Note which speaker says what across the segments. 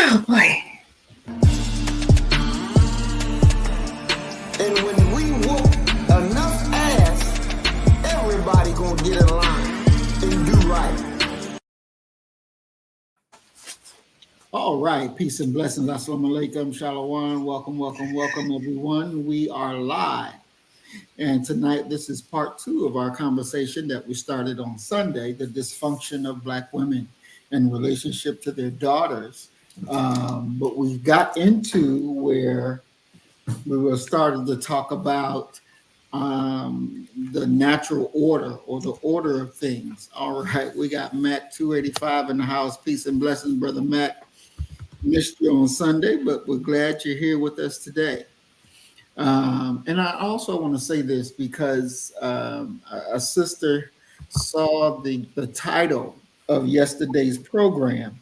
Speaker 1: Oh boy.
Speaker 2: And when we whoop enough ass, everybody gonna get in line and do right.
Speaker 3: All right, peace and blessings. Assalamu alaikum, shalom. Welcome, everyone. We are live. And tonight, this is part 2 of our conversation that we started on Sunday, the dysfunction of Black women in relationship to their daughters. But we got into where we were starting to talk about the natural order or the order of things. All right, we got Matt 285 in the house. Peace and blessings, brother Matt. Missed you on Sunday, but we're glad you're here with us today. And I also want to say this because a sister saw the title of yesterday's program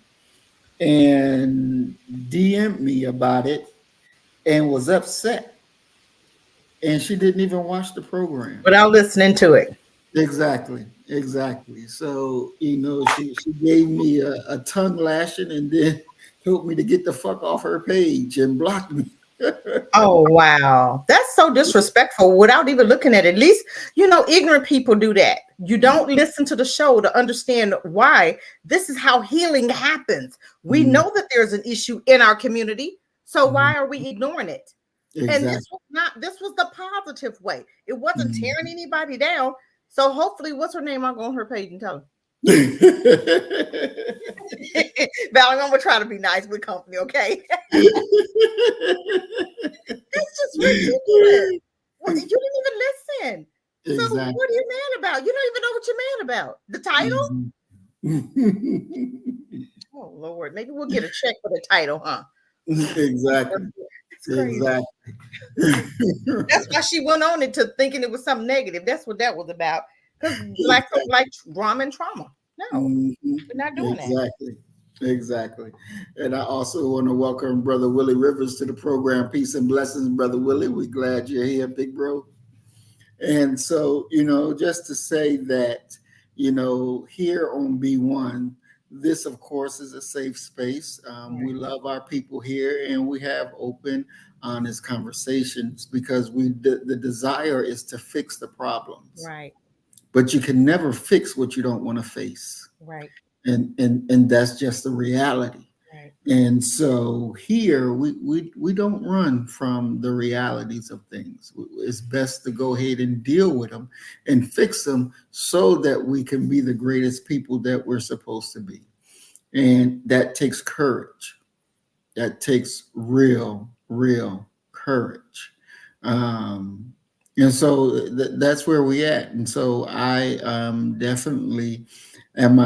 Speaker 3: and DM'd me about it and was upset. And she didn't even watch the program.
Speaker 1: Without listening to it.
Speaker 3: Exactly. So, she gave me a tongue lashing and then told me to get the fuck off her page and blocked me.
Speaker 1: Oh, wow. That's so disrespectful without even looking at it. At least, ignorant people do that. You don't listen to the show to understand why. This is how healing happens. We know that there's an issue in our community. So why are we ignoring it? Exactly. And this was the positive way. It wasn't tearing anybody down. So hopefully, what's her name? I'll go on her page and tell her. Val, I'm gonna try to be nice with company, okay? It's just ridiculous. Well, you didn't even listen. Exactly. So what are you mad about? You don't even know what you're mad about. The title? Oh Lord, maybe we'll get a check for the title, huh?
Speaker 3: Exactly. Exactly.
Speaker 1: That's why she went on it to thinking it was something negative. That's what that was about. Because Black folk like drama and trauma. No, we're not doing that.
Speaker 3: Exactly. And I also want to welcome Brother Willie Rivers to the program. Peace and blessings, Brother Willie. We're glad you're here, big bro. And so, just to say that, here on B1, this, of course, is a safe space. We love our people here, and we have open, honest conversations because the desire is to fix the problems.
Speaker 1: Right.
Speaker 3: But you can never fix what you don't want to face.
Speaker 1: Right.
Speaker 3: And that's just the reality.
Speaker 1: Right.
Speaker 3: And so here we don't run from the realities of things. It's best to go ahead and deal with them and fix them so that we can be the greatest people that we're supposed to be. And that takes courage. That takes real courage. And so that's where we at. And so I definitely I'm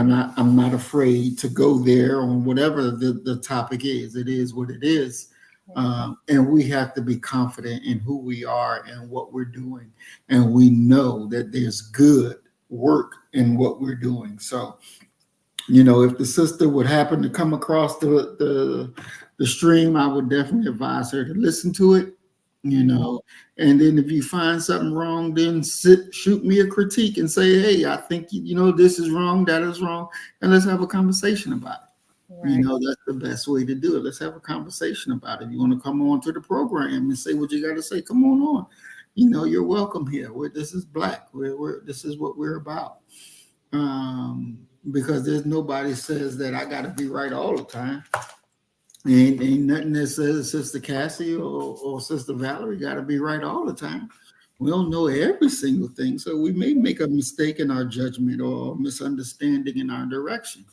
Speaker 3: not afraid to go there on whatever the topic is. It is what it is. And we have to be confident in who we are and what we're doing. And we know that there's good work in what we're doing. So, if the sister would happen to come across the stream, I would definitely advise her to listen to it. And then if you find something wrong, then shoot me a critique and say, hey, I think, this is wrong, that is wrong. And let's have a conversation about it. Right. That's the best way to do it. Let's have a conversation about it. If you want to come on to the program and say what you got to say, come on. You're welcome here. This is Black. This is what we're about. Because there's nobody says that I got to be right all the time. Ain't nothing that says Sister Cassie or Sister Valerie got to be right all the time. We don't know every single thing. So we may make a mistake in our judgment or misunderstanding in our direction.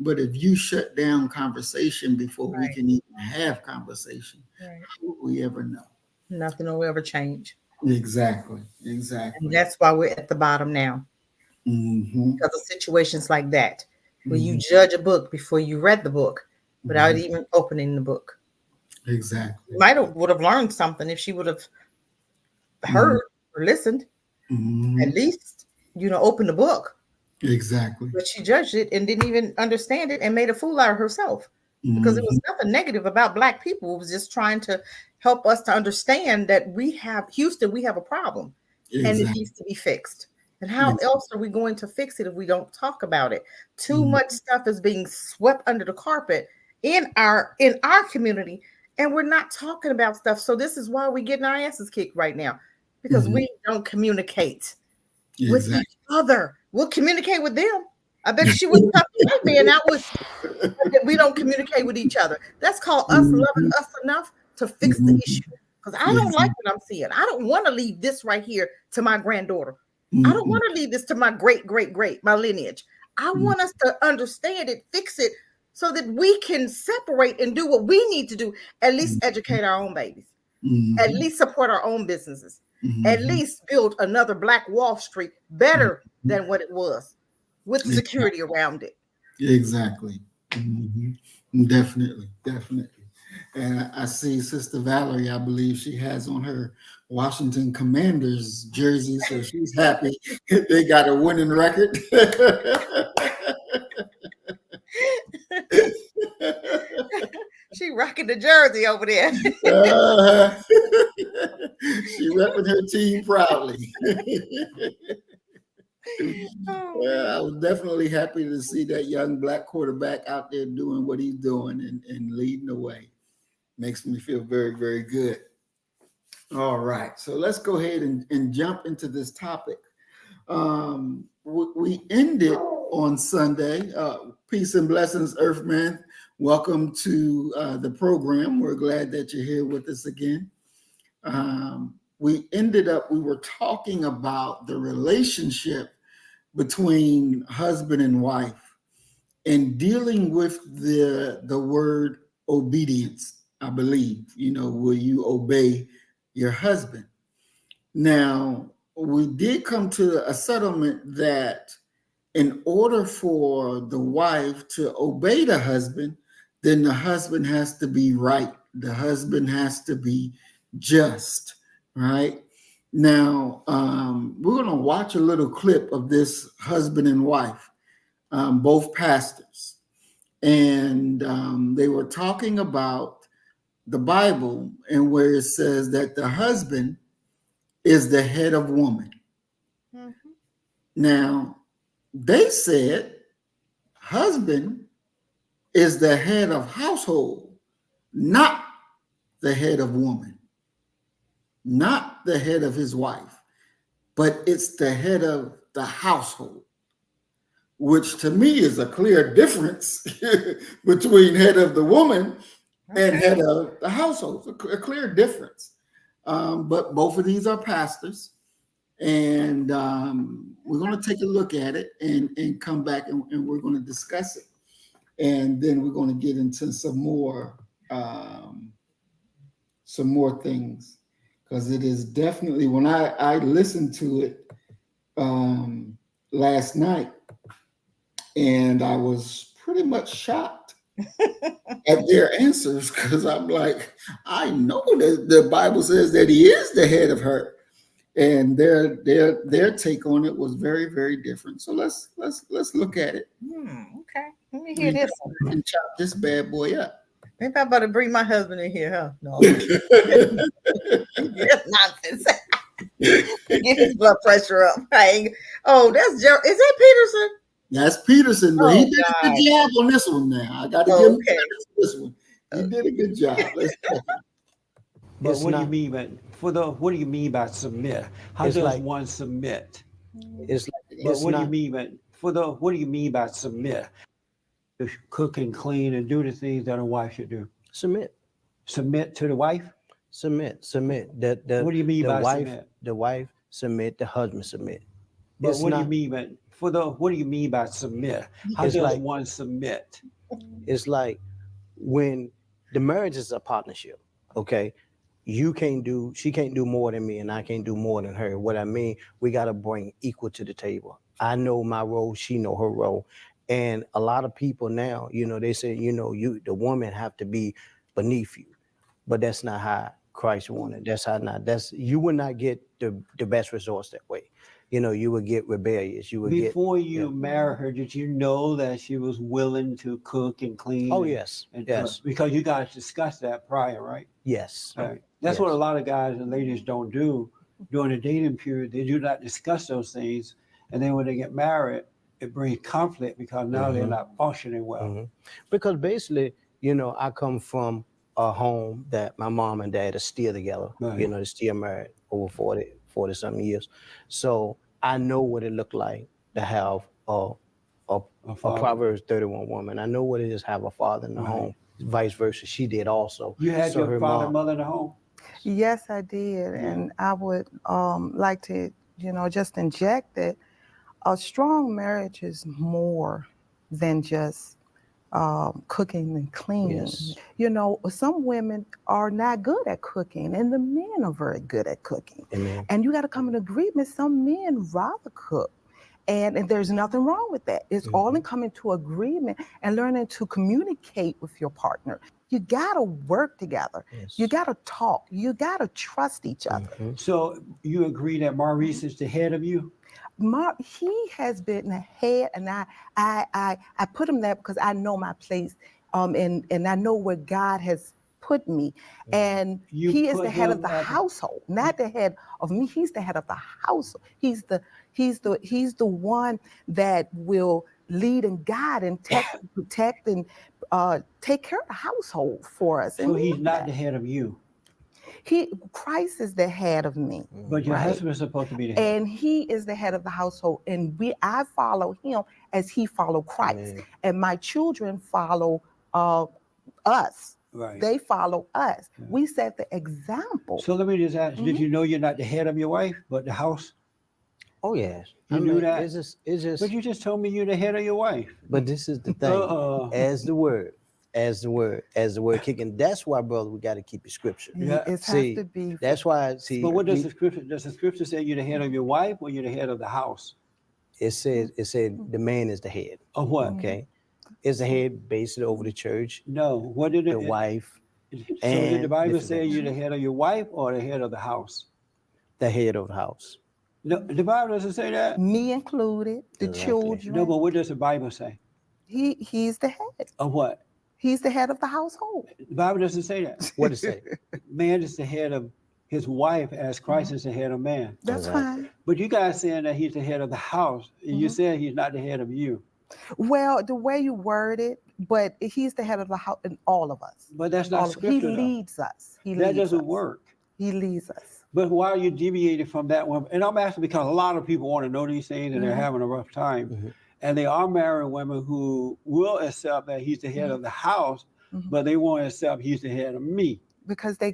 Speaker 3: But if you shut down conversation before we can even have conversation, how will we ever know?
Speaker 1: Nothing will ever change.
Speaker 3: Exactly.
Speaker 1: And that's why we're at the bottom now. Because of situations like that, where you judge a book before you read the book. Without even opening the book.
Speaker 3: Exactly.
Speaker 1: Would have learned something if she would have heard or listened. At least, open the book.
Speaker 3: Exactly.
Speaker 1: But she judged it and didn't even understand it and made a fool out of herself. Because it was nothing negative about Black people. It was just trying to help us to understand that we have a problem. And it needs to be fixed. And how else are we going to fix it if we don't talk about it? Too much stuff is being swept under the carpet. in our community, and we're not talking about stuff. So this is why we're getting our asses kicked right now, because we don't communicate with
Speaker 3: Exactly.
Speaker 1: each other. We'll communicate with them. I bet she wouldn't come to me, and I would. We don't communicate with each other. That's called us loving us enough to fix the issue. Because I don't like what I'm seeing. I don't want to leave this right here to my granddaughter. I don't want to leave this to my great, my lineage. I want us to understand it, fix it, so that we can separate and do what we need to do. At least educate our own babies. At least support our own businesses. At least build another Black Wall Street better than what it was, with security around it.
Speaker 3: Exactly. Definitely. And I see Sister Valerie, I believe she has on her Washington Commanders jersey, so she's happy they got a winning record.
Speaker 1: She rocking the jersey over there.
Speaker 3: She repping her team proudly. I was definitely happy to see that young Black quarterback out there doing what he's doing and leading the way. Makes me feel very, very good. All right, so let's go ahead and jump into this topic. We ended on Sunday. Peace and blessings, Earthman. Welcome to the program. We're glad that you're here with us again. We were talking about the relationship between husband and wife and dealing with the word obedience, I believe. Will you obey your husband? Now, we did come to a settlement that in order for the wife to obey the husband, then the husband has to be right. The husband has to be just, right? Now, we're going to watch a little clip of this husband and wife, both pastors. And they were talking about the Bible and where it says that the husband is the head of woman. Now, they said husband is the head of household, not the head of woman, not the head of his wife, but it's the head of the household, which to me is a clear difference between head of the woman and head of the household, a clear difference. But both of these are pastors, and we're going to take a look at it and come back and we're going to discuss it. And then we're going to get into some more things, because it is definitely, when I listened to it last night, and I was pretty much shocked at their answers, because I'm like, I know that the Bible says that he is the head of her, and their take on it was very, very different. So let's look at it.
Speaker 1: Okay, let me hear this one.
Speaker 3: And chop this bad boy up.
Speaker 1: Maybe I'm about to bring my husband in here, huh? No, nonsense. Get his blood pressure up. Oh, that's Is that Peterson?
Speaker 3: That's Peterson, but he did a good job on this one. Now I got to give him credit for this one. He did a good job. Let's go.
Speaker 4: But what do you mean by what do you mean by submit? How does one submit? What do you mean by what do you mean by submit? To cook and clean and do the things that a wife should do.
Speaker 5: Submit
Speaker 4: To the wife.
Speaker 5: Submit. What
Speaker 4: do you mean by
Speaker 5: wife?
Speaker 4: Submit?
Speaker 5: The wife submit. The husband submit.
Speaker 4: But what do you mean by what do you mean by submit? How does one submit?
Speaker 5: It's like when the marriage is a partnership. Okay, she can't do more than me, and I can't do more than her. What I mean, we got to bring equal to the table. I know my role, she know her role. And a lot of people now, they say, the woman have to be beneath you, but that's not how Christ wanted. You would not get the best results that way. You would get rebellious.
Speaker 4: Before you marry her, did you know that she was willing to cook and clean?
Speaker 5: Oh, yes. Yes.
Speaker 4: Because you guys discussed that prior, right?
Speaker 5: Yes.
Speaker 4: Right. That's what a lot of guys and ladies don't do during the dating period. They do not discuss those things. And then when they get married, it brings conflict because now they're not functioning well.
Speaker 5: Because basically, you know, I come from a home that my mom and dad are still together.
Speaker 4: Right.
Speaker 5: You know, they're still married over 40 something years. So I know what it looked like to have a Proverbs 31 woman. I know what it is to have a father in the home. Vice versa, she did also.
Speaker 4: You had
Speaker 5: so
Speaker 4: your father and mother in the home?
Speaker 6: Yes, I did.
Speaker 4: Yeah.
Speaker 6: And I would like to, you know, just inject that a strong marriage is more than just cooking and cleaning.
Speaker 5: Yes.
Speaker 6: You know, some women are not good at cooking, and the men are very good at cooking.
Speaker 5: Amen.
Speaker 6: And you got to come in agreement. Some men rather cook. And there's nothing wrong with that. It's all in coming to agreement and learning to communicate with your partner. You got to work together.
Speaker 5: Yes.
Speaker 6: You got to talk. You got to trust each other.
Speaker 4: So you agree that Maurice is the head of you?
Speaker 6: He has been a head, and I put him there because I know my place, and I know where God has put me. And he is the head of the household, not the head of me. He's the head of the household. He's the one that will lead and guide and protect and take care of the household for us.
Speaker 4: So he's not the head of you.
Speaker 6: Christ is the head of me.
Speaker 4: But your husband is supposed to be the head.
Speaker 6: And he is the head of the household. And I follow him as he followed Christ.
Speaker 5: Amen.
Speaker 6: And my children follow us.
Speaker 4: Right.
Speaker 6: They follow us.
Speaker 4: Yeah.
Speaker 6: We set the example.
Speaker 4: So let me just ask, did you know you're not the head of your wife, but the house?
Speaker 5: Oh yes.
Speaker 4: You knew that?
Speaker 5: It's just
Speaker 4: But you just told me you're the head of your wife.
Speaker 5: But this is the thing. As the word kicking. That's why, brother, we got to keep the scripture.
Speaker 4: Yeah.
Speaker 6: It has to be.
Speaker 5: That's why.
Speaker 4: But what does the scripture? Does the scripture say you're the head of your wife, or you're the head of the house?
Speaker 5: It said the man is the head.
Speaker 4: Of what?
Speaker 5: Okay, is the head based over the church?
Speaker 4: No. What did
Speaker 5: The wife.
Speaker 4: So did the Bible say you're the head of your wife or the head of the house?
Speaker 5: The head of the house.
Speaker 4: No, the Bible doesn't say that.
Speaker 6: Me included, the
Speaker 5: Exactly.
Speaker 6: children.
Speaker 4: No, but what does the Bible say?
Speaker 6: He's the head.
Speaker 4: Of what?
Speaker 6: He's the head of the household.
Speaker 4: The Bible doesn't say that.
Speaker 5: What does it say?
Speaker 4: Man is the head of his wife as Christ is the head of man.
Speaker 6: That's
Speaker 5: Exactly.
Speaker 6: fine.
Speaker 4: But you guys saying that he's the head of the house, and you said he's not the head of you.
Speaker 6: Well, the way you word it, but he's the head of the house in all of us.
Speaker 4: But that's not
Speaker 6: He
Speaker 4: scripture.
Speaker 6: leads us.
Speaker 4: That doesn't work.
Speaker 6: He leads us.
Speaker 4: But why are you deviating from that one? And I'm asking because a lot of people want to know these things and they're having a rough time. And they are married women who will accept that he's the head of the house, but they won't accept he's the head of me.
Speaker 6: Because they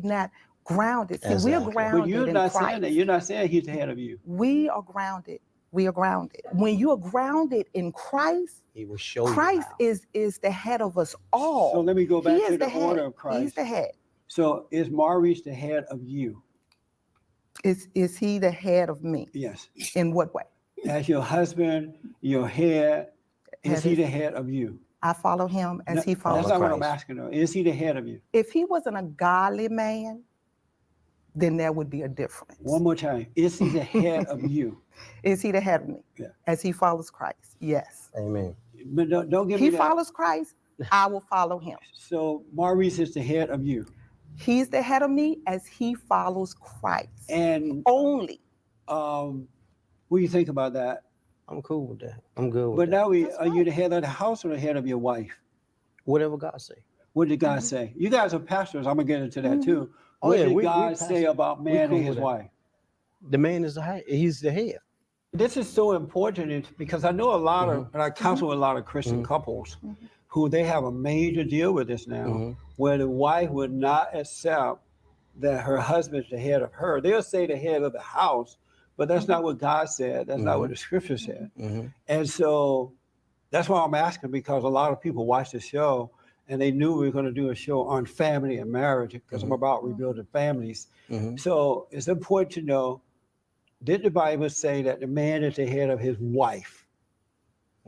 Speaker 6: not grounded. See,
Speaker 5: Exactly.
Speaker 6: we're grounded
Speaker 4: But you're
Speaker 6: in
Speaker 4: not
Speaker 6: Christ.
Speaker 4: saying that. You're not saying he's the head of you.
Speaker 6: We are grounded. We are grounded. When you are grounded in Christ,
Speaker 5: He will show
Speaker 6: Christ
Speaker 5: you
Speaker 6: is the head of us all.
Speaker 4: So let me go back
Speaker 6: He
Speaker 4: to
Speaker 6: is
Speaker 4: the
Speaker 6: head.
Speaker 4: order of Christ.
Speaker 6: He's the head.
Speaker 4: So is Maurice the head of you?
Speaker 6: Is he the head of me?
Speaker 4: Yes.
Speaker 6: In what way?
Speaker 4: As your husband, your head, is he the head of you?
Speaker 6: I follow him as he follows
Speaker 4: That's not what I'm
Speaker 6: Christ.
Speaker 4: asking though. Is he the head of you?
Speaker 6: If he wasn't a godly man, then there would be a difference.
Speaker 4: One more time. Is he the head of you?
Speaker 6: Is he the head of me?
Speaker 4: Yeah.
Speaker 6: As he follows Christ? Yes.
Speaker 5: Amen.
Speaker 4: But don't give me
Speaker 6: He
Speaker 4: that.
Speaker 6: follows Christ, I will follow him.
Speaker 4: So Maurice is the head of you.
Speaker 6: He's the head of me as he follows Christ.
Speaker 4: And
Speaker 6: Only.
Speaker 4: what do you think about that?
Speaker 5: I'm cool with that. I'm good with
Speaker 4: But
Speaker 5: that.
Speaker 4: now are you the head of the house or the head of your wife?
Speaker 5: Whatever God say.
Speaker 4: What did God say? You guys are pastors. I'm gonna get into that too.
Speaker 5: Oh,
Speaker 4: What
Speaker 5: yeah,
Speaker 4: did
Speaker 5: we
Speaker 4: God say
Speaker 5: pastors.
Speaker 4: about
Speaker 5: We
Speaker 4: man
Speaker 5: cool
Speaker 4: and his
Speaker 5: with that.
Speaker 4: wife?
Speaker 5: The man is the head. He's the head.
Speaker 4: This is so important because I know a lot of, and I counsel with a lot of Christian couples who they have a major deal with this now, where the wife would not accept that her husband's the head of her. They'll say the head of the house, but that's not what God said. That's not what the scripture said. And so that's why I'm asking, because a lot of people watch the show and they knew we were going to do a show on family and marriage because I'm about rebuilding families. So it's important to know, did the Bible say that the man is the head of his wife?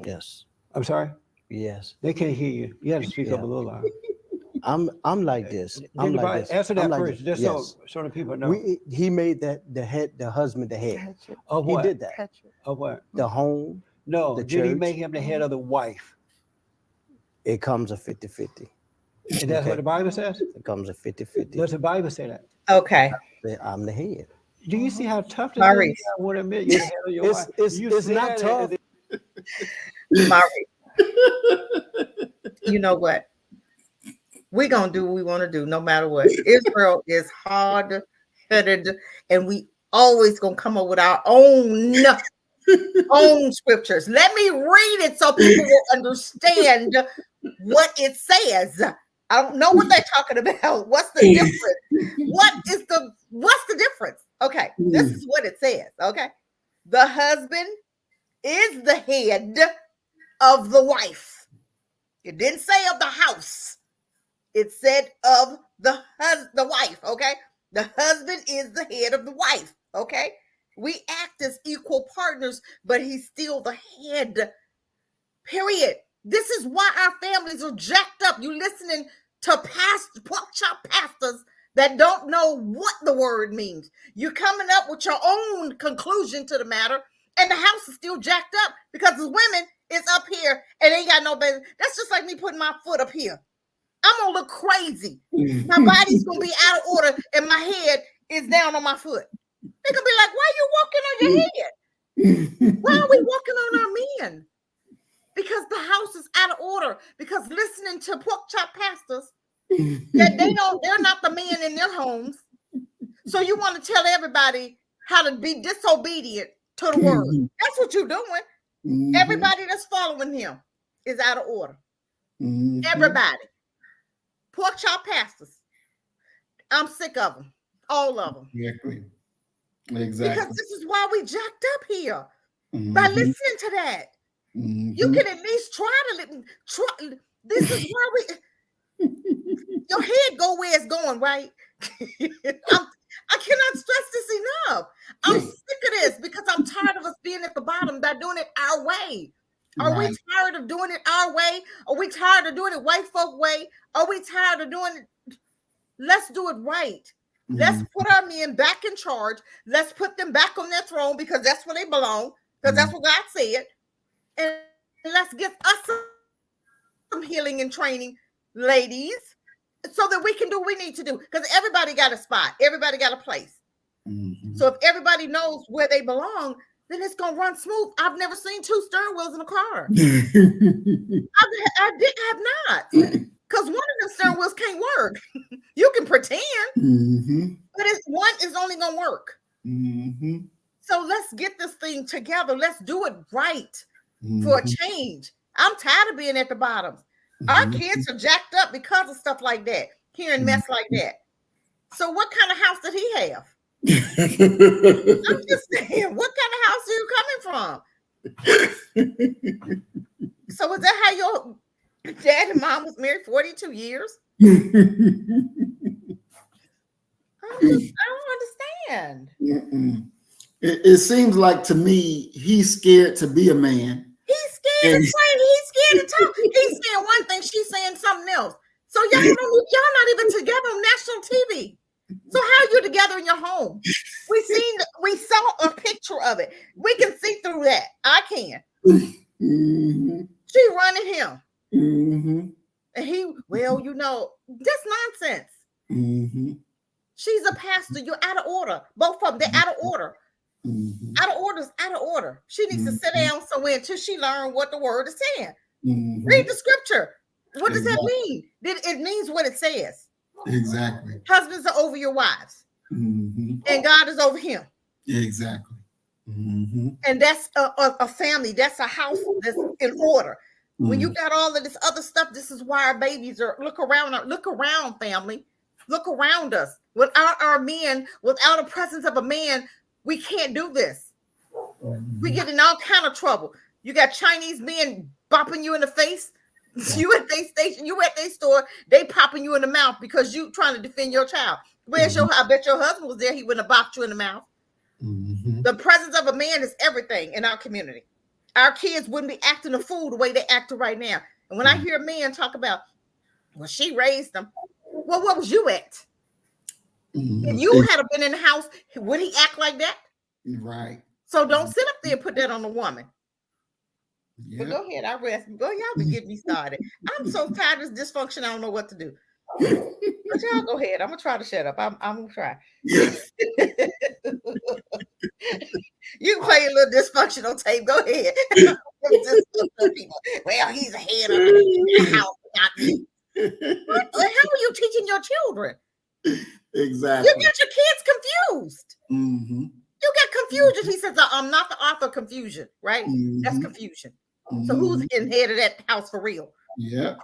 Speaker 5: Yes.
Speaker 4: I'm sorry?
Speaker 5: Yes.
Speaker 4: They can't hear you. You have to speak up
Speaker 5: Yeah.
Speaker 4: a little louder.
Speaker 5: I'm like this.
Speaker 4: Did
Speaker 5: I'm
Speaker 4: the
Speaker 5: like
Speaker 4: Bible,
Speaker 5: this.
Speaker 4: answer
Speaker 5: I'm
Speaker 4: that
Speaker 5: like
Speaker 4: first,
Speaker 5: this.
Speaker 4: just
Speaker 5: Yes.
Speaker 4: so the people know.
Speaker 5: He made the husband the head.
Speaker 4: Of
Speaker 5: He
Speaker 4: what?
Speaker 5: did that.
Speaker 4: Of what?
Speaker 5: The home,
Speaker 4: No,
Speaker 5: The
Speaker 4: did he
Speaker 5: church.
Speaker 4: make him the head of the wife?
Speaker 5: it comes a 50-50.
Speaker 4: And that's
Speaker 5: Okay.
Speaker 4: what the Bible says?
Speaker 5: It comes a 50-50.
Speaker 4: Does the Bible say that?
Speaker 1: Okay.
Speaker 5: I'm the head.
Speaker 4: Do you see how tough this
Speaker 1: Maurice.
Speaker 4: is? I would admit you're the head of your wife. You
Speaker 5: It's not
Speaker 4: said
Speaker 5: tough.
Speaker 1: Maurice. You know what? We're going to do what we want to do no matter what. Israel is hard-headed, and we always going to come up with our own scriptures. Let me read it so people will understand what it says. I don't know what they're talking about. What's the difference? What's the difference? Okay, this is what it says. Okay, the husband is the head of the wife. It didn't say of the house. It said of the wife. Okay, the husband is the head of the wife. Okay, we act as equal partners, but he's still the head. Period. This is why our families are jacked up. You listening to pork chop pastors that don't know what the word means. You're coming up with your own conclusion to the matter, and the house is still jacked up because the women is up here and ain't got no baby. That's just like me putting my foot up here. I'm gonna look crazy. My body's gonna be out of order, and my head is down on my foot. They're gonna be like, "Why are you walking on your head? Why are we walking on our men?" Because the house is out of order. Because listening to pork chop pastors, that they're not the men in their homes. So you want to tell everybody how to be disobedient to the word. That's what you're doing. Everybody that's following him is out of order. Everybody. Pork chop pastors. I'm sick of them. All of them.
Speaker 3: Exactly.
Speaker 1: Because this is why we jacked up here. By listening to that. You can at least try to this is why your head go where it's going, right? I cannot stress this enough. I'm sick of this because I'm tired of us being at the bottom by doing it our way. Are we tired of doing it our way? Are we tired of doing it white folk way? Are we tired of doing it? Let's do it right. Let's put our men back in charge. Let's put them back on their throne because that's where they belong. Because that's what God said. And let's get us some healing and training, ladies, so that we can do what we need to do. Because everybody got a spot. Everybody got a place. So if everybody knows where they belong, then it's going to run smooth. I've never seen two steering wheels in a car. I have not. Because one of them steering wheels can't work. You can pretend, but one is only going to work. So let's get this thing together. Let's do it right. For a change. I'm tired of being at the bottom. Our kids are jacked up because of stuff like that, hearing mess like that. So what kind of house did he have? I'm just saying, what kind of house are you coming from? So is that how your dad and mom was married 42 years? I don't understand.
Speaker 3: It seems like to me he's scared to be a man.
Speaker 1: He's scared to pray. He's scared to talk. He's saying one thing, she's saying something else. So y'all not even together on national TV. So how are you together in your home? We saw a picture of it. We can see through that. I can. She running him. And he, that's nonsense. She's a pastor. You're out of order. Both of them, they're out of order. Out of order is out of order. She needs to sit down somewhere until she learns what the word is saying. Read the scripture. What does that mean? It means what it says.
Speaker 3: Exactly.
Speaker 1: Husbands are over your wives. And God is over him.
Speaker 3: Exactly.
Speaker 1: And that's a family. That's a house that's in order. When you got all of this other stuff, this is why our babies are. Look around, family. Look around us. Without our men, without a presence of a man, we can't do this. We get in all kind of trouble. You got Chinese men bopping you in the face. You at their station, you at their store, they popping you in the mouth because you trying to defend your child. I bet your husband was there, he wouldn't have bopped you in the mouth. The presence of a man is everything in our community. Our kids wouldn't be acting a fool the way they acting right now. And when I hear men talk about, well, she raised them. Well, what was you at? If you had been in the house, would he act like that?
Speaker 3: Right.
Speaker 1: So don't sit up there and put that on the woman. But go ahead, I rest. Go, y'all can get me started. I'm so tired of this dysfunction, I don't know what to do. But y'all go ahead. I'm gonna try to shut up. I'm gonna try. You can play a little dysfunctional tape. Go ahead. Well, he's ahead of the house, not me. How are you teaching your children?
Speaker 3: Exactly.
Speaker 1: You get your kids confused.
Speaker 3: Mm-hmm.
Speaker 1: You get confusion. He says, I'm not the author of confusion, right?
Speaker 3: Mm-hmm.
Speaker 1: That's confusion. So who's in head of that house for real?
Speaker 3: Yeah,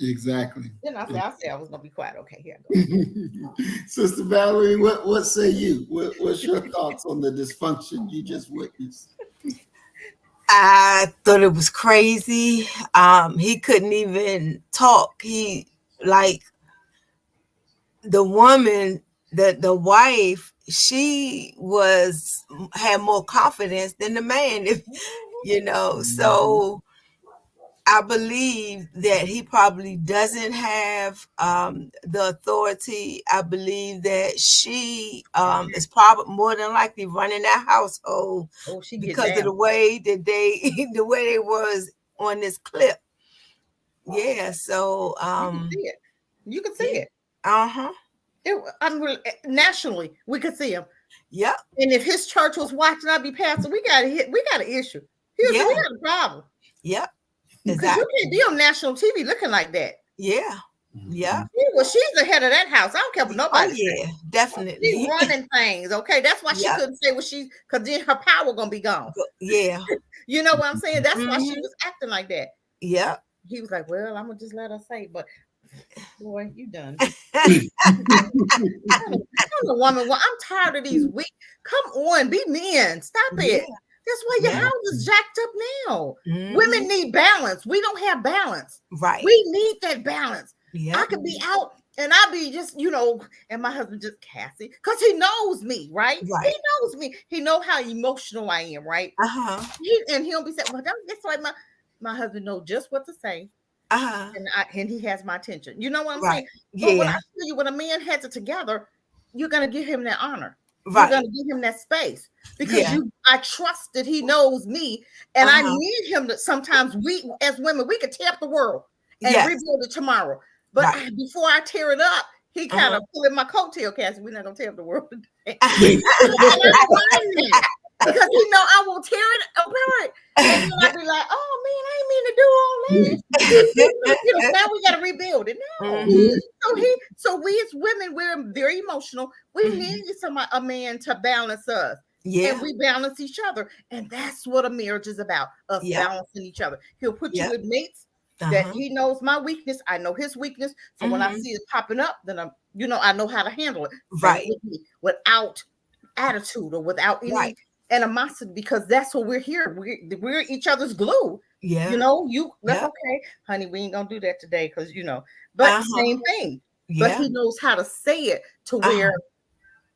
Speaker 3: exactly.
Speaker 1: Then I said I was gonna be quiet. Okay, here I go.
Speaker 3: Sister Valerie, what say you? What's your thoughts on the dysfunction you just witnessed?
Speaker 7: I thought it was crazy. He couldn't even talk. He, like, the woman, the wife, she had more confidence than the man, so I believe that he probably doesn't have the authority. I believe that she is probably more than likely running that household because of the way that the way they was on this clip. Yeah, so
Speaker 1: you can see it.
Speaker 7: Uh-huh.
Speaker 1: Nationally, we could see him.
Speaker 7: Yep.
Speaker 1: And if his church was watching, I'd be pastor. We got an issue. We got a problem.
Speaker 7: Yep.
Speaker 1: Because you can't be on national TV looking like that.
Speaker 7: Yeah. Yeah.
Speaker 1: She's the head of that house. I don't care what nobody
Speaker 7: says. Definitely.
Speaker 1: She's running things. Okay. That's why she couldn't say what because then her power gonna be gone.
Speaker 7: Yeah.
Speaker 1: You know what I'm saying? That's why she was acting like that.
Speaker 7: Yeah.
Speaker 1: He was like, well, I'm gonna just let her say, but boy, you done. I'm a woman. Well, I'm tired of these weak. Come on, be men. Stop it. That's why your house is jacked up now. Women need balance. We don't have balance.
Speaker 7: Right.
Speaker 1: We need that balance.
Speaker 7: Yeah.
Speaker 1: I could be out and I be just, and my husband just Cassie, because he knows me, right? He knows me. He know how emotional I am, right? And he'll be saying, well, that's why my husband knows just what to say. And he has my attention. You know what I'm saying?
Speaker 7: Yeah.
Speaker 1: But when I tell you, when a man has it together, you're gonna give him that honor.
Speaker 7: Right.
Speaker 1: You're gonna give him that space because I trust that he knows me, and I need him to. Sometimes we, as women, we could tear up the world and rebuild it tomorrow. But before I tear it up, he kind of pulling my coattail, Cassie. We're not gonna tear up the world today. Because he know I will tear it apart. And then I'll be like, oh man, I ain't mean to do all that. Now we gotta rebuild it. No. So we as women, we're very emotional. We need a man to balance us. Yeah. And we balance each other. And that's what a marriage is about, us balancing each other. He'll put you with mates that he knows my weakness. I know his weakness. So when I see it popping up, then I know how to handle it. Right. Without attitude or without any animosity, because that's what we're here. We're each other's glue. Yeah. That's okay, honey. We ain't gonna do that today because but same thing. Yeah. But he knows how to say it to where,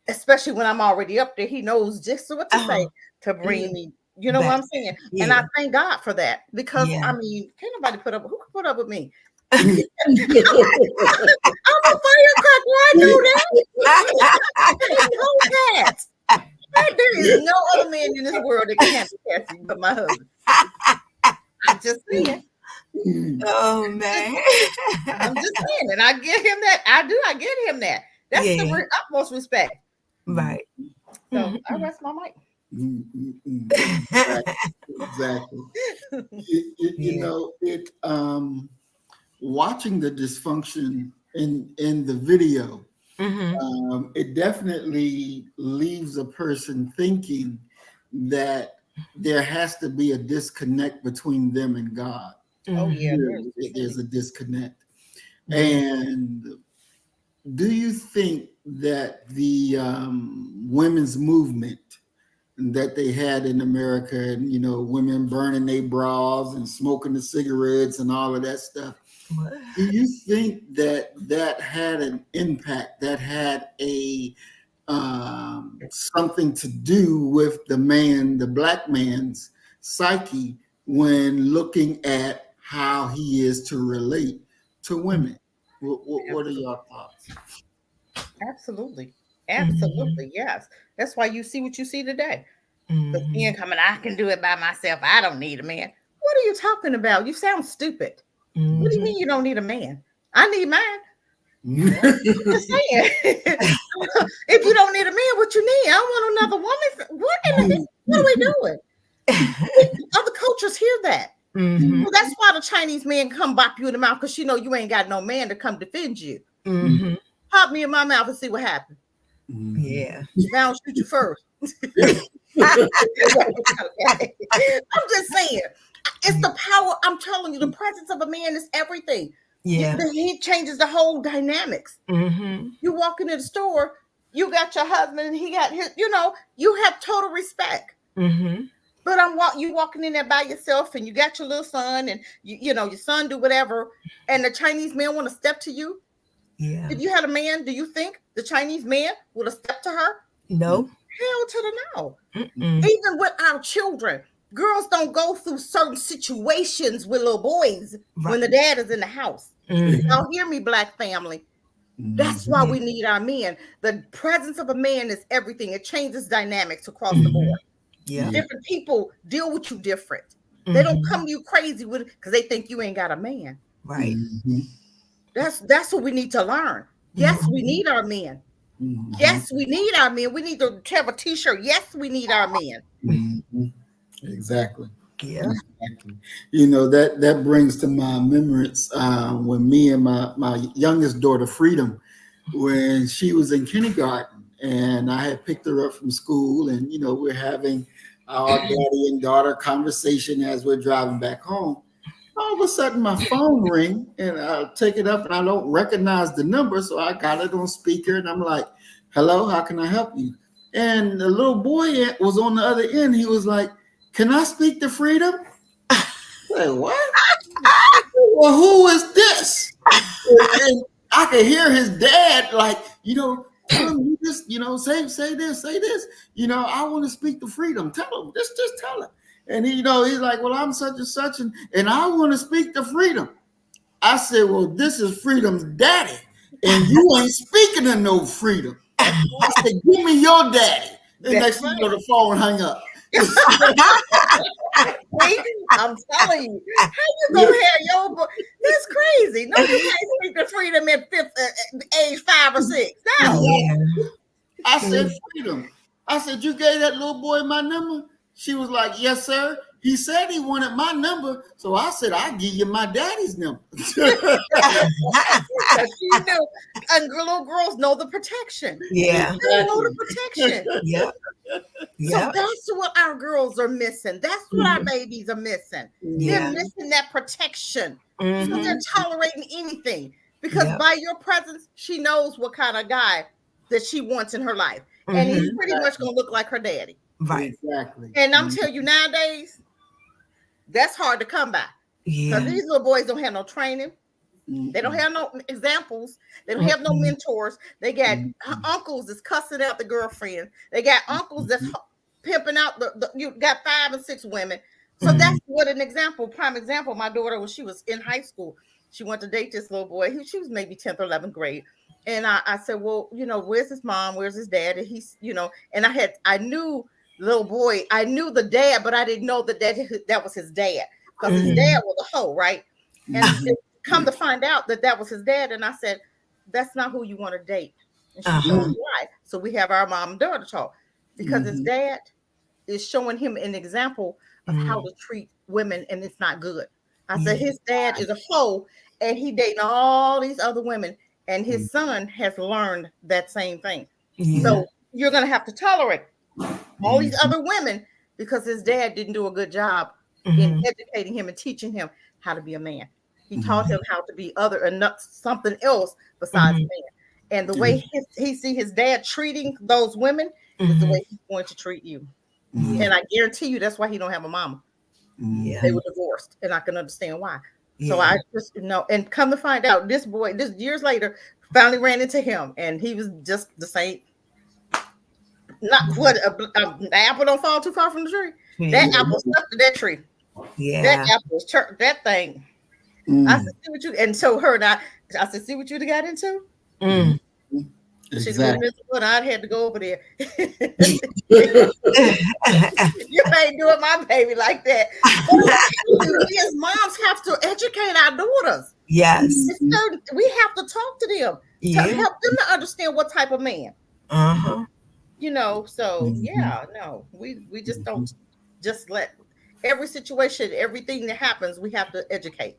Speaker 1: especially when I'm already up there, he knows just what to say to bring me. You know what I'm saying? Yeah. And I thank God for that because can't nobody who can put up with me? I'm a firecracker. I know that. I know that. There is no other man in this world that can handle Cassie but my husband. I'm just saying.
Speaker 7: Oh man.
Speaker 1: I'm just saying, and I give him that. I give him that. That's the utmost respect.
Speaker 7: Right.
Speaker 1: So I rest my mic.
Speaker 3: Exactly. Watching the dysfunction in the video, it definitely leaves a person thinking that there has to be a disconnect between them and God.
Speaker 1: Oh yeah,
Speaker 3: there's a disconnect. And do you think that the women's movement that they had in America, and women burning their bras and smoking the cigarettes and all of that stuff, do you think that had an impact, that had a something to do with the black man's psyche when looking at how he is to relate to women? What are your thoughts?
Speaker 1: Absolutely. Yes. That's why you see what you see today. The men coming, I can do it by myself. I don't need a man. What are you talking about? You sound stupid. What do you mean you don't need a man? I need mine. I'm just saying. If you don't need a man, what you need? I don't want another woman. What are we doing? Other cultures hear that.
Speaker 7: Mm-hmm.
Speaker 1: So that's why the Chinese man come bop you in the mouth, because she know you ain't got no man to come defend you.
Speaker 7: Mm-hmm.
Speaker 1: Pop me in my mouth and see what happens.
Speaker 7: Yeah.
Speaker 1: Now I'll shoot you first. Okay. I'm just saying, it's the power. I'm telling you, the presence of a man is everything.
Speaker 7: Yeah.
Speaker 1: He changes the whole dynamics.
Speaker 7: Mm-hmm.
Speaker 1: You walk into the store, you got your husband and he got his, you have total respect.
Speaker 7: Mm-hmm.
Speaker 1: But you walking in there by yourself, and you got your little son, and your son do whatever, and the Chinese man want to step to you.
Speaker 7: Yeah.
Speaker 1: If you had a man, do you think the Chinese man would have stepped to her?
Speaker 7: No.
Speaker 1: Hell to the no.
Speaker 7: Mm-mm.
Speaker 1: Even with our children, girls don't go through certain situations with little boys when the dad is in the house.
Speaker 7: Mm-hmm.
Speaker 1: Y'all hear me, Black family? That's why we need our men. The presence of a man is everything. It changes dynamics across the board.
Speaker 7: Yeah.
Speaker 1: Different people deal with you different. They don't come to you crazy with it because they think you ain't got a man.
Speaker 7: Right.
Speaker 1: That's what we need to learn. Yes, we need our men. Yes, we need our men. We need to have a t-shirt. Yes, we need our men.
Speaker 3: Exactly.
Speaker 7: Yeah.
Speaker 3: Exactly. That brings to my remembrance when me and my youngest daughter, Freedom, when she was in kindergarten, and I had picked her up from school, and we're having our daddy and daughter conversation as we're driving back home. All of a sudden, my phone ring, and I take it up, and I don't recognize the number, so I got it on speaker, and I'm like, "Hello, how can I help you?" And the little boy was on the other end. He was like, "Can I speak to Freedom?" Like, what? Well, who is this? And I could hear his dad, like, tell him you just, say this. I want to speak to Freedom. Tell him, just tell him. And he's like, well, I'm such and such, and I want to speak to Freedom. I said, well, this is Freedom's daddy, and you ain't speaking to no Freedom. I said, give me your daddy. And next thing you know, the phone hung up.
Speaker 1: I'm telling you, how you gonna have your boy? That's crazy. No, you can't speak to Freedom at age 5 or 6. No.
Speaker 7: Yeah.
Speaker 3: I said, Freedom. I said, you gave that little boy my number? She was like, yes, sir. He said he wanted my number, so I said, I'll give you my daddy's number.
Speaker 1: She knew, and little girls know the protection.
Speaker 7: Yeah.
Speaker 1: They know the protection.
Speaker 7: Yeah.
Speaker 1: So that's what our girls are missing. That's what our babies are missing. They're missing that protection. So they're tolerating anything because by your presence, she knows what kind of guy that she wants in her life. And he's pretty much going to look like her daddy.
Speaker 7: Right.
Speaker 3: Exactly.
Speaker 1: And I'm telling you, nowadays, that's hard to come by. Because these little boys don't have no training. They don't have no examples. They don't have no mentors. They got uncles that's cussing out the girlfriend. They got uncles that's pimping out you got 5 and 6 women. So that's what prime example. My daughter, when she was in high school, she went to date this little boy. She was maybe 10th or 11th grade. And I said, well, where's his mom? Where's his dad? And he's, and I knew little boy, I knew the dad, but I didn't know that was his dad, because his dad was a hoe, right? And come to find out that was his dad. And I said, that's not who you want to date. And she told me why. So we have our mom and daughter talk, because his dad is showing him an example of how to treat women, and it's not good. I said, his dad is a hoe, and he dating all these other women, and his son has learned that same thing. So you're going to have to tolerate all these other women because his dad didn't do a good job in educating him and teaching him how to be a man. He taught him how to be other and not something else besides man. And the way he see his dad treating those women is the way he's going to treat you. And I guarantee you that's why he don't have a mama. They were divorced, and I can understand why. So I just and come to find out, this boy, this years later, finally ran into him, and he was just the same. Not what the apple don't fall too far from the tree. That apple stuck to that tree. That apple was that thing. I said, see what you, and so her and I said, see what you got into. She's what I had to go over there. You ain't doing my baby like that. We as moms have to educate our daughters.
Speaker 7: Yes.
Speaker 1: We have to talk to them to help them to understand what type of man. So we just don't just let every situation, everything that happens, we have to educate.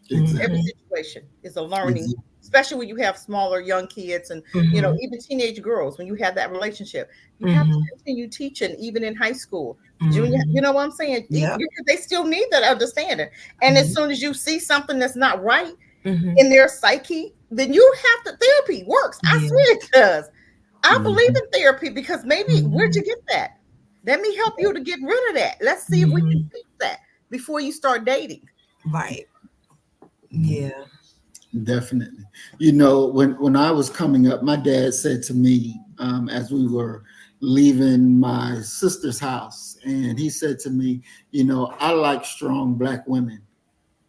Speaker 3: Exactly.
Speaker 1: Every situation is a learning, especially when you have smaller young kids and even teenage girls. When you have that relationship, you have to continue teaching even in high school, junior. You know what I'm saying? They still need that understanding. And as soon as you see something that's not right in their psyche, then you have to. Therapy works. I swear it does. I believe in therapy because maybe where'd you get that? Let me help you to get rid of that. Let's see if we can fix that before you start dating.
Speaker 7: Right. Yeah.
Speaker 3: Definitely. You know, when I was coming up, my dad said to me, as we were leaving my sister's house, and he said to me, you know, I like strong Black women.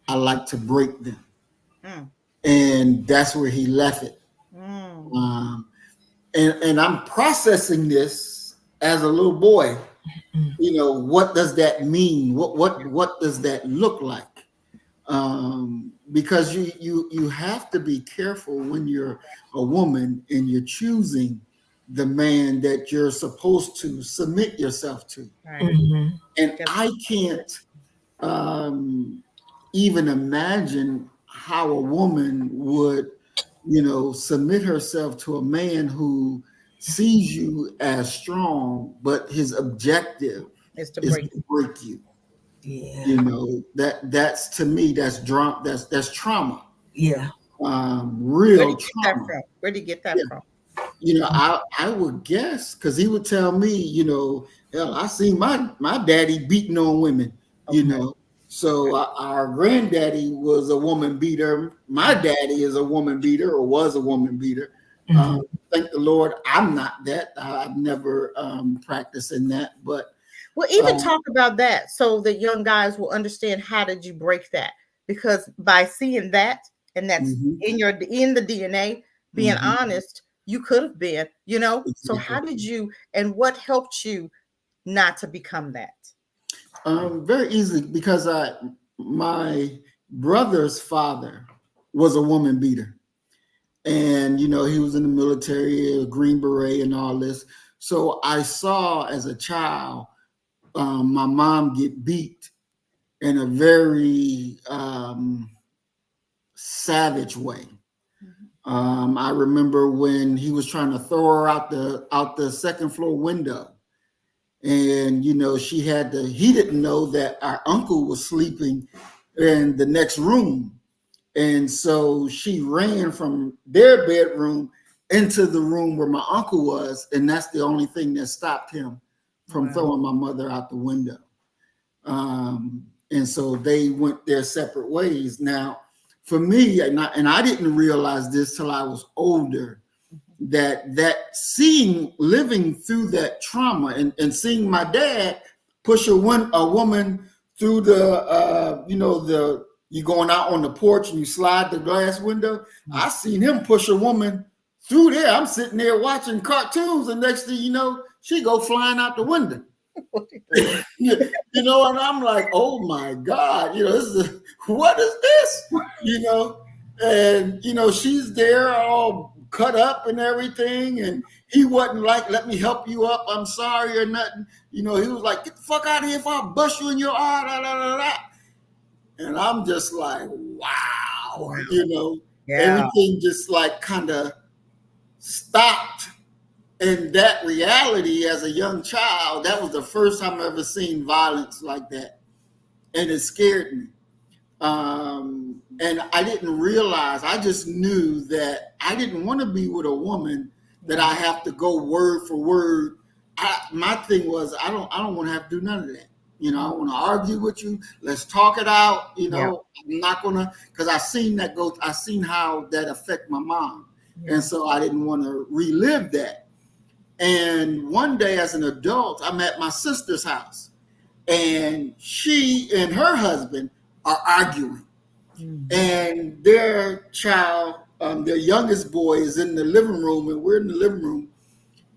Speaker 3: I like to break them. And that's where he left it. And I'm processing this as a little boy. You know, what does that mean? What does that look like? Because you have to be careful when you're a woman and you're choosing the man that you're supposed to submit yourself to. And I can't even imagine how a woman would, you know, submit herself to a man who sees you as strong, but his objective is to break you.
Speaker 7: Yeah.
Speaker 3: You know, that's to me, that's trauma.
Speaker 7: Yeah.
Speaker 3: Real trauma.
Speaker 1: Where did you get that from?
Speaker 3: You know, I would guess, because he would tell me, you know, hell, I seen my daddy beating on women, you know. So our granddaddy was a woman beater. My daddy is a woman beater, or was a woman beater. Thank the Lord, I'm not that. I've never practiced in that, but
Speaker 1: well, even talk about that so that young guys will understand how did you break that? Because by seeing that, and that's in the DNA, being honest, you could have been, you know. So how did you, and what helped you not to become that?
Speaker 3: Very easily, because my brother's father was a woman beater, and you know, he was in the military, a Green Beret, and all this. So I saw as a child my mom get beat in a very savage way. I remember when he was trying to throw her out the second floor window. And, you know, he didn't know that our uncle was sleeping in the next room. And so she ran from their bedroom into the room where my uncle was. And that's the only thing that stopped him from throwing my mother out the window. And so they went their separate ways. Now, for me, and I didn't realize this till I was older, that living through that trauma and seeing my dad push a woman through you going out on the porch and you slide the glass window. I seen him push a woman through there. I'm sitting there watching cartoons, and next thing you know, she go flying out the window. You know, and I'm like, oh my God, you know, what is this? You know, and you know, she's there all cut up and everything, and he wasn't like, let me help you up, I'm sorry, or nothing. You know, he was like, get the fuck out of here if I bust you in your eye, da, da, da, da. And I'm just like, wow. You know, everything just like kind of stopped. And that reality, as a young child, that was the first time I ever seen violence like that. And it scared me. And I didn't realize, I just knew that I didn't want to be with a woman that I have to go word for word. My thing was, I don't want to have to do none of that. You know, I want to argue with you. Let's talk it out. You know, I'm not going to, because I seen how that affect my mom. And so I didn't want to relive that. And one day as an adult, I'm at my sister's house, and she and her husband are arguing. And their child, their youngest boy, is in the living room, and we're in the living room.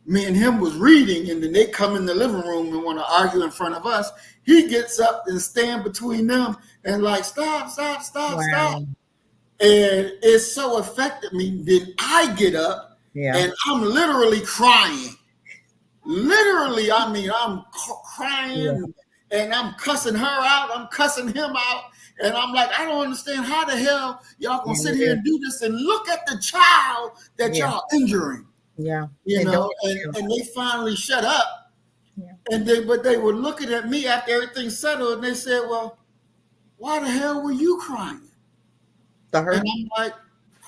Speaker 3: Me and him was reading, and then they come in the living room and want to argue in front of us. He gets up and stand between them and like, stop. And it so affected me. Then I get up and I'm literally crying. Literally, I mean, I'm crying and I'm cussing her out, I'm cussing him out, and I'm like, I don't understand how the hell y'all gonna sit here and do this and look at the child that y'all injuring.
Speaker 1: Yeah.
Speaker 3: You know, and they finally shut up. Yeah. And but they were looking at me after everything settled, and they said, well, why the hell were you crying? And I'm like,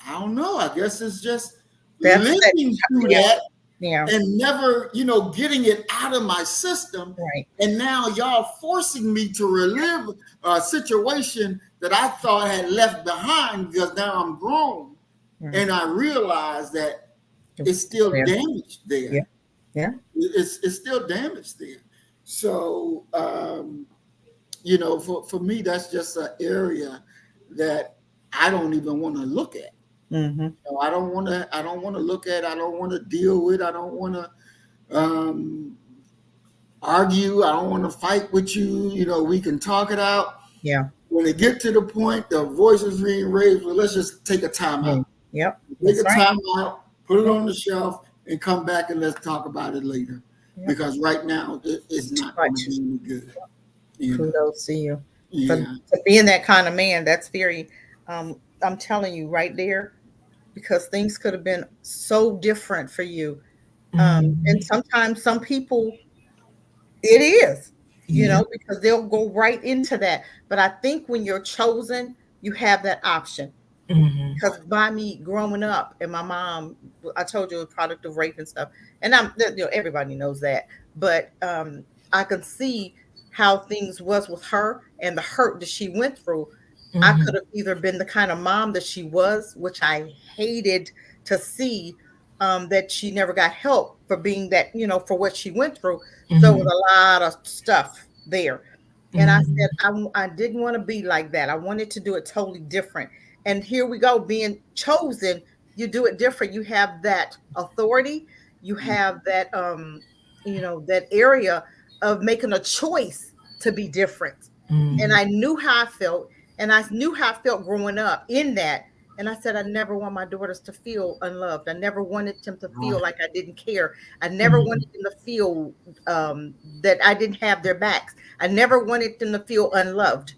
Speaker 3: I don't know. I guess it's just living through that and never, getting it out of my system.
Speaker 1: Right.
Speaker 3: And now y'all forcing me to relive a situation that I thought I had left behind because now I'm grown. Right. And I realize that it's still damaged there.
Speaker 1: Yeah. Yeah.
Speaker 3: It's still damaged there. So, for me, that's just an area that I don't even want to look at.
Speaker 1: Mm-hmm.
Speaker 3: I don't want to look at. I don't want to deal with. I don't want to argue. I don't want to fight with you. We can talk it out.
Speaker 1: Yeah.
Speaker 3: When it get to the point the voice is being raised, well, let's just take a time out.
Speaker 1: Yep.
Speaker 3: Take a time out. Put it on the shelf and come back and let's talk about it later. Yep. Because right now it's not going to be any good.
Speaker 1: Kudos to you.
Speaker 3: Yeah.
Speaker 1: For being that kind of man, that's very, I'm telling you right there, because things could have been so different for you. And sometimes some people, it is, because they'll go right into that. But I think when you're chosen, you have that option. Because by me growing up and my mom, I told you, a product of rape and stuff, and everybody knows that, but I can see how things was with her and the hurt that she went through. I could have either been the kind of mom that she was, which I hated to see, that she never got help for being that, for what she went through. So there was a lot of stuff there. And I said, I didn't want to be like that. I wanted to do it totally different. And here we go, being chosen, you do it different. You have that authority. You have that, that area of making a choice to be different. And I knew how I felt. And I knew how I felt growing up in that. And I said, I never want my daughters to feel unloved. I never wanted them to feel like I didn't care. I never wanted them to feel that I didn't have their backs. I never wanted them to feel unloved.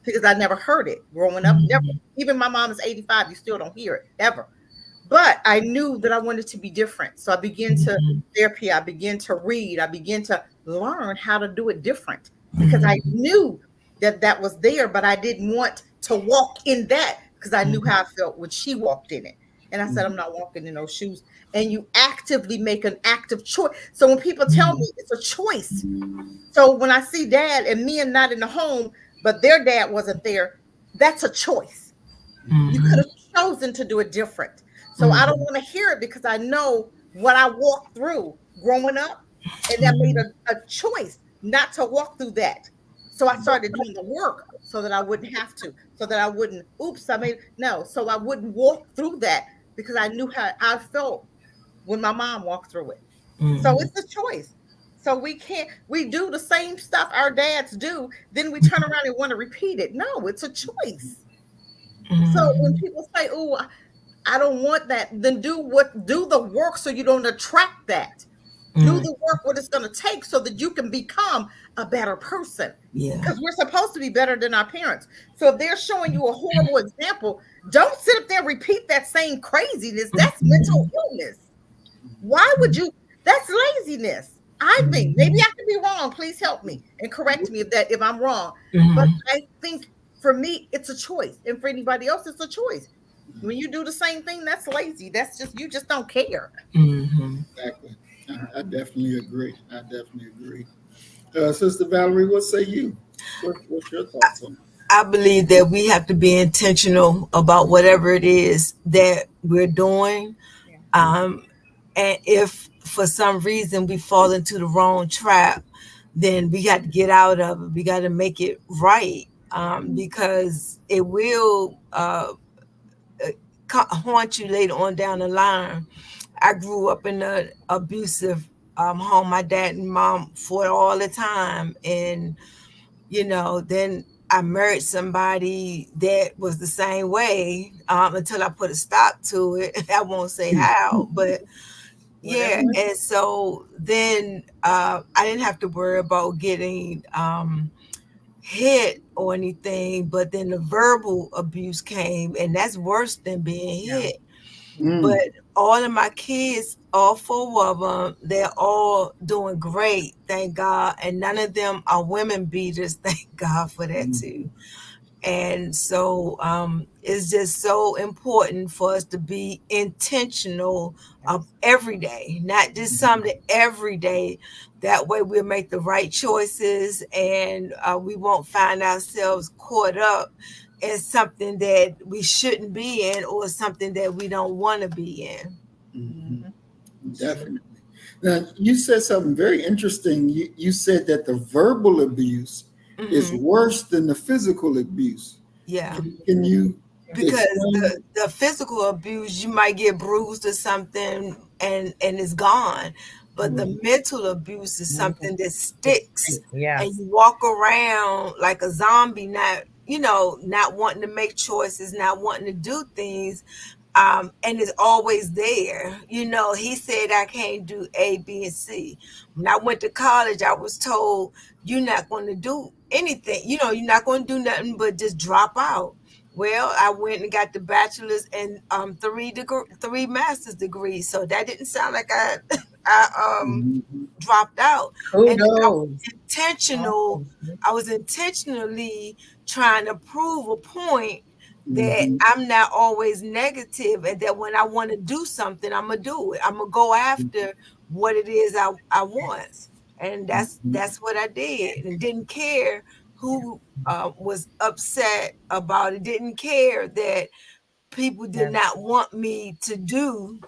Speaker 1: Because I never heard it growing up. Never. Even my mom is 85. You still don't hear it ever. But I knew that I wanted to be different. So I began to therapy. I began to read. I began to learn how to do it different because I knew that was there, but I didn't want to walk in that because I knew how I felt when she walked in it. And I said, I'm not walking in those shoes. And you actively make an active choice. So when people tell me it's a choice. So when I see dad and me and not in the home, but their dad wasn't there, that's a choice. You could have chosen to do it different. So I don't want to hear it because I know what I walked through growing up. And I made a choice not to walk through that. So I started doing the work so that I wouldn't have to, so that I wouldn't, so I wouldn't walk through that because I knew how I felt when my mom walked through it. So it's a choice. So we do the same stuff our dads do, then we turn around and want to repeat it. No, it's a choice. So when people say, oh, I don't want that, then do the work so you don't attract that. Do the work what it's going to take so that you can become a better person. Yeah. Because we're supposed to be better than our parents. So if they're showing you a horrible example, don't sit up there and repeat that same craziness. That's mental illness. Why would you? That's laziness. I think maybe I could be wrong. Please help me and correct me if I'm wrong. But I think for me, it's a choice. And for anybody else, it's a choice. When you do the same thing, that's lazy. That's just, you just don't care.
Speaker 3: Exactly. I definitely agree. Sister Valerie, what say you? What's your thoughts on it?
Speaker 7: I believe that we have to be intentional about whatever it is that we're doing. And if for some reason we fall into the wrong trap, then we got to get out of it. We got to make it right, because it will haunt you later on down the line. I grew up in an abusive home. My dad and mom fought all the time. And, then I married somebody that was the same way until I put a stop to it. I won't say how, but Yeah, and so then I didn't have to worry about getting hit or anything, but then the verbal abuse came, and that's worse than being hit. But all of my kids, all four of them, they're all doing great, thank God, and none of them are women beaters, thank God for that too. And so it's just so important for us to be intentional of every day, not just something every day. That way we'll make the right choices, and we won't find ourselves caught up in something that we shouldn't be in, or something that we don't want to be in.
Speaker 3: Definitely. Now, you said something very interesting. You said that the verbal abuse is worse than the physical abuse.
Speaker 7: Yeah.
Speaker 3: Can you
Speaker 7: Because
Speaker 3: explain?
Speaker 7: the physical abuse, you might get bruised or something, and it's gone, but the mental abuse is something that sticks, and you walk around like a zombie, not, not wanting to make choices, not wanting to do things, and it's always there. He said I can't do A, B, and C. When I went to college, I was told you're not going to do anything. You're not going to do nothing but just drop out. Well, I went and got the bachelor's and three master's degrees. So that didn't sound like I dropped out. And then I was intentionally trying to prove a point that I'm not always negative, and that when I want to do something, I'm gonna do it. I'm gonna go after what it is I want. And that's what I did, and didn't care who was upset about it. Didn't care that people did not want me to do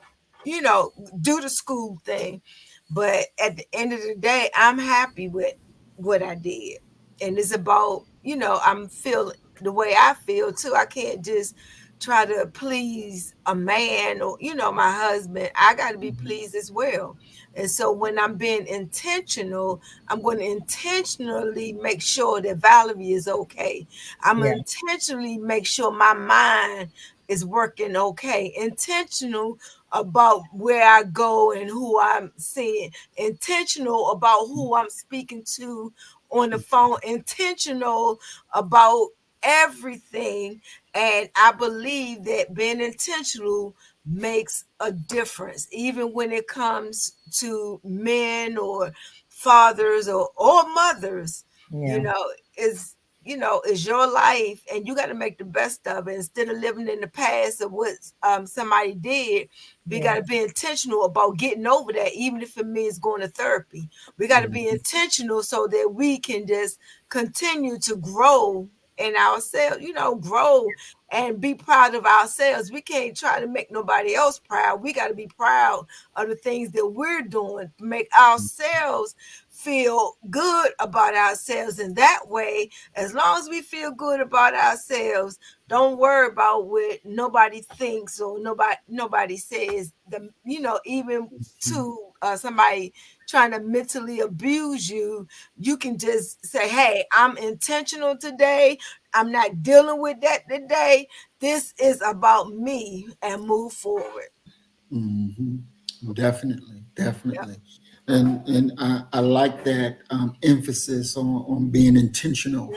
Speaker 7: the school thing. But at the end of the day, I'm happy with what I did. And it's about, I'm feeling the way I feel too. I can't just try to please a man or, my husband. I got to be pleased as well. And so when I'm being intentional, I'm going to intentionally make sure that Valerie is okay. I'm intentionally make sure my mind is working okay. Intentional about where I go and who I'm seeing. Intentional about who I'm speaking to on the phone. Intentional about everything. And I believe that being intentional makes a difference, even when it comes to men or fathers or mothers. It's your life, and you got to make the best of it instead of living in the past of what somebody did. We got to be intentional about getting over that, even if it means going to therapy. We got to be intentional so that we can just continue to grow in ourselves, grow and be proud of ourselves. We can't try to make nobody else proud. We got to be proud of the things that we're doing to make ourselves feel good about ourselves. And that way, as long as we feel good about ourselves, don't worry about what nobody thinks or nobody says. Even to somebody trying to mentally abuse you, you can just say, hey, I'm intentional today. I'm not dealing with that today. This is about me, and move forward.
Speaker 3: Definitely. And I like that emphasis on being intentional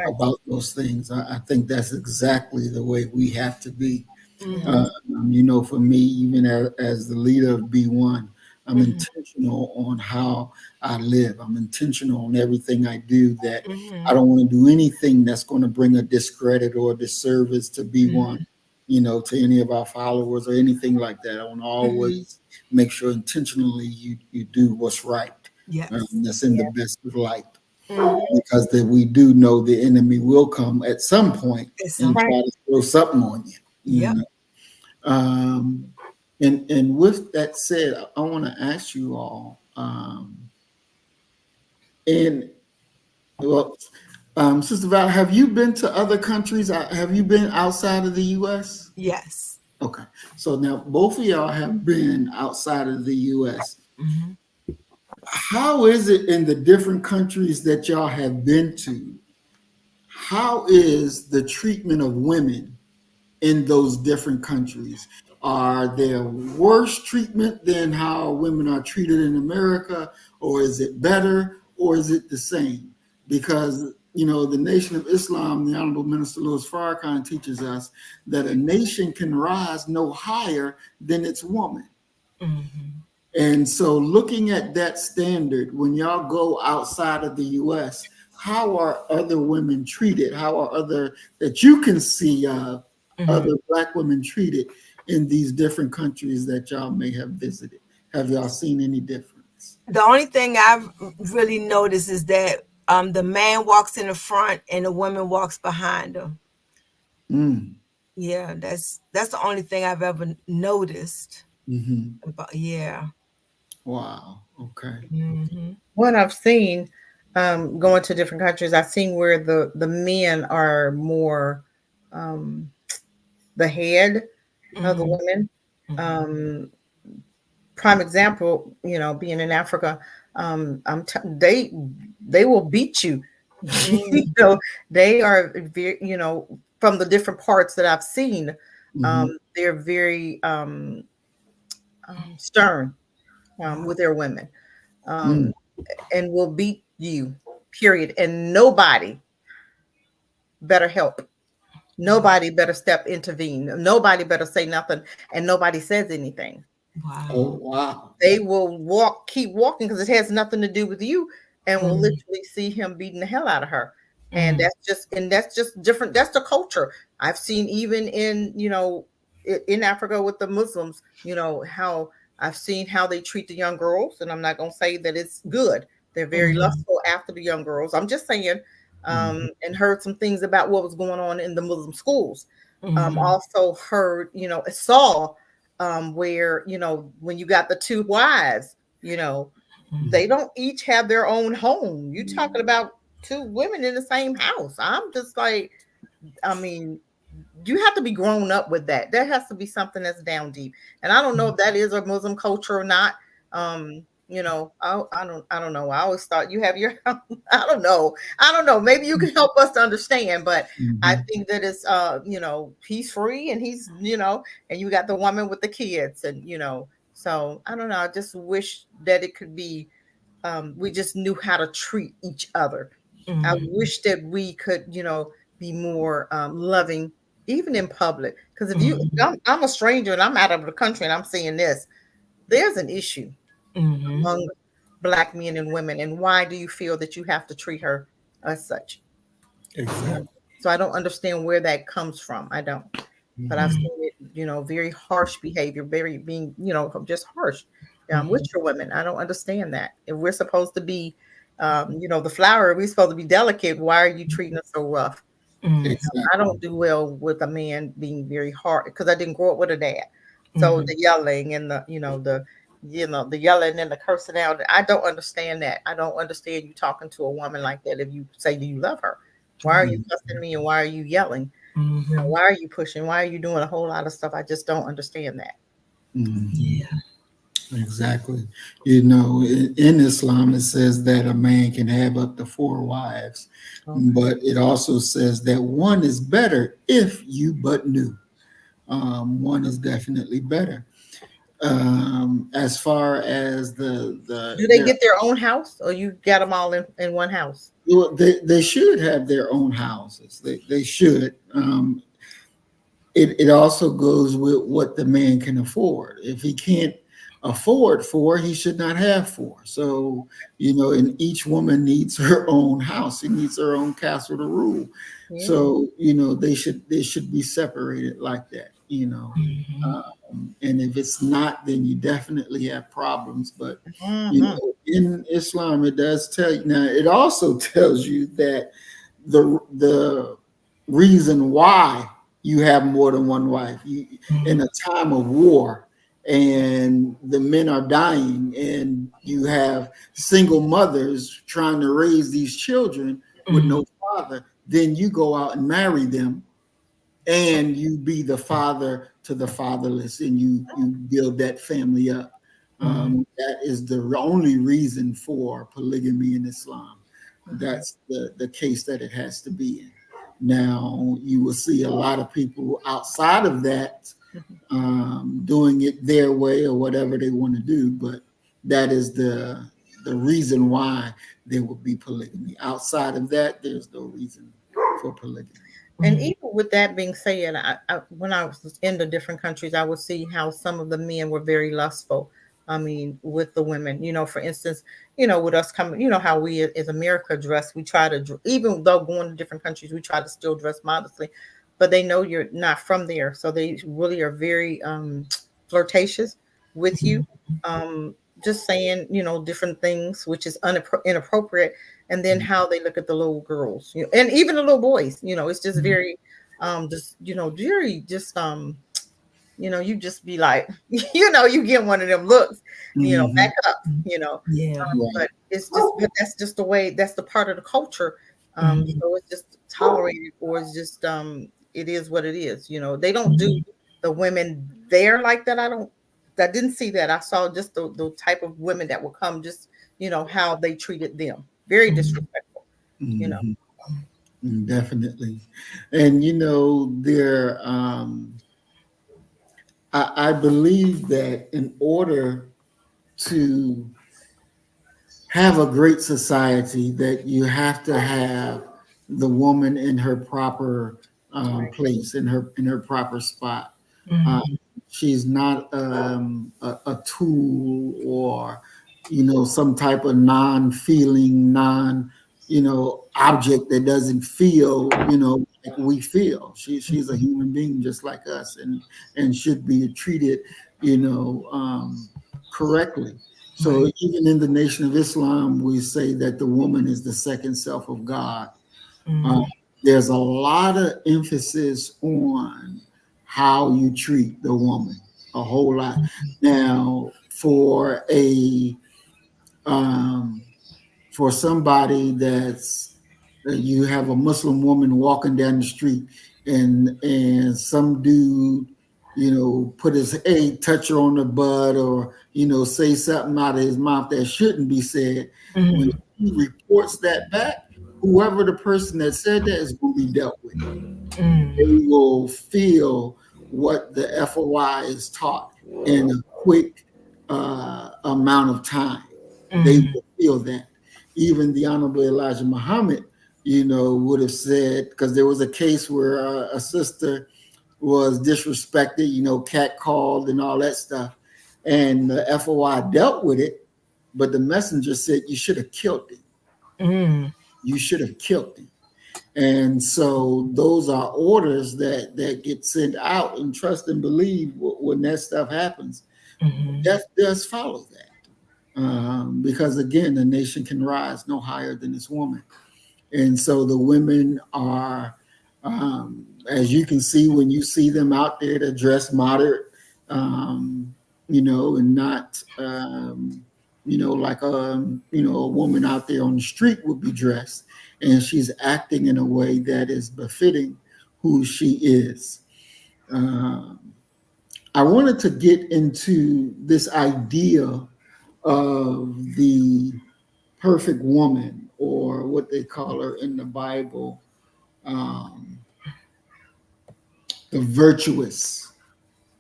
Speaker 3: about those things. I think that's exactly the way we have to be. For me, even as the leader of B1, I'm intentional on how I live. I'm intentional on everything I do, that I don't want to do anything that's going to bring a discredit or a disservice to B1, to any of our followers or anything like that. I want to always make sure intentionally you do what's right. That's in the best of light. Because we do know the enemy will come at some point and try to throw something on you. And with that said, I want to ask you all, Sister Val, have you been to other countries? Have you been outside of the U.S.?
Speaker 7: Yes.
Speaker 3: Okay. So now both of y'all have been outside of the U.S. How is it in the different countries that y'all have been to? How is the treatment of women in those different countries? Are there worse treatment than how women are treated in America, or is it better, or is it the same? Because, you know, the Nation of Islam, the Honorable Minister Louis Farrakhan teaches us that a nation can rise no higher than its woman.
Speaker 7: Mm-hmm.
Speaker 3: And so looking at that standard, when y'all go outside of the U.S., how are other women treated? How are other, that you can see other Black women treated in these different countries that y'all may have visited? Have y'all seen any difference?
Speaker 7: The only thing I've really noticed is that the man walks in the front and the woman walks behind him.
Speaker 3: Mm.
Speaker 7: Yeah, that's the only thing I've ever noticed.
Speaker 3: Mm-hmm.
Speaker 7: But yeah.
Speaker 3: Wow. Okay.
Speaker 7: Mm-hmm.
Speaker 1: What I've seen, going to different countries, I've seen where the men are more the head of the women. Prime example, you know, being in Africa, they will beat you. You know, they are very, you know, from the different parts that I've seen, they're very stern with their women, and will beat you. Period. And nobody better help. Nobody better intervene. Nobody better say nothing, and nobody says anything.
Speaker 7: Wow.
Speaker 3: Oh, wow.
Speaker 1: They will keep walking because it has nothing to do with you, and will literally see him beating the hell out of her. And that's just different. That's the culture I've seen, even in, you know, in Africa with the Muslims. You know, how I've seen how they treat the young girls, and I'm not going to say that it's good. They're very lustful after the young girls. I'm just saying, and heard some things about what was going on in the Muslim schools. Also heard, you know, saw where, you know, when you got the two wives, you know, they don't each have their own home. You talking about two women in the same house. I'm just like, I mean, you have to be grown up with that. There has to be something that's down deep. And I don't know if that is a Muslim culture or not. You know, I don't know. I always thought you have your, I don't know. Maybe you can help us to understand, but I think that it's, you know, he's free and he's, you know, and you got the woman with the kids, and, you know, so I don't know. I just wish that it could be, we just knew how to treat each other. I wish that we could, you know, be more loving, even in public. Because if you, I'm a stranger and I'm out of the country and I'm seeing this, there's an issue among Black men and women. And why do you feel that you have to treat her as such?
Speaker 3: Exactly.
Speaker 1: So I don't understand where that comes from. I don't. But I've seen it, you know, very harsh behavior, very being, you know, just harsh with your women. I don't understand that. If we're supposed to be, you know, the flower, we're supposed to be delicate. Why are you treating us so rough?
Speaker 3: Exactly.
Speaker 1: I don't do well with a man being very hard because I didn't grow up with a dad. So the yelling and the, you know, the yelling and the cursing out, I don't understand that. I don't understand you talking to a woman like that. If you say, do you love her? Why are you cussing me and why are you yelling? You know, why are you pushing? Why are you doing a whole lot of stuff? I just don't understand that.
Speaker 7: Yeah.
Speaker 3: Exactly. You know, in Islam, it says that a man can have up to 4 wives, but it also says that one is better if you but knew. One is definitely better. As far as
Speaker 1: Do they get their own house, or you got them all in one house?
Speaker 3: Well, they should have their own houses. They should. It also goes with what the man can afford. If he can't afford 4, he should not have 4. So, you know, and each woman needs her own house. She needs her own castle to rule. Yeah. So, you know, they should be separated like that, you know. And if it's not, then you definitely have problems. But, you know, in Islam, it does tell you. Now, it also tells you that the reason why you have more than one wife in a time of war and the men are dying and you have single mothers trying to raise these children with no father, then you go out and marry them and you be the father to the fatherless and you build that family up. That is the only reason for polygamy in Islam. That's the case that it has to be in. Now, you will see a lot of people outside of that doing it their way or whatever they want to do. But that is the reason why there would be polygamy. Outside of that, there's no reason for polygamy.
Speaker 1: And even with that being said, when I was in the different countries, I would see how some of the men were very lustful. I mean, with the women, for instance, with us coming, how we as America dress, we try to, even though going to different countries, we try to still dress modestly, but they know you're not from there. So they really are very flirtatious with you. Just saying, different things, which is inappropriate. And then how they look at the little girls, and even the little boys, it's just very, very just, you just be like, you get one of them looks, back up,
Speaker 7: Yeah.
Speaker 1: but but that's just the way, that's the part of the culture. So it's just tolerated, or it's just, it is what it is. They don't do the women there like that. I didn't see that. I saw just the type of women that will come, just, how they treated them. Very disrespectful,
Speaker 3: Definitely. And, there, I believe that in order to have a great society, that you have to have the woman in her proper place, in her proper spot. She's not a tool, or some type of non-feeling, object that doesn't feel like we feel. She's a human being just like us, and should be treated correctly. So even in the Nation of Islam, we say that the woman is the second self of God. There's a lot of emphasis on how you treat the woman, a whole lot. Now, for somebody you have a Muslim woman walking down the street, and some dude, put touch her on the butt, or say something out of his mouth that shouldn't be said. When he reports that back, whoever the person that said that is going to be dealt with. They will feel what the FOI is taught in a quick amount of time. They will feel that. Even the Honorable Elijah Muhammad, would have said, because there was a case where a sister was disrespected, catcalled and all that stuff. And the FOI dealt with it, but the messenger said, you should have killed him. You should have killed him. And so those are orders that get sent out, and trust and believe when that stuff happens. Death does follow that. Because again, the nation can rise no higher than this woman. And so the women are, as you can see when you see them out there, to dress moderate, and not, like a woman out there on the street would be dressed. And she's acting in a way that is befitting who she is. I wanted to get into this idea of the perfect woman, or what they call her in the Bible, the virtuous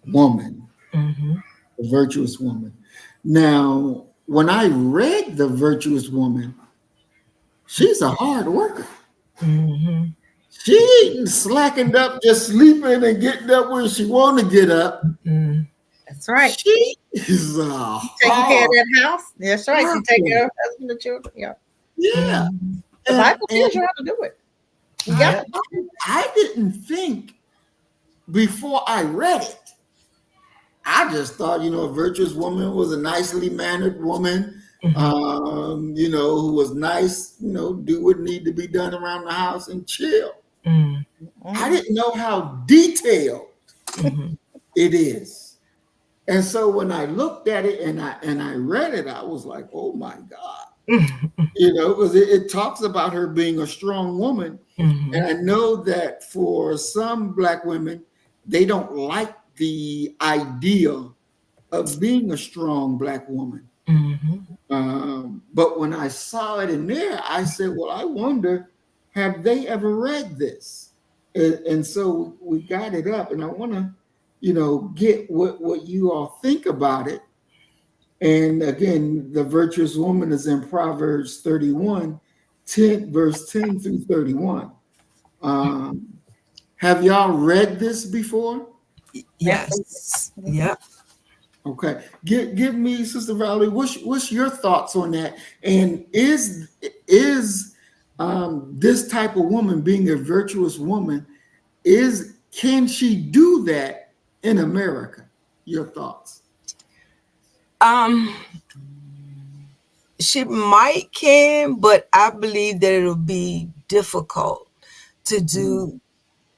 Speaker 3: woman. The virtuous woman. Now, when I read the virtuous woman, she's a hard worker. She ain't slackened up, just sleeping and getting up when she want to get up.
Speaker 1: That's right.
Speaker 3: She is
Speaker 1: taking care of that house. That's right. She take care of her husband and children. Yeah.
Speaker 3: Yeah.
Speaker 1: The Bible tells you how to do it.
Speaker 3: I didn't think before I read it. I just thought, a virtuous woman was a nicely mannered woman, who was nice, do what need to be done around the house and chill. I didn't know how detailed it is. And so when I looked at it and I read it, I was like, oh my God. Because it talks about her being a strong woman. And I know that for some Black women, they don't like the idea of being a strong Black woman. But when I saw it in there, I said, well, I wonder, have they ever read this? And so we got it up, and I want to get what you all think about it. And again, the virtuous woman is in Proverbs 31, verse 10 through 31. Have y'all read this before?
Speaker 7: Yes. Yep.
Speaker 3: Okay. Give me, Sister Valerie, what's your thoughts on that? And is this type of woman, being a virtuous woman, can she do that in America? Your thoughts?
Speaker 7: She might can, but I believe that it'll be difficult to do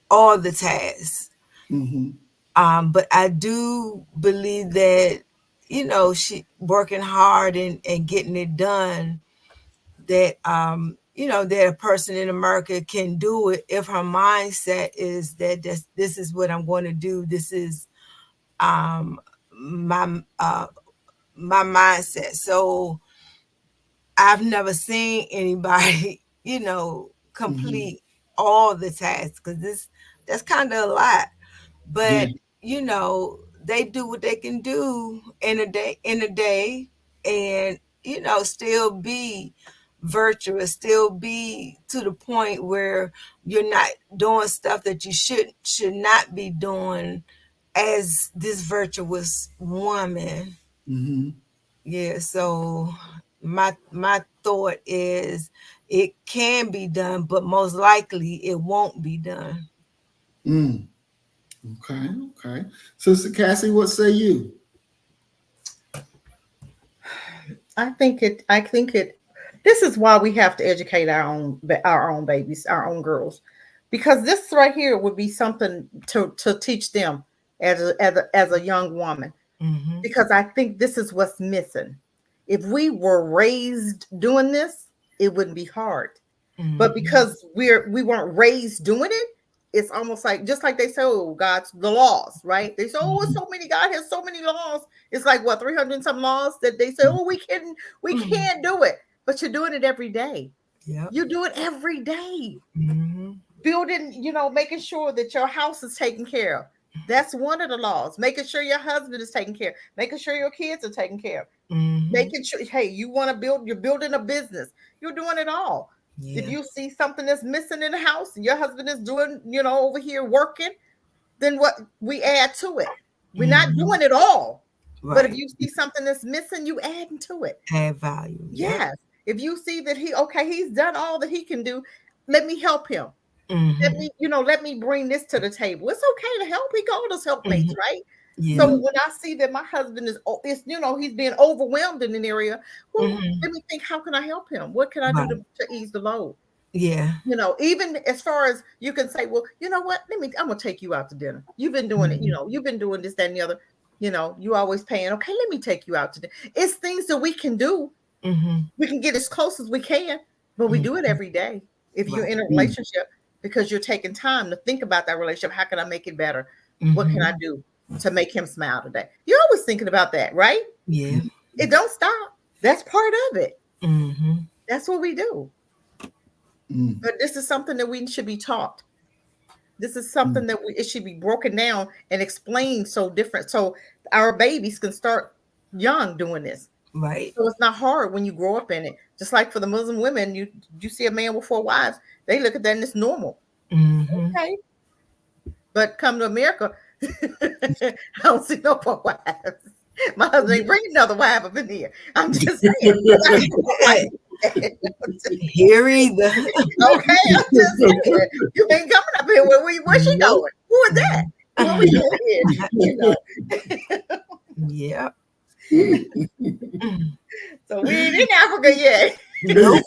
Speaker 7: all the tasks. But I do believe that, she working hard and getting it done, that, that a person in America can do it if her mindset is that this is what I'm going to do. This is my mindset. So I've never seen anybody, complete all the tasks, because that's kind of a lot. But they do what they can do in a day, and still be virtuous, still be to the point where you're not doing stuff that you should not be doing as this virtuous woman. Yeah, so my thought is it can be done, but most likely it won't be done.
Speaker 3: Okay. Sister Cassie, what say you?
Speaker 1: I think this is why we have to educate our own babies, our own girls, because this right here would be something to teach them as a young woman, because I think this is what's missing. If we were raised doing this, it wouldn't be hard. But because we weren't raised doing it, it's almost like, just like they say, oh, God's the laws, right? They say, oh, so many, God has so many laws. It's like, what, 300 and some laws that they say, oh, we can't do it. But you're doing it every day.
Speaker 7: Yeah,
Speaker 1: You do it every day. Building, making sure that your house is taken care of. That's one of the laws. Making sure your husband is taken care of. Making sure your kids are taken care of. Making sure, hey, you're building a business. You're doing it all. Yeah. If you see something that's missing in the house and your husband is doing, over here working, then what we add to it. We're not doing it all. Right. But if you see something that's missing, you add to it.
Speaker 7: Add value.
Speaker 1: Yes. If you see that he's done all that he can do, let me help him. Let me bring this to the table. It's okay to help. He called us helpmates, right? Yeah. So when I see that my husband is he's being overwhelmed in an area, well, let me think, how can I help him? What can I do to ease the load?
Speaker 7: Yeah.
Speaker 1: Even as far as you can say, well, you know what? I'm going to take you out to dinner. You've been doing it, you've been doing this, that, and the other. You always paying. Okay, let me take you out to dinner. It's things that we can do. We can get as close as we can, but we do it every day. If you're in a relationship, because you're taking time to think about that relationship. How can I make it better? What can I do to make him smile today? You're always thinking about that, right?
Speaker 7: Yeah.
Speaker 1: It don't stop. That's part of it. That's what we do. But this is something that we should be taught. This is something that it should be broken down and explained so different, so our babies can start young doing this.
Speaker 7: Right.
Speaker 1: So it's not hard when you grow up in it. Just like for the Muslim women, you see a man with 4 wives, they look at that and it's normal. Okay. But come to America, I don't see no 4 wives. My husband ain't bringing another wife up in here. I'm just saying.
Speaker 7: Here either.
Speaker 1: Okay, I'm just saying. You ain't coming up here. Where's she going? Who is that? What we doing here?
Speaker 7: Yep.
Speaker 1: So we ain't in Africa yet.
Speaker 7: Nope.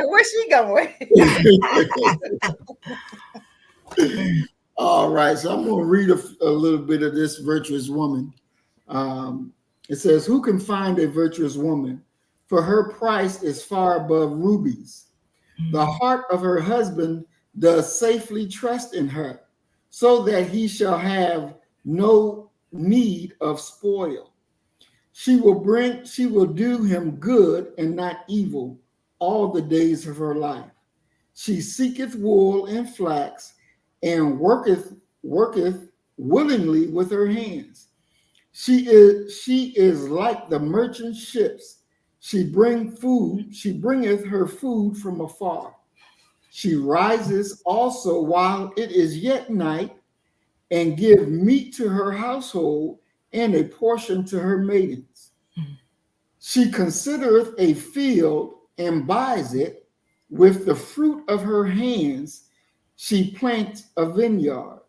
Speaker 1: Where's she going?
Speaker 3: All right, so I'm going to read a little bit of this virtuous woman. It says, who can find a virtuous woman? For her price is far above rubies. The heart of her husband does safely trust in her, so that he shall have no need of spoil. She will do him good and not evil all the days of her life. She seeketh wool and flax, and worketh willingly with her hands. She is like the merchant ships. She bringeth her food from afar. She rises also while it is yet night, and give meat to her household and a portion to her maidens. She considereth a field and buys it. With the fruit of her hands, she plants a vineyard.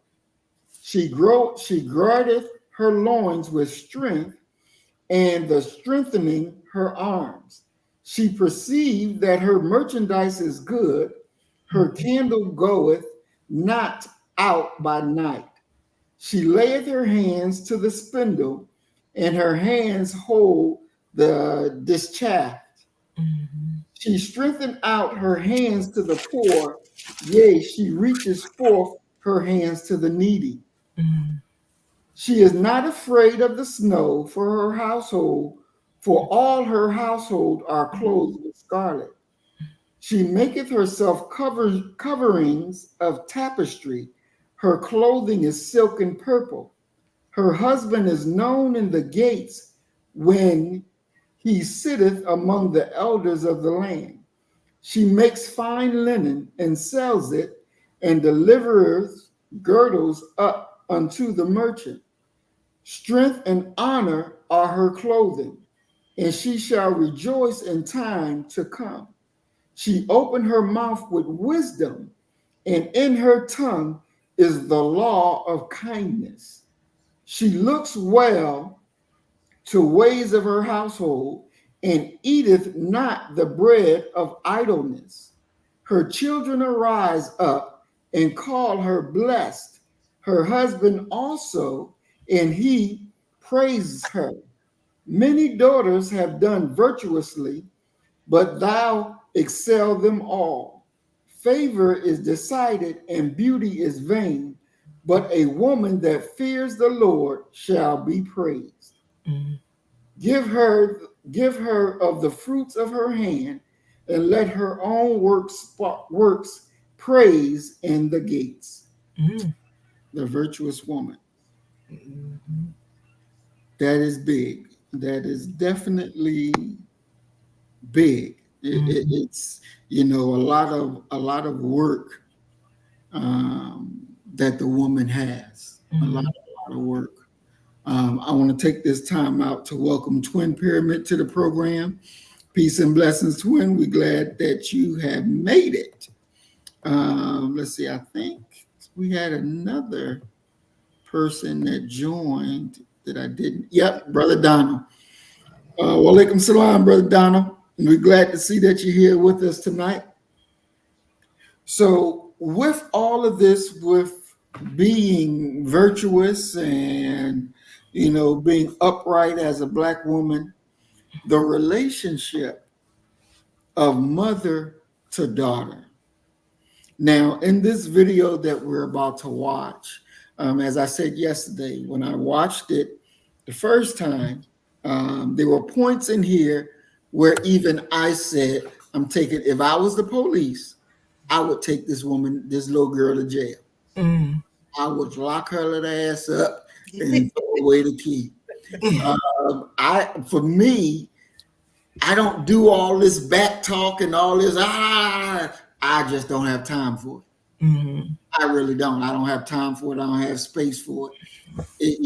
Speaker 3: She girdeth her loins with strength, and the strengthening her arms. She perceived that her merchandise is good. Her candle goeth not out by night. She layeth her hands to the spindle, and her hands hold the distaff. She strengthened out her hands to the poor, yea, she reaches forth her hands to the needy. She is not afraid of the snow for her household, for all her household are clothed with scarlet. She maketh herself coverings of tapestry. Her clothing is silk and purple. Her husband is known in the gates when he sitteth among the elders of the land. She makes fine linen and sells it, and delivereth girdles up unto the merchant. Strength and honor are her clothing, and she shall rejoice in time to come. She opened her mouth with wisdom, and in her tongue is the law of kindness. She looks well to ways of her household, and eateth not the bread of idleness. Her children arise up and call her blessed, her husband also, and he praises her. Many daughters have done virtuously, but thou excel them all. Favor is decided and beauty is vain, but a woman that fears the Lord shall be praised. Give her of the fruits of her hand, and let her own works praise in the gates. The virtuous woman. That is big. That is definitely big. It's a lot of work that the woman has. A lot of work. I want to take this time out to welcome Twin Pyramid to the program. Peace and blessings, Twin. We're glad that you have made it. Let's see. I think we had another person that joined that I didn't. Yep, Brother Donald. Walaikum salam, Brother Donald. We're glad to see that you're here with us tonight. So with all of this, with being virtuous and being upright as a Black woman, the relationship of mother to daughter. Now, in this video that we're about to watch, as I said yesterday, when I watched it the first time, there were points in here where even I said, if I was the police, I would take this little girl to jail. I would lock her little ass up and throw away the key. For me, I don't do all this back talk and all this. I just don't have time for it. I really don't. I don't have time for it. I don't have space for it.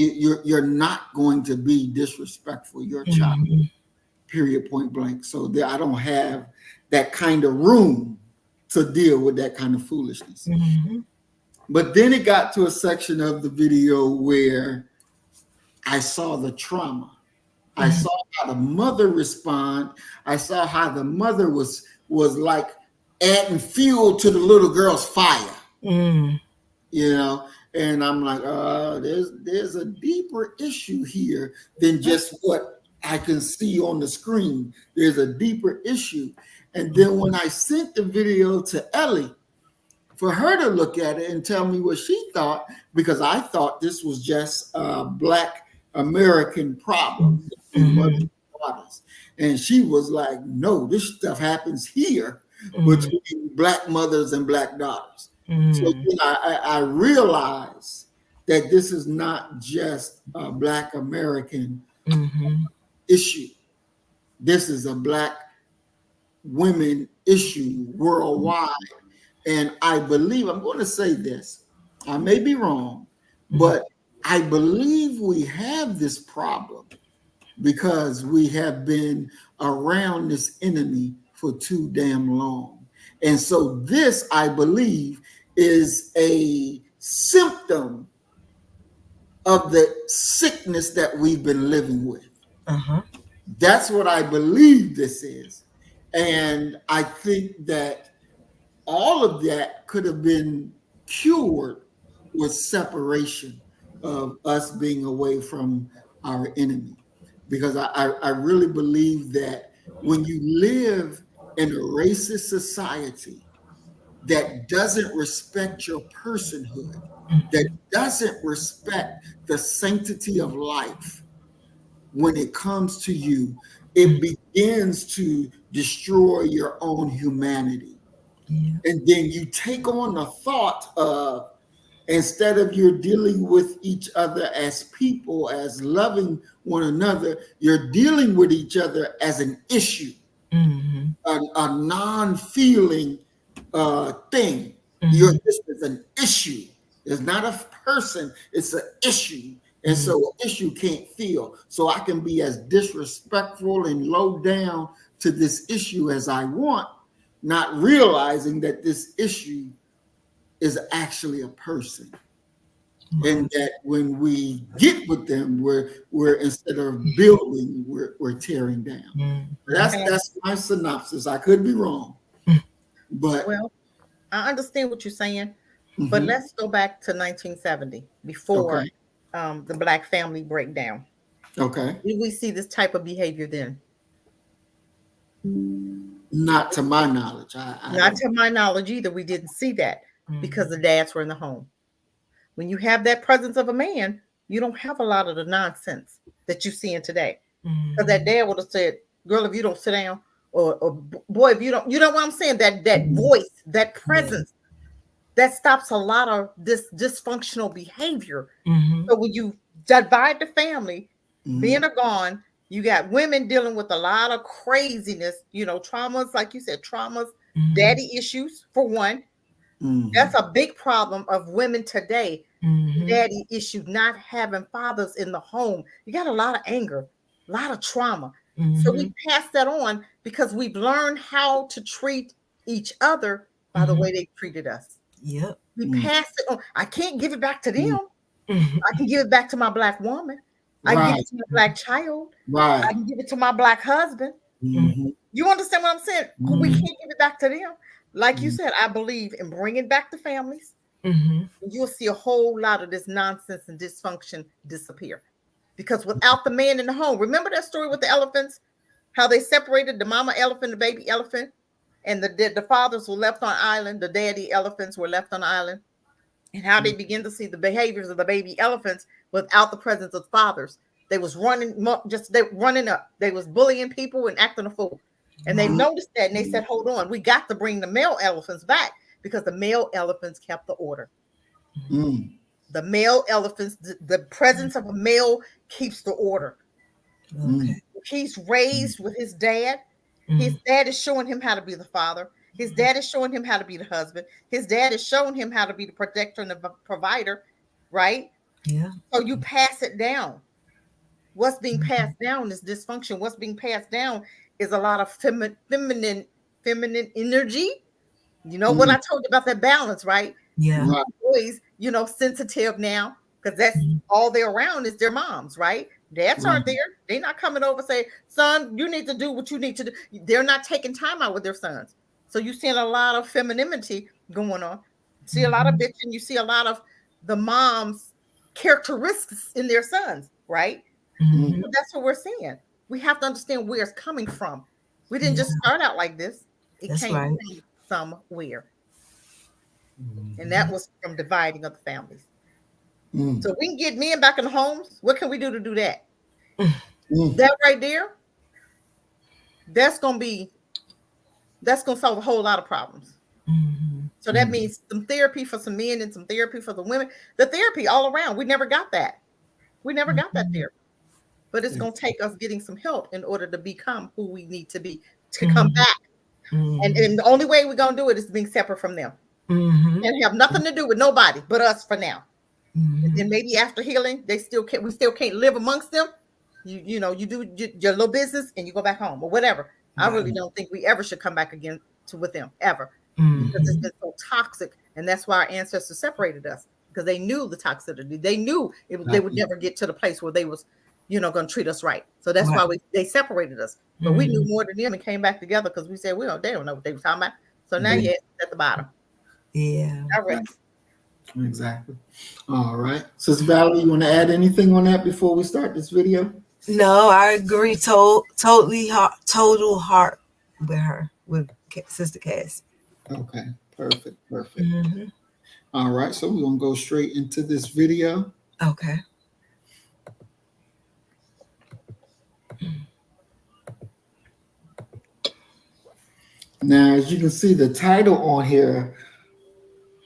Speaker 3: You're not going to be disrespectful. You're a child. Period. Point blank. So I don't have that kind of room to deal with that kind of foolishness. But then it got to a section of the video where I saw the trauma. I saw how the mother respond. I saw how the mother was like adding fuel to the little girl's fire. And I'm like, there's a deeper issue here than just what I can see on the screen. There's a deeper issue. And then when I sent the video to Ellie, for her to look at it and tell me what she thought, because I thought this was just a Black American problem. daughters. And she was like, no, this stuff happens here between Black mothers and Black daughters. So then I realized that this is not just a Black American issue. This is a Black women issue worldwide. And I believe, I'm going to say this, I may be wrong, but I believe we have this problem because we have been around this enemy for too damn long. And so this, I believe, is a symptom of the sickness that we've been living with. That's what I believe this is. And I think that all of that could have been cured with separation of us being away from our enemy. Because I really believe that when you live in a racist society that doesn't respect your personhood, that doesn't respect the sanctity of life, when it comes to you, it begins to destroy your own humanity. And then you take on the thought of, instead of you're dealing with each other as people, as loving one another, you're dealing with each other as an issue, a non-feeling thing. This is an issue. It's not a person, it's an issue. And so an issue can't feel. So I can be as disrespectful and low down to this issue as I want, not realizing that this issue is actually a person. And that when we get with them, we're instead of building, we're tearing down. That's my synopsis. I could be wrong. But
Speaker 1: well, I understand what you're saying, but let's go back to 1970 before the Black family breakdown.
Speaker 3: Okay.
Speaker 1: Did we see this type of behavior then?
Speaker 3: Not to my knowledge.
Speaker 1: Not to my knowledge either. We didn't see that because the dads were in the home. When you have that presence of a man, you don't have a lot of the nonsense that you see in today. Because that dad would have said, girl, if you don't sit down, or boy, if you don't, you know what I'm saying? That voice, that presence, that stops a lot of this dysfunctional behavior. So when you divide the family, men are gone, you got women dealing with a lot of craziness, traumas, like you said, daddy issues, for one. That's a big problem of women today. Daddy issues, not having fathers in the home. You got a lot of anger, a lot of trauma. So we pass that on because we've learned how to treat each other by the way they treated us. We pass it on. I can't give it back to them. I can give it back to my Black woman. I can give it to my Black child. I can give it to my Black husband. You understand what I'm saying? We can't give it back to them. Like you said, I believe in bringing back the families. You'll see a whole lot of this nonsense and dysfunction disappear. Because without the man in the home, remember that story with the elephants? How they separated the mama elephant, the baby elephant, and the fathers were left on island, the daddy elephants were left on island, and how they begin to see the behaviors of the baby elephants without the presence of fathers. They was running up. They was bullying people and acting a fool. And they noticed that, and they said, hold on, we got to bring the male elephants back because the male elephants kept the order. The male elephants, the presence of a male keeps the order. He's raised with his dad. His dad is showing him how to be the father. His dad is showing him how to be the husband. His dad is showing him how to be the protector and the provider, right? So you pass it down. What's being passed down is dysfunction. What's being passed down is a lot of feminine energy. You know what I told you about that balance, right? Boys, sensitive now because that's all they're around is their moms, right? Dads aren't there. They're not coming over say, son, you need to do what you need to do. They're not taking time out with their sons. So you're seeing a lot of femininity going on. You see a lot of bitching. You see a lot of the moms' characteristics in their sons, right? So that's what we're seeing. We have to understand where it's coming from. We didn't just start out like this. It came from somewhere. And that was from dividing of the families. So we can get men back in the homes. What can we do to do that? That right there, that's going to solve a whole lot of problems. So that means some therapy for some men and some therapy for the women. The therapy all around. We never got that. We never got that therapy. But it's going to take us getting some help in order to become who we need to be, to come back. And the only way we're going to do it is being separate from them. And have nothing to do with nobody but us for now. And then maybe after healing, we still can't live amongst them. You know, you do your little business and you go back home or whatever. I really don't think we ever should come back again with them ever. Because it's been so toxic, and that's why our ancestors separated us, because they knew the toxicity. They knew they would never get to the place where they was, going to treat us right. So that's why they separated us. But we knew more than them and came back together because we said they don't know what they were talking about. So now you're at the bottom.
Speaker 7: Yeah.
Speaker 1: All right.
Speaker 3: Exactly. All right. Sister Valerie, you want to add anything on that before we start this video?
Speaker 7: No, I agree. Total heart with her, with Sister Cass.
Speaker 3: Okay. Perfect. All right. So we're going to go straight into this video.
Speaker 7: Okay.
Speaker 3: Now, as you can see, the title on here,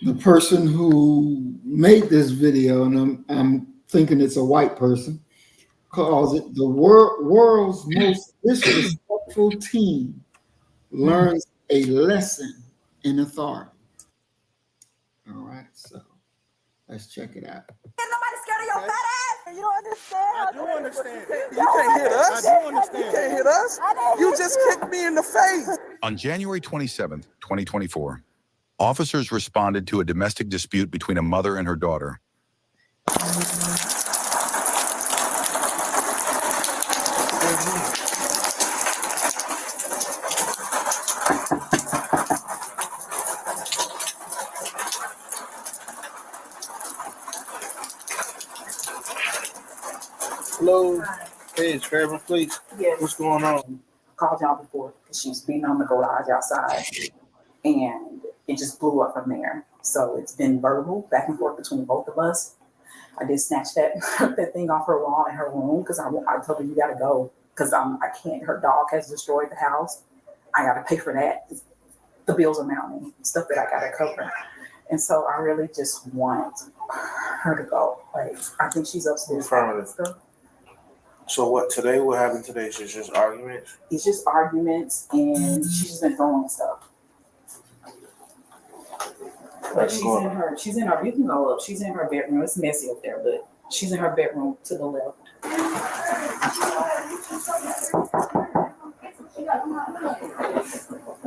Speaker 3: the person who made this video, and I'm thinking it's a white person, calls it the world's most disrespectful teen learns a lesson in authority. All right, so let's check it out.
Speaker 8: Ain't nobody scared of your fat ass. You don't understand.
Speaker 9: I do understand. You can't hit us. I do understand. You can't hit us. You just kicked me in the face.
Speaker 10: On January 27th, 2024, officers responded to a domestic dispute between a mother and her daughter.
Speaker 9: Hello. Hey, it's Fairman, please.
Speaker 11: Yes.
Speaker 9: What's going on?
Speaker 11: Called y'all before because she's been on the garage outside, and it just blew up from there. So it's been verbal back and forth between both of us. I did snatch that thing off her wall in her room because I told her you got to go because I can't. Her dog has destroyed the house. I got to pay for that. The bills are mounting, stuff that I got to cover, and so I really just want her to go. Like I think she's upstairs. Stuff.
Speaker 9: So what today? What happened today? It's just arguments?
Speaker 11: It's just arguments, and she's just been throwing stuff. But she's in her, you can go up. She's in her bedroom. It's messy up there, but she's in her bedroom to the left.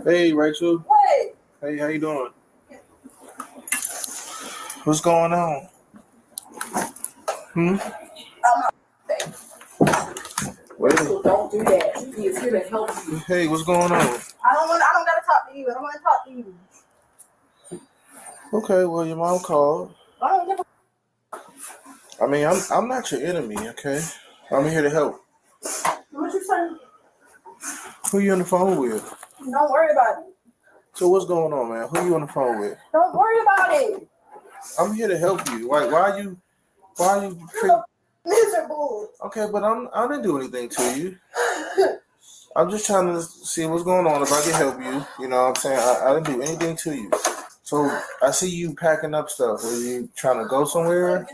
Speaker 9: Hey, Rachel.
Speaker 8: Hey.
Speaker 9: Hey, how you doing? What's going on? Wait.
Speaker 11: So don't do that. He is here to help you.
Speaker 9: Hey, what's going on?
Speaker 8: I don't gotta talk to you. I don't want to talk to you.
Speaker 9: Okay, well, your mom called.
Speaker 8: I don't give a.
Speaker 9: I mean, I'm not your enemy, okay? I'm here to help.
Speaker 8: What you saying?
Speaker 9: Who you on the phone with?
Speaker 8: Don't worry about it.
Speaker 9: So what's going on, man? Who you on the phone with?
Speaker 8: Don't worry about it.
Speaker 9: I'm here to help you. Why are you
Speaker 8: miserable?
Speaker 9: Okay, but I didn't do anything to you. I'm just trying to see what's going on, if I can help you. You know what I'm saying? I didn't do anything to you. So I see you packing up stuff. Are you trying to go somewhere?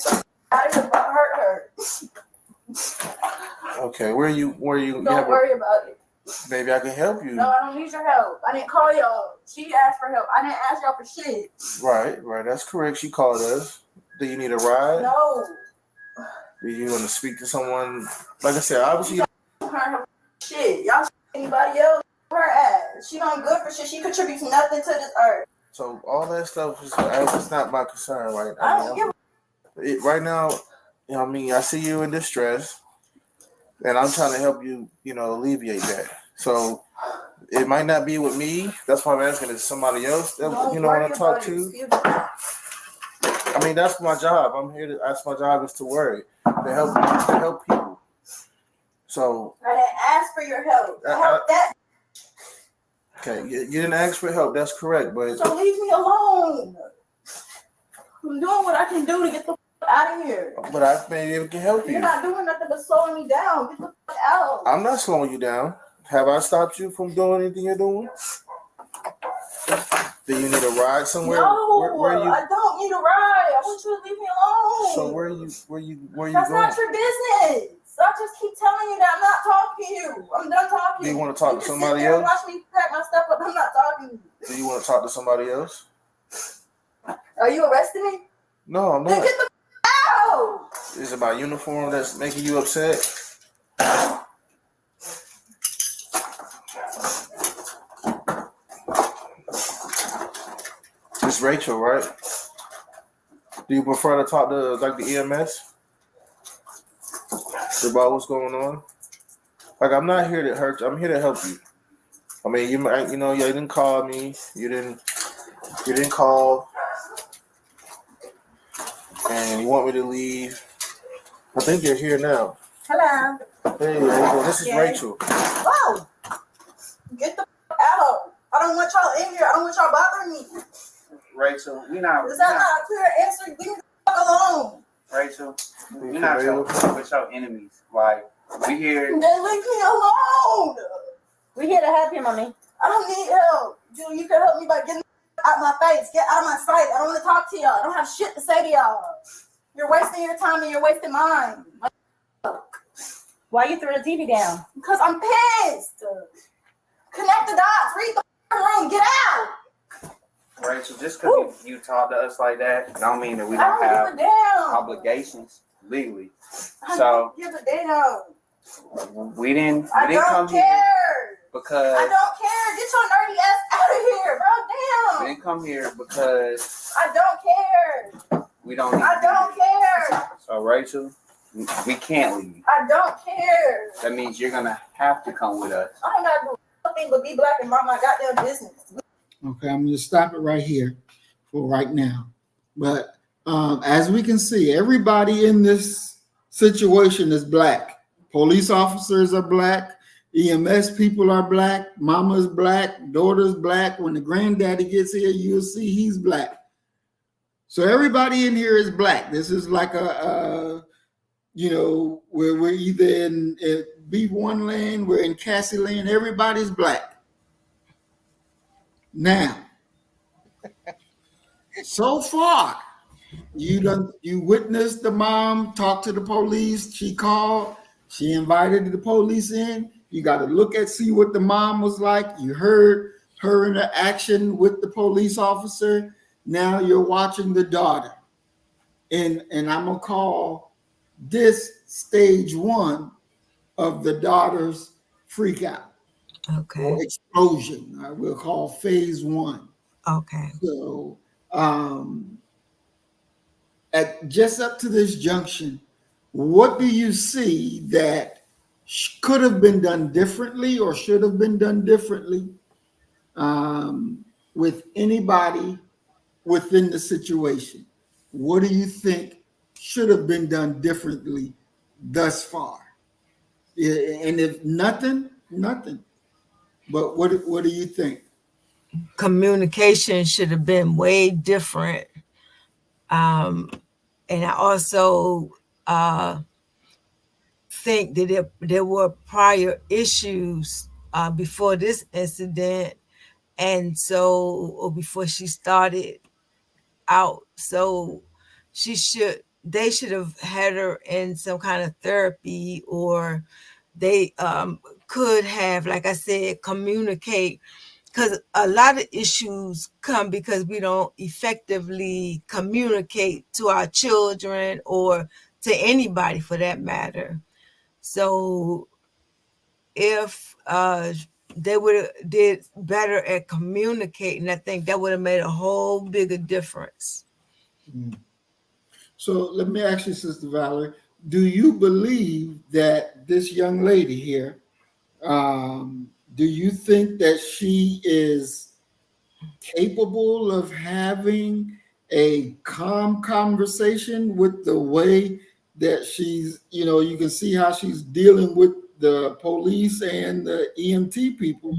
Speaker 8: I didn't hurt her.
Speaker 9: Okay, where you?
Speaker 8: Don't worry about it.
Speaker 9: Maybe I can help you.
Speaker 8: No, I don't need your help. I didn't call y'all. She asked for help. I didn't ask y'all for shit.
Speaker 9: Right. That's correct. She called us. Do you need a ride?
Speaker 8: No.
Speaker 9: Do you want to speak to someone? Like I said, obviously.
Speaker 8: Her shit. Y'all anybody else? Her ass. She don't good for shit. She contributes nothing to this earth.
Speaker 9: So all that stuff is it's not my concern right now.
Speaker 8: I don't give
Speaker 9: right now, you know what I mean? I see you in distress, and I'm trying to help you, alleviate that. So it might not be with me. That's why I'm asking, is somebody else that want to talk to? I mean, that's my job. I'm here to. That's my job is to worry, to help people. So
Speaker 8: I didn't ask for your help.
Speaker 9: Okay, you didn't ask for help. That's correct, but
Speaker 8: so leave me alone. I'm doing what I can do to get the fuck out of here.
Speaker 9: But I maybe it can help you.
Speaker 8: You're not doing nothing but slowing me down. Get the fuck out.
Speaker 9: I'm not slowing you down. Have I stopped you from doing anything you're doing? Do you need a ride somewhere?
Speaker 8: No, where you... I don't need a ride. I want you to leave me alone.
Speaker 9: So where you going?
Speaker 8: That's not your business. I just keep telling you that I'm not talking to you. I'm done talking.
Speaker 9: Do you want to talk to somebody
Speaker 8: else?
Speaker 9: else?
Speaker 8: Watch me pack my stuff up. I'm not talking to you.
Speaker 9: Do you want to talk to somebody else?
Speaker 8: Are you arresting me?
Speaker 9: No, I'm not.
Speaker 8: Then get the out.
Speaker 9: Is it my uniform that's making you upset? It's Rachel, right? Do you prefer to talk to like the EMS about what's going on? Like, I'm not here to hurt you. I'm here to help you. I mean, you didn't call me. You didn't call, and you want me to leave. I think you're here now.
Speaker 8: Hello.
Speaker 9: Hey, Rachel. This is Rachel.
Speaker 8: Whoa. Get the out. I don't want y'all in here. I don't want y'all bothering me.
Speaker 12: Rachel, we not.
Speaker 8: Is that not a clear answer? Leave me the fuck alone.
Speaker 12: Rachel, we're not with your enemies. Like, we here.
Speaker 8: Then leave me alone.
Speaker 13: We here to help you, mommy.
Speaker 8: I don't need help. Dude, you can help me by getting out my face. Get out of my sight. I don't want to talk to y'all. I don't have shit to say to y'all. You're wasting your time and you're wasting mine.
Speaker 13: Why you threw the TV down?
Speaker 8: Because I'm pissed. Connect the dots. Read the room. Get out.
Speaker 12: Rachel, just because you talk to us like that, don't mean that we don't have obligations legally.
Speaker 8: I don't give a damn.
Speaker 12: We didn't
Speaker 8: come here
Speaker 12: because
Speaker 8: I don't care. Get your nerdy ass out of here, bro. Damn.
Speaker 12: We didn't come here because
Speaker 8: I don't care.
Speaker 12: We don't.
Speaker 8: I don't care.
Speaker 12: So Rachel, we can't leave.
Speaker 8: I don't care.
Speaker 12: That means you're gonna have to come with us.
Speaker 8: I ain't gotta do nothing but be black and mind my goddamn business.
Speaker 3: Okay, I'm going to stop it right here for right now. But as we can see, everybody in this situation is black. Police officers are black. EMS people are black. Mama's black. Daughter's black. When the granddaddy gets here, you'll see he's black. So everybody in here is black. This is like where we're either in B1 land, we're in Cassie land. Everybody's black. Now, so far, you witnessed the mom talk to the police. She called. She invited the police in. You got to see what the mom was like. You heard her interaction with the police officer. Now you're watching the daughter, and I'm gonna call this stage 1 of the daughter's freak out.
Speaker 7: Okay.
Speaker 3: Or explosion. I will call phase 1.
Speaker 7: Okay.
Speaker 3: So just up to this junction, what do you see that could have been done differently or should have been done differently with anybody within the situation? What do you think should have been done differently thus far? And if nothing. But what do you think?
Speaker 7: Communication should have been way different. And I also think that there were prior issues before this incident, and so before she started out. So they should have had her in some kind of therapy, or they could have, like I said, communicate, because a lot of issues come because we don't effectively communicate to our children or to anybody for that matter. So if they would have did better at communicating, I think that would have made a whole bigger difference.
Speaker 3: So let me ask you, Sister Valerie, do you believe that this young lady here, do you think that she is capable of having a calm conversation with the way that she's, you can see how she's dealing with the police and the EMT people?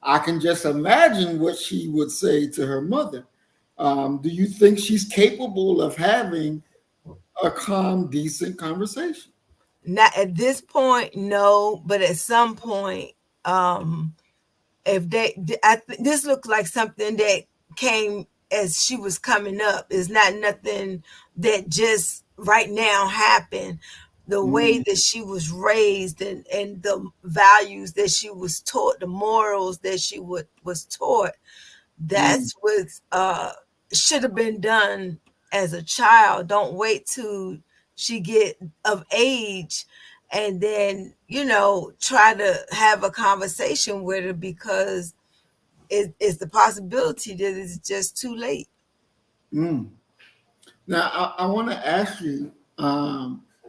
Speaker 3: I can just imagine what she would say to her mother. Do you think she's capable of having a calm, decent conversation?
Speaker 7: Not at this point, no, but at some point, If this looked like something that came as she was coming up. It's not nothing that just right now happened. The way that she was raised and the values that she was taught, the morals that she was taught, that's what should have been done as a child. Don't wait till she get of age and then, try to have a conversation with her, because it's the possibility that it's just too late.
Speaker 3: Now, I want to ask you,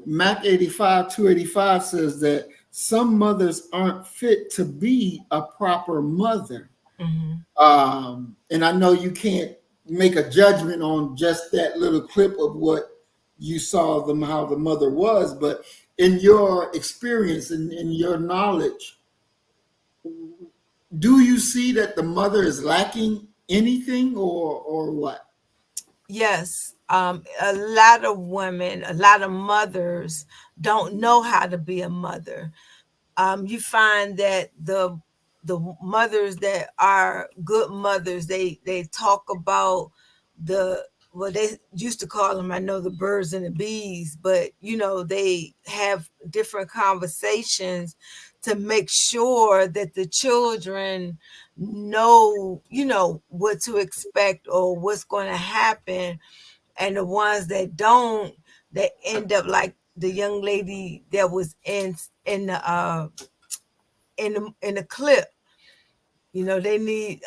Speaker 3: Mac 85 285 says that some mothers aren't fit to be a proper mother. And I know you can't make a judgment on just that little clip of what you saw them, how the mother was, but in your experience and in your knowledge, do you see that the mother is lacking anything or what?
Speaker 7: Yes. A lot of women, a lot of mothers don't know how to be a mother. You find that the mothers that are good mothers, they talk about what they used to call them, I know, the birds and the bees, but they have different conversations to make sure that the children know what to expect or what's going to happen. And the ones that don't, they end up like the young lady that was in the clip. They need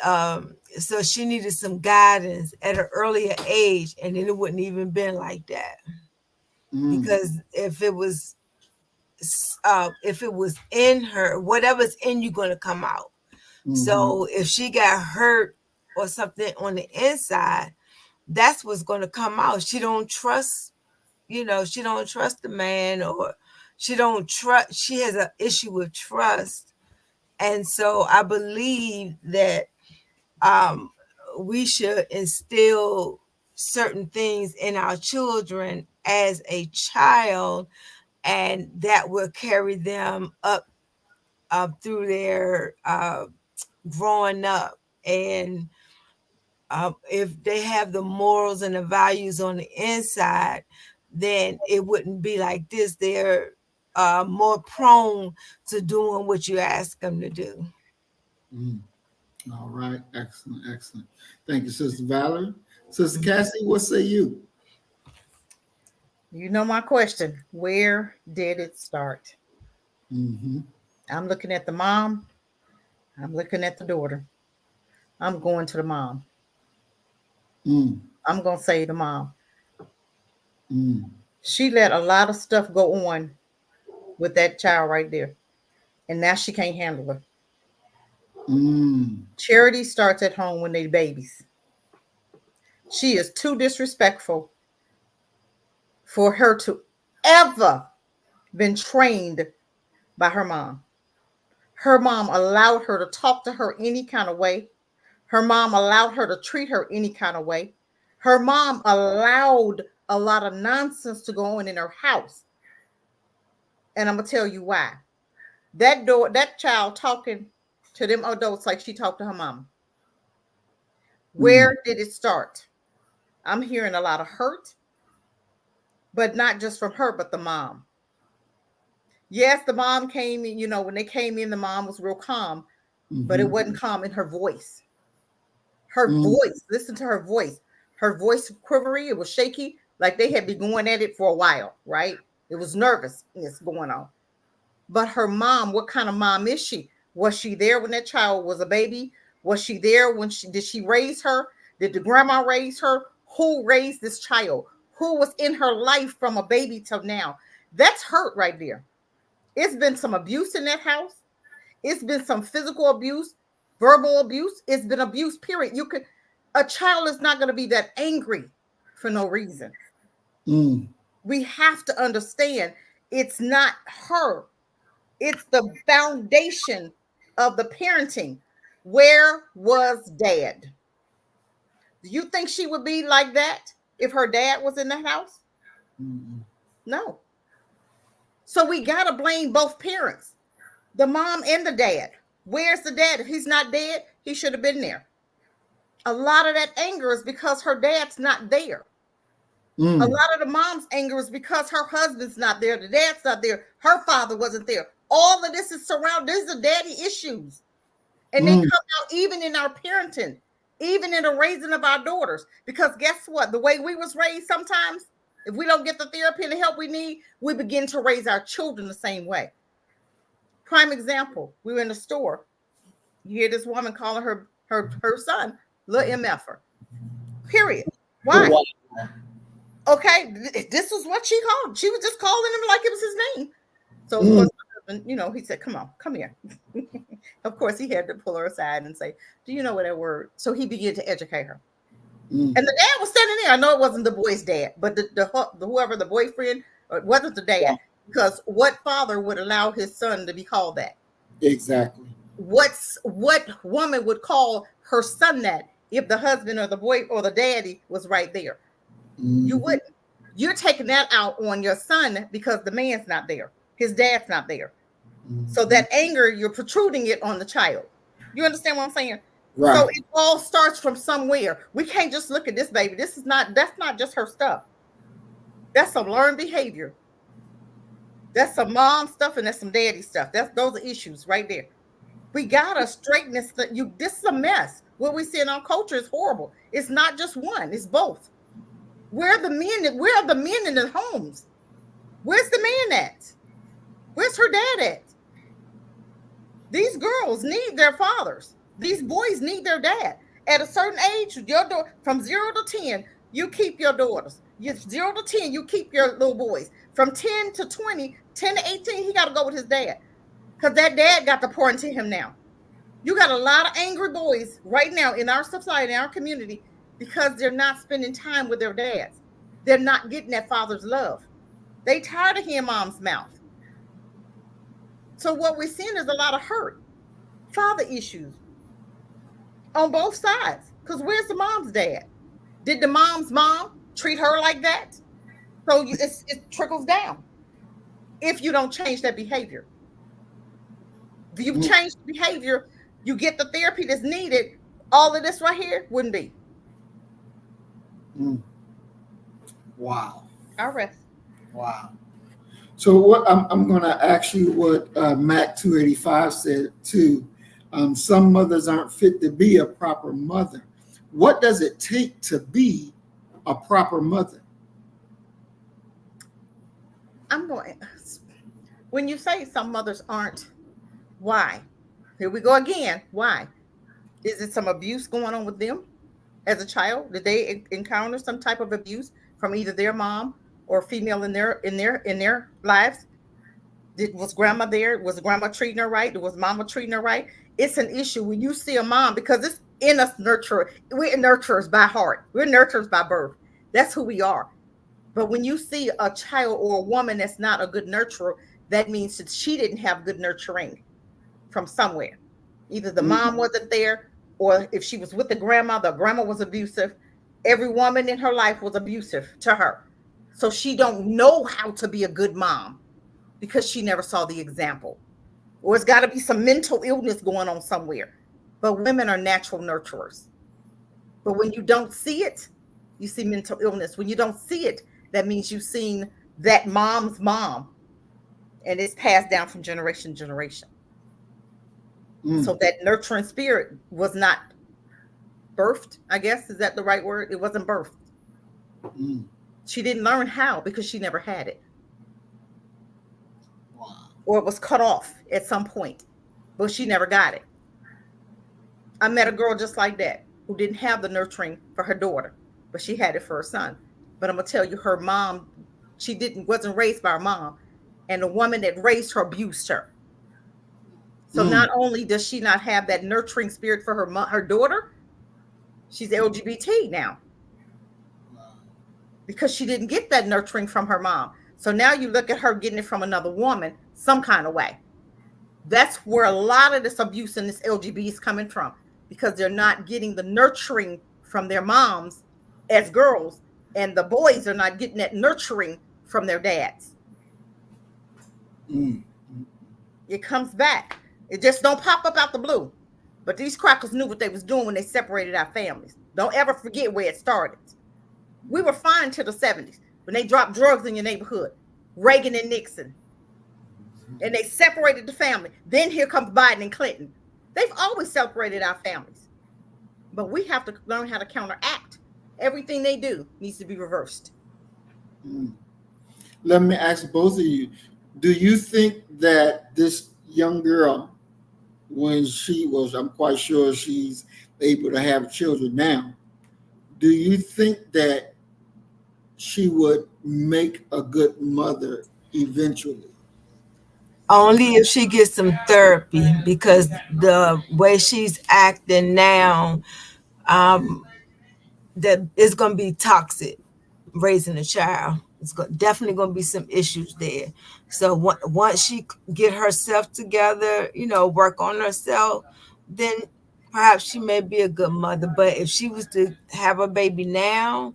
Speaker 7: so she needed some guidance at an earlier age, and then it wouldn't even been like that. Because if it was in her, whatever's in you going to come out. So if she got hurt or something on the inside, that's what's going to come out. She don't trust, she don't trust the man, or she has an issue with trust. And so I believe that we should instill certain things in our children as a child, and that will carry them up through their growing up. And if they have the morals and the values on the inside, then it wouldn't be like this. They're more prone to doing what you ask them to do.
Speaker 3: All right. Excellent. Thank you, Sister Valerie. Sister Cassie, what say you?
Speaker 1: You know my question. Where did it start? I'm looking at the mom. I'm looking at the daughter. I'm going to the mom. I'm going to say the mom. She let a lot of stuff go on with that child right there. And now she can't handle her. Charity starts at home when they're babies. She is too disrespectful for her to ever been trained by her mom. Her mom allowed her to talk to her any kind of way. Her mom allowed her to treat her any kind of way. Her mom allowed a lot of nonsense to go on in her house. And I'm going to tell you why. That child talking to them adults like she talked to her mom. Where did it start? I'm hearing a lot of hurt, but not just from her, but the mom. Yes, the mom came in, when they came in, the mom was real calm, but it wasn't calm in her voice. Her voice, listen to her voice. Her voice quivery, it was shaky, like they had been going at it for a while, right? It was nervousness going on. But her mom, what kind of mom is she? Was she there when that child was a baby? Was she there did she raise her? Did the grandma raise her? Who raised this child? Who was in her life from a baby till now? That's hurt right there. It's been some abuse in that house. It's been some physical abuse, verbal abuse. It's been abuse, period. A child is not going to be that angry for no reason. We have to understand it's not her. It's the foundation of the parenting. Where was dad? Do you think she would be like that if her dad was in the house? No. So we got to blame both parents, the mom and the dad. Where's the dad? If he's not dead, he should have been there. A lot of that anger is because her dad's not there. A lot of the mom's anger is because her husband's not there. The dad's not there. Her father wasn't there. All of this is surrounded. These are daddy issues. And they come out even in our parenting, even in the raising of our daughters. Because guess what? The way we was raised sometimes, if we don't get the therapy and the help we need, we begin to raise our children the same way. Prime example, we were in the store. You hear this woman calling her son, little MFer. Period. Why? Okay, this is what she called. She was just calling him like it was his name. So, of course, my husband, he said, come here. Of course, he had to pull her aside and say, do you know what that word? So he began to educate her. And the dad was standing there. I know it wasn't the boy's dad, but the whoever, the boyfriend, it wasn't the dad. Because what father would allow his son to be called that?
Speaker 3: Exactly.
Speaker 1: What woman would call her son that if the husband or the boy or the daddy was right there? You wouldn't. You're taking that out on your son because the man's not there. His dad's not there. So that anger, you're protruding it on the child. You understand what I'm saying? Right. So it all starts from somewhere. We can't just look at this baby. That's not just her stuff. That's some learned behavior. That's some mom stuff and that's some daddy stuff. Those are issues right there. We gotta straighten this. This is a mess. What we see in our culture is horrible. It's not just one, it's both. Where are the men? Where are the men in the homes? Where's the man at? Where's her dad at? These girls need their fathers. These boys need their dad. At a certain age, from 0 to 10, you keep your daughters. 0 to 10, you keep your little boys. From 10 to 20, 10 to 18, he got to go with his dad. Because that dad got to pour into him now. You got a lot of angry boys right now in our society, in our community, because they're not spending time with their dads. They're not getting that father's love. They tired of hearing mom's mouth. So what we're seeing is a lot of hurt, father issues on both sides. Because where's the mom's dad? Did the mom's mom treat her like that? So it trickles down if you don't change that behavior. If you change the behavior, you get the therapy that's needed, all of this right here wouldn't be.
Speaker 3: Wow.
Speaker 1: All right.
Speaker 3: Wow. So what I'm going to ask you what Mac 285 said too. Some mothers aren't fit to be a proper mother. What does it take to be a proper mother?
Speaker 1: When you say some mothers aren't, why? Here we go again. Why? Is it some abuse going on with them as a child? Did they encounter some type of abuse from either their mom or female in their lives? Was grandma there? Was grandma treating her right? Was mama treating her right? It's an issue when you see a mom, because it's in us nurturer. We're nurturers by heart. We're nurturers by birth. That's who we are. But when you see a child or a woman that's not a good nurturer, that means that she didn't have good nurturing from somewhere. Either the mom wasn't there, or if she was with the grandma was abusive. Every woman in her life was abusive to her. So she don't know how to be a good mom because she never saw the example. Or it's got to be some mental illness going on somewhere. But women are natural nurturers. But when you don't see it, you see mental illness. When you don't see it, that means you've seen that mom's mom. And it's passed down from generation to generation. So that nurturing spirit was not birthed, I guess. Is that the right word? It wasn't birthed. She didn't learn how because she never had it. Wow. Or it was cut off at some point, but she never got it. I met a girl just like that who didn't have the nurturing for her daughter, but she had it for her son. But I'm going to tell you, her mom, wasn't raised by her mom. And the woman that raised her abused her. So not only does she not have that nurturing spirit for her daughter, she's LGBT now. Because she didn't get that nurturing from her mom. So now you look at her getting it from another woman some kind of way. That's where a lot of this abuse in this LGBT is coming from. Because they're not getting the nurturing from their moms as girls. And the boys are not getting that nurturing from their dads. It comes back. It just don't pop up out the blue. But these crackers knew what they was doing when they separated our families. Don't ever forget where it started. We were fine till the 70s when they dropped drugs in your neighborhood, Reagan and Nixon. And they separated the family. Then here comes Biden and Clinton. They've always separated our families. But we have to learn how to counteract. Everything they do needs to be reversed.
Speaker 3: Let me ask both of you, do you think that this young girl, when she was, I'm quite sure she's able to have children now, do you think that she would make a good mother eventually?
Speaker 7: Only if she gets some therapy, because the way she's acting now, that it's going to be toxic raising a child. It's definitely going to be some issues there. So once she get herself together, work on herself, then perhaps she may be a good mother. But if she was to have a baby now,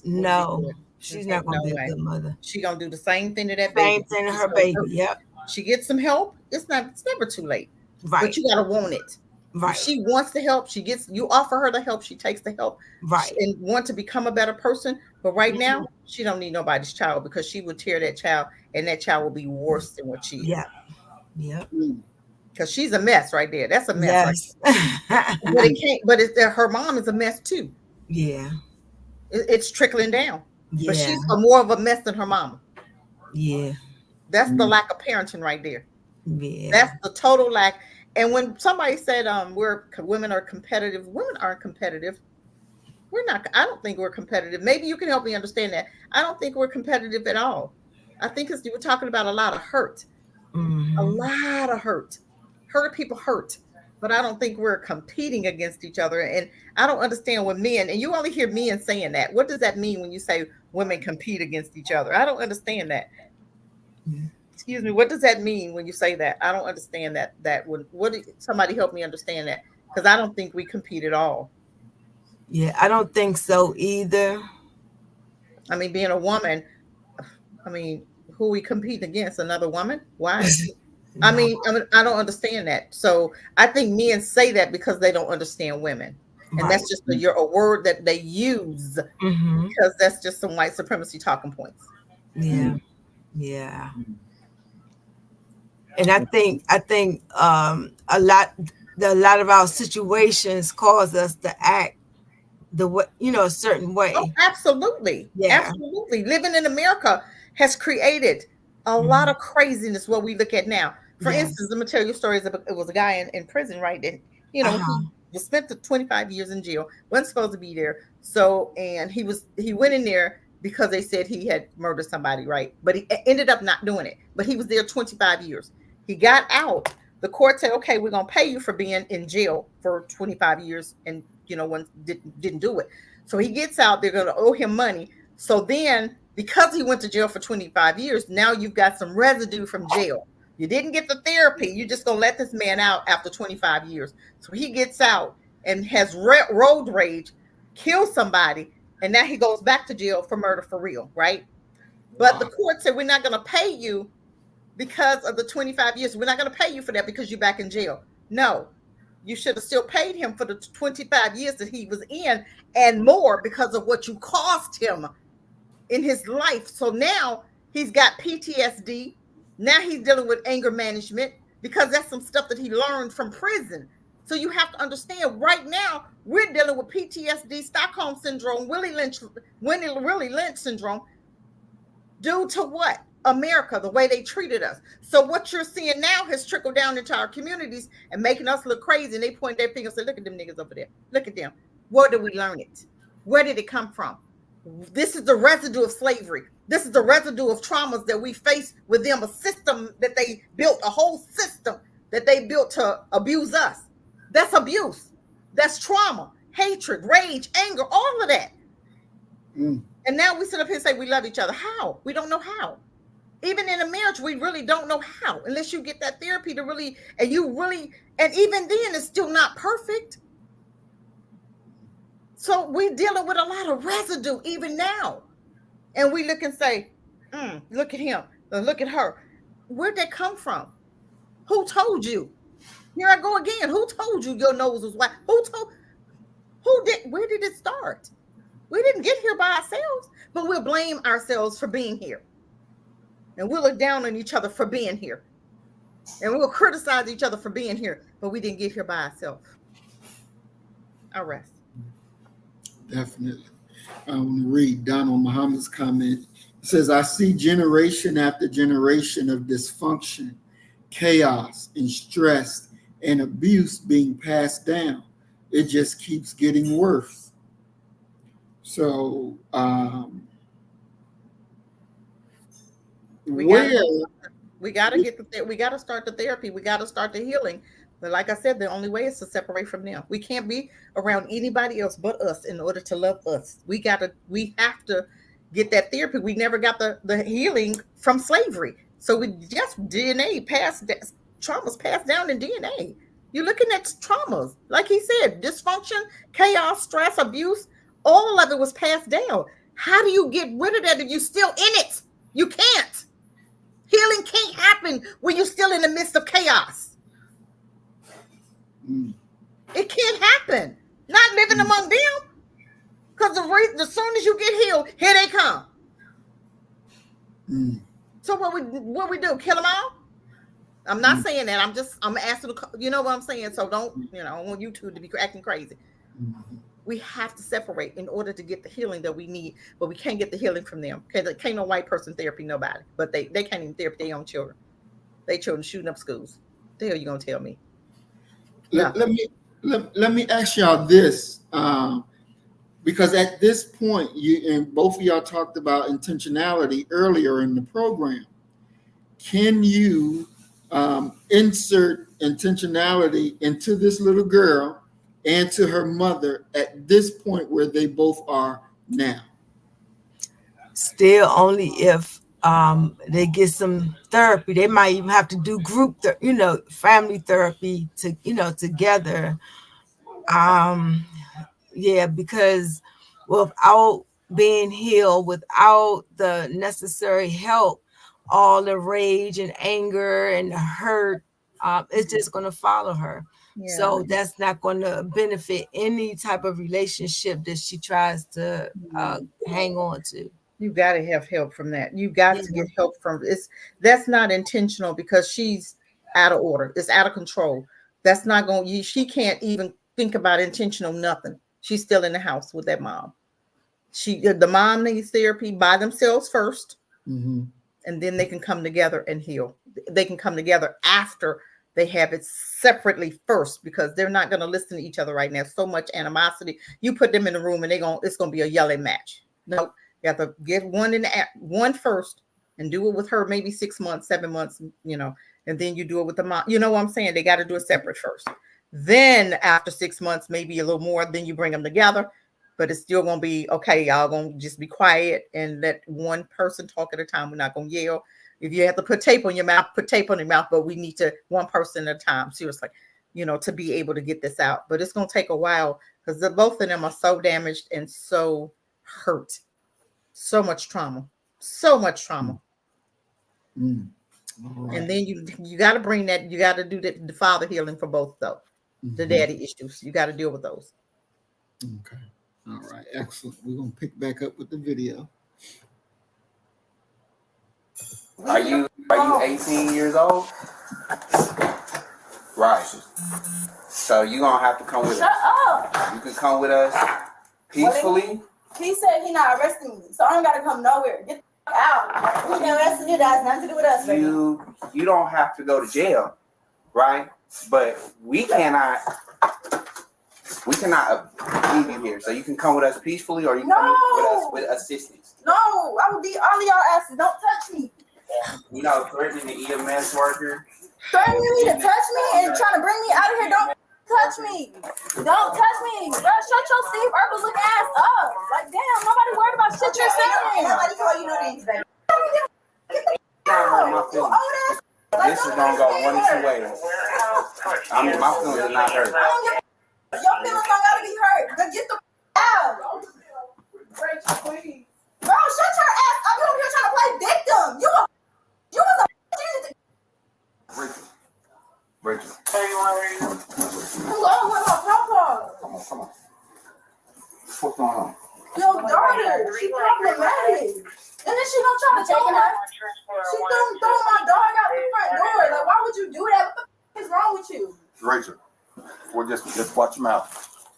Speaker 7: no, she's not going to be a good mother.
Speaker 1: She's going to do the same thing to that
Speaker 7: baby.
Speaker 1: Same
Speaker 7: thing to her baby, yep.
Speaker 1: She gets some help. It's never too late.
Speaker 7: Right.
Speaker 1: But you got to want it. Right. If she wants the help, you offer her the help, she takes the help. Right. And want to become a better person. But right now, she don't need nobody's child, because she would tear that child, and that child will be worse than what she is.
Speaker 7: Yeah. Yeah.
Speaker 1: Because she's a mess right there. That's a mess.
Speaker 7: Yes.
Speaker 1: Right. But her mom is a mess too.
Speaker 7: Yeah.
Speaker 1: It's trickling down.
Speaker 7: Yeah.
Speaker 1: But she's more of a mess than her mama.
Speaker 7: Yeah.
Speaker 1: That's the lack of parenting right there.
Speaker 7: Yeah.
Speaker 1: That's the total lack. And when somebody said women are competitive, women aren't competitive. We're not. I don't think we're competitive. Maybe you can help me understand that. I don't think we're competitive at all. I think you were talking about a lot of hurt. A lot of hurt. Hurt people hurt. But I don't think we're competing against each other. And I don't understand when men, and you only hear men saying that. What does that mean when you say women compete against each other? I don't understand that. Excuse me. What does that mean when you say that? I don't understand that. Somebody help me understand that, because I don't think we compete at all.
Speaker 7: Yeah, I don't think so either.
Speaker 1: I mean, being a woman, who we compete against? Another woman? Why? No. I mean, I don't understand that. So I think men say that because they don't understand women. And right. That's just a word that they use because that's just some white supremacy talking points.
Speaker 7: Yeah. Yeah. And I think a lot of our situations cause us to act a certain way.
Speaker 1: Oh, absolutely. Yeah. Absolutely. Living in America has created a lot of craziness, what we look at now. For instance, let me tell you stories. It was a guy in prison, right? And, he was spent 25 years in jail, wasn't supposed to be there. So, and he went in there because they said he had murdered somebody, right? But he ended up not doing it. But he was there 25 years. He got out. The court said, okay, we're going to pay you for being in jail for 25 years. And, one didn't do it. So he gets out. They're going to owe him money. So then, because he went to jail for 25 years, now you've got some residue from jail. You didn't get the therapy. You're just going to let this man out after 25 years. So he gets out and has road rage, kills somebody, and now he goes back to jail for murder for real, right? But the court said, we're not going to pay you because of the 25 years. We're not going to pay you for that because you're back in jail. No, you should have still paid him for the 25 years that he was in and more because of what you cost him in his life. So now he's got PTSD. Now he's dealing with anger management because that's some stuff that he learned from prison. So you have to understand right now we're dealing with PTSD, Stockholm syndrome, Willie Lynch syndrome due to what? America, the way they treated us. So what you're seeing now has trickled down into our communities and making us look crazy. And they point their fingers and say, look at them niggas over there. Look at them. Where did we learn it? Where did it come from? This is the residue of slavery. This is the residue of traumas that we face with them, a system that they built, a whole system that they built to abuse us. That's abuse. That's trauma, hatred, rage, anger, all of that. And now we sit up here and say we love each other. How? We don't know how. Even in a marriage, we really don't know how, unless you get that therapy to really, and even then it's still not perfect. So we're dealing with a lot of residue even now. And we look and say, look at him, look at her. Where'd that come from? Who told you? Here I go again. Who told you your nose was white? Who did? Where did it start? We didn't get here by ourselves, but we'll blame ourselves for being here. And we'll look down on each other for being here. And we'll criticize each other for being here, but we didn't get here by ourselves. I'll rest.
Speaker 3: Definitely. I want to read Donald Muhammad's comment. It says, I see generation after generation of dysfunction, chaos, and stress and abuse being passed down. It just keeps getting worse. So,
Speaker 1: we got to start the therapy. We got to start the healing. But like I said, the only way is to separate from them. We can't be around anybody else but us in order to love us. We have to get that therapy. We never got the healing from slavery. So we just DNA traumas passed down in DNA. You're looking at traumas. Like he said, dysfunction, chaos, stress, abuse, all of it was passed down. How do you get rid of that if you're still in it? You can't. Healing can't happen when you're still in the midst of chaos. It can't happen. Not living among them. Because as soon as you get healed, here they come. So what we do? Kill them all? I'm not saying that. I'm asking, you know what I'm saying? So don't, I don't want you two to be acting crazy. We have to separate in order to get the healing that we need, but we can't get the healing from them. Can't no white person therapy nobody, but they can't even therapy their own children. They children shooting up schools. The hell you gonna tell me?
Speaker 3: Let me ask y'all this, because at this point, you and both of y'all talked about intentionality earlier in the program. Can you insert intentionality into this little girl and to her mother at this point where they both are now?
Speaker 7: Still only if they get some therapy. They might even have to do group, family therapy together. Because without being healed, without the necessary help, all the rage and anger and the hurt, it's just going to follow her. Yeah. So that's not going to benefit any type of relationship that she tries to hang on to.
Speaker 1: You got to have help from that. You got to get help from it's. That's not intentional because she's out of order. It's out of control. That's not going. She can't even think about intentional nothing. She's still in the house with that mom. The mom needs therapy by themselves first, and then they can come together and heal. They can come together after they have it separately first, because they're not going to listen to each other right now. So much animosity. You put them in the room and it's going to be a yelling match. No. You have to get one first and do it with her, maybe 6 months, 7 months, and then you do it with the mom. You know what I'm saying? They got to do it separate first. Then after 6 months, maybe a little more, then you bring them together. But it's still going to be, okay, y'all going to just be quiet and let one person talk at a time. We're not going to yell. If you have to put tape on your mouth, put tape on your mouth. But we need to one person at a time, seriously, to be able to get this out. But it's going to take a while because both of them are so damaged and so hurt. So much trauma. Right. And then you got to bring that, you got to do the father healing for both though. The daddy issues. You got to deal with those.
Speaker 3: Okay. All right. Excellent. We're going to pick back up with the video.
Speaker 12: Are you 18 years old? Right. So you're going to have to come with us.
Speaker 8: Shut up.
Speaker 12: You can come with us peacefully.
Speaker 8: He said he's not arresting me, so I don't gotta come nowhere. Get the fuck out. Who's gonna arrest you? That has nothing to do with us, baby.
Speaker 12: You don't have to go to jail, right? But we cannot leave you here. So you can come with us peacefully, or you can come with us with assistance.
Speaker 8: No, I will beat all of y'all asses. Don't touch me.
Speaker 12: Threatening the EMS worker.
Speaker 8: Threatening me to touch me and trying to bring me out of here. Don't touch me. Don't touch me. Girl, shut your Steve Urkel looking ass up. Like, damn, nobody worried about shit you're saying. Nobody call you no names, baby.
Speaker 12: This is gonna go one of two ways. My feelings are not hurt.
Speaker 8: Your feelings don't gotta be hurt. But get the out. Rachel, please. Bro, shut your ass up. You over here trying to play victim. You was a
Speaker 12: Rachel,
Speaker 8: And then she gonna try to throw her. She throw my dog out the front door. Like, why would you do that? What the is wrong with you?
Speaker 14: Rachel, just watch your mouth.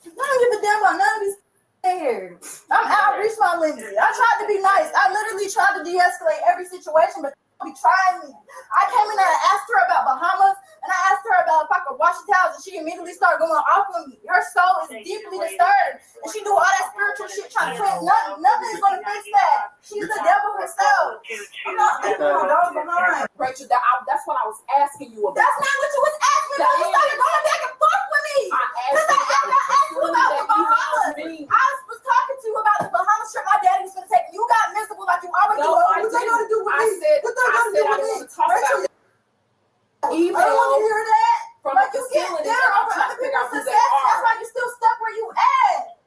Speaker 8: I don't give a damn about none of these here. I reached my limit. I tried to be nice. I literally tried to de-escalate every situation, but be trying me. I came in there and asked her about Bahamas, and I asked her about if I could wash the towels, and she immediately started going off on me. Her soul is deeply disturbed, and she do all that spiritual shit trying to clean. Nothing is going to fix that. She's the devil herself. I'm not leaving my dog behind.
Speaker 15: Rachel, that's what I was asking you about.
Speaker 8: That's not what you was asking me about. You started going back and forth with me. Because I asked you about the Bahamas. I was talking to you about the Bahamas trip my daddy was going to take. You got miserable like you always do. What they going to do with me? I said I want to talk about email. I don't want to hear that. From like you get bitter over other people's success. That's why you still stuck where you at.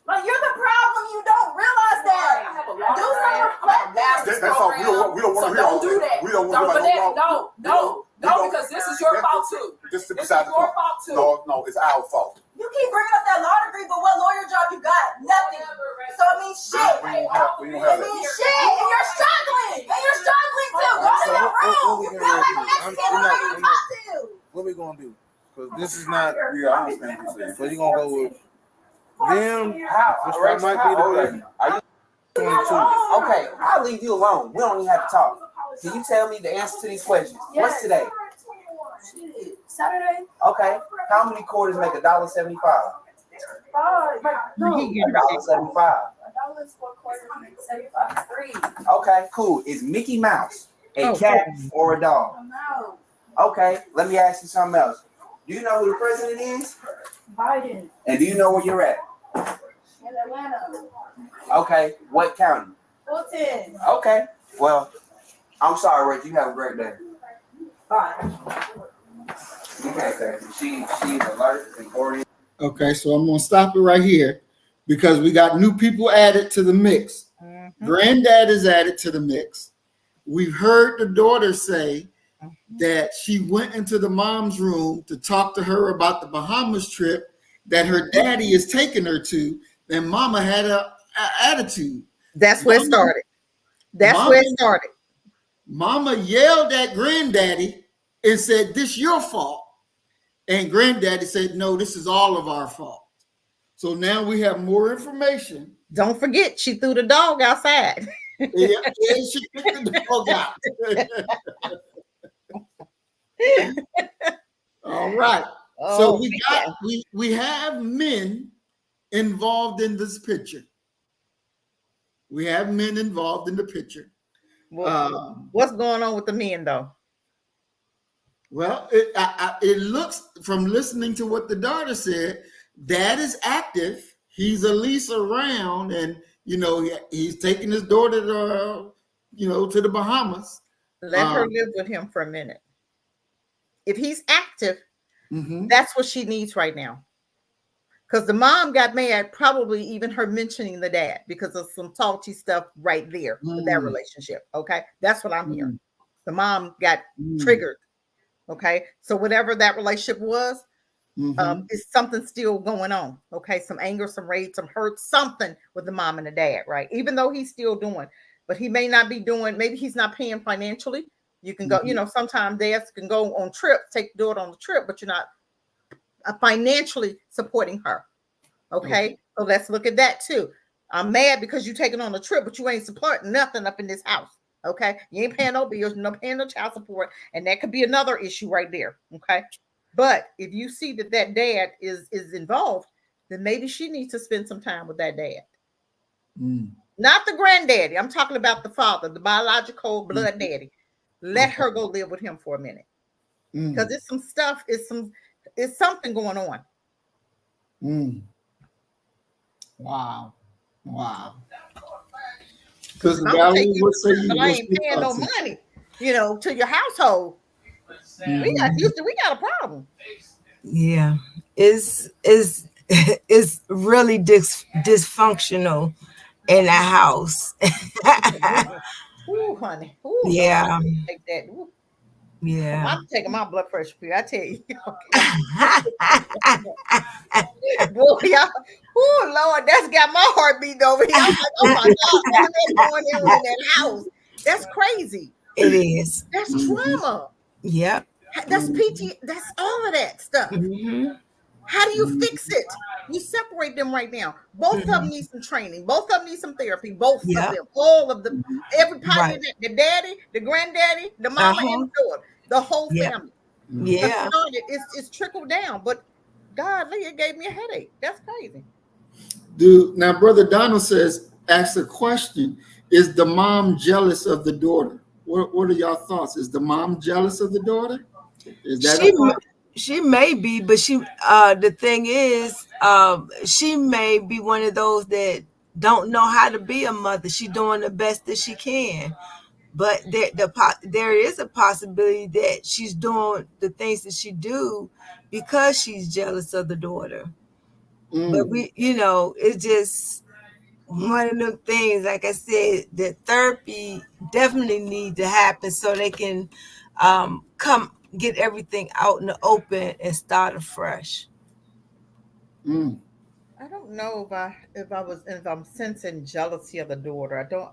Speaker 8: Like you're the problem. You don't realize that. Do some reflecting.
Speaker 14: That's all. We don't want to hear all that. We don't want to hear
Speaker 15: all that. No, because this is your fault too.
Speaker 14: This is your fault too. No, it's our fault.
Speaker 8: You keep bringing up that law degree, but what lawyer job you got? Nothing. So it means shit.
Speaker 14: We don't have
Speaker 8: it means shit. And you're struggling. And you're struggling too. Go to your room. You feel like a Mexican. Who are you talk to?
Speaker 9: What we gonna do? Because this is not. Yeah, I understand what you're saying. So you gonna go with them? This might be the way.
Speaker 12: Are you 22? Okay, I'll leave you alone. We don't even have to talk. Can you tell me the answer to these questions?
Speaker 8: Yes.
Speaker 12: What's today?
Speaker 8: Saturday.
Speaker 12: Okay. How many quarters make $1.75?
Speaker 8: No.
Speaker 12: $1.75.
Speaker 8: $1 for a quarter makes 75. 3.
Speaker 12: Okay, cool. Is Mickey Mouse a cat or a dog?
Speaker 8: No.
Speaker 12: Okay, let me ask you something else. Do you know who the president is?
Speaker 8: Biden.
Speaker 12: And do you know where you're at?
Speaker 8: In Atlanta.
Speaker 12: Okay, what county?
Speaker 8: Fulton.
Speaker 12: Okay, well, I'm sorry, Rich. You have a great day.
Speaker 8: Bye.
Speaker 12: You can't say she's alert and oriented.
Speaker 3: Okay, so I'm gonna stop it right here because we got new people added to the mix. Granddad is added to the mix. We've heard the daughter say that she went into the mom's room to talk to her about the Bahamas trip that her daddy is taking her to, and mama had an attitude.
Speaker 1: That's where it started. That's where it started.
Speaker 3: Mama yelled at granddaddy and said, "This your fault." And granddaddy said, "No, this is all of our fault." So now we have more information.
Speaker 1: Don't forget, she threw the dog outside.
Speaker 3: Yeah, she took the dog out. All right. So we have men involved in this picture. We have men involved in the picture.
Speaker 1: What's going on with the men, though?
Speaker 3: Well, it looks from listening to what the daughter said, dad is active. He's at least around, and he's taking his daughter to the Bahamas.
Speaker 1: Let her live with him for a minute. If he's active, that's what she needs right now. Because the mom got mad, probably even her mentioning the dad, because of some salty stuff right there with that relationship. Okay, that's what I'm hearing. The mom got triggered. Okay, so whatever that relationship was, is something still going on. Okay, some anger, some rage, some hurt, something with the mom and the dad, right? Even though he's still doing, but he may not be doing, maybe he's not paying financially. You can go, sometimes dads can go on trips, take the daughter on the trip, but you're not financially supporting her. Okay, so let's look at that too. I'm mad because you're taking on a trip, but you ain't supporting nothing up in this house. Okay, you ain't paying no bills, no paying no child support, and that could be another issue right there. Okay, but if you see that dad is involved, then maybe she needs to spend some time with that dad. Not the granddaddy. I'm talking about the father, the biological blood daddy. Let her go live with him for a minute, because it's some stuff. It's something going on.
Speaker 3: Wow.
Speaker 1: Because I ain't paying no money, to your household. We got a problem.
Speaker 7: Yeah, it's really dysfunctional in the house.
Speaker 1: Ooh, honey. Ooh,
Speaker 7: yeah.
Speaker 1: Like that. Ooh.
Speaker 7: Yeah.
Speaker 1: I'm taking my blood pressure for you. I tell you. Boy, y'all, oh Lord, that's got my heart beating over here. I'm like, oh my God, all that going on in that house. That's crazy.
Speaker 7: It is.
Speaker 1: That's trauma.
Speaker 7: Yep.
Speaker 1: That's PT. That's all of that stuff. How do you fix it? You separate them right now. Both of them need some training. Both of them need some therapy. Both of them. All of them. Everybody, the daddy, the granddaddy, the mama, and the daughter. The whole family.
Speaker 7: Yeah.
Speaker 1: It's trickled down. But God, Leah gave me a headache. That's crazy.
Speaker 3: Dude, now Brother Donald says, ask a question. Is the mom jealous of the daughter? What are y'all thoughts? Is the mom jealous of the daughter? Is that
Speaker 7: she may be, but the thing is, she may be one of those that don't know how to be a mother. She's doing the best that she can, but there is a possibility that she's doing the things that she do because she's jealous of the daughter. But it's just one of them things. Like I said, the therapy definitely need to happen so they can come get everything out in the open and start afresh.
Speaker 1: I don't know if I'm sensing jealousy of the daughter. I don't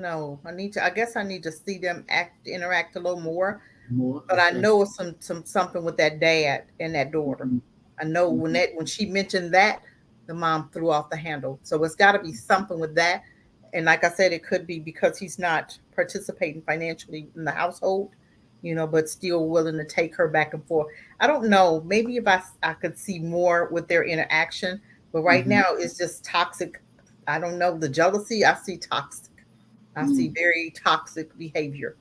Speaker 1: know. I guess I need to see them interact a little more. But I know it's something with that dad and that daughter. I know when she mentioned that, the mom threw off the handle. So it's got to be something with that. And like I said, it could be because he's not participating financially in the household, but still willing to take her back and forth. I don't know. Maybe if I could see more with their interaction, but right now it's just toxic. I don't know. The jealousy, I see toxic. I see very toxic behavior.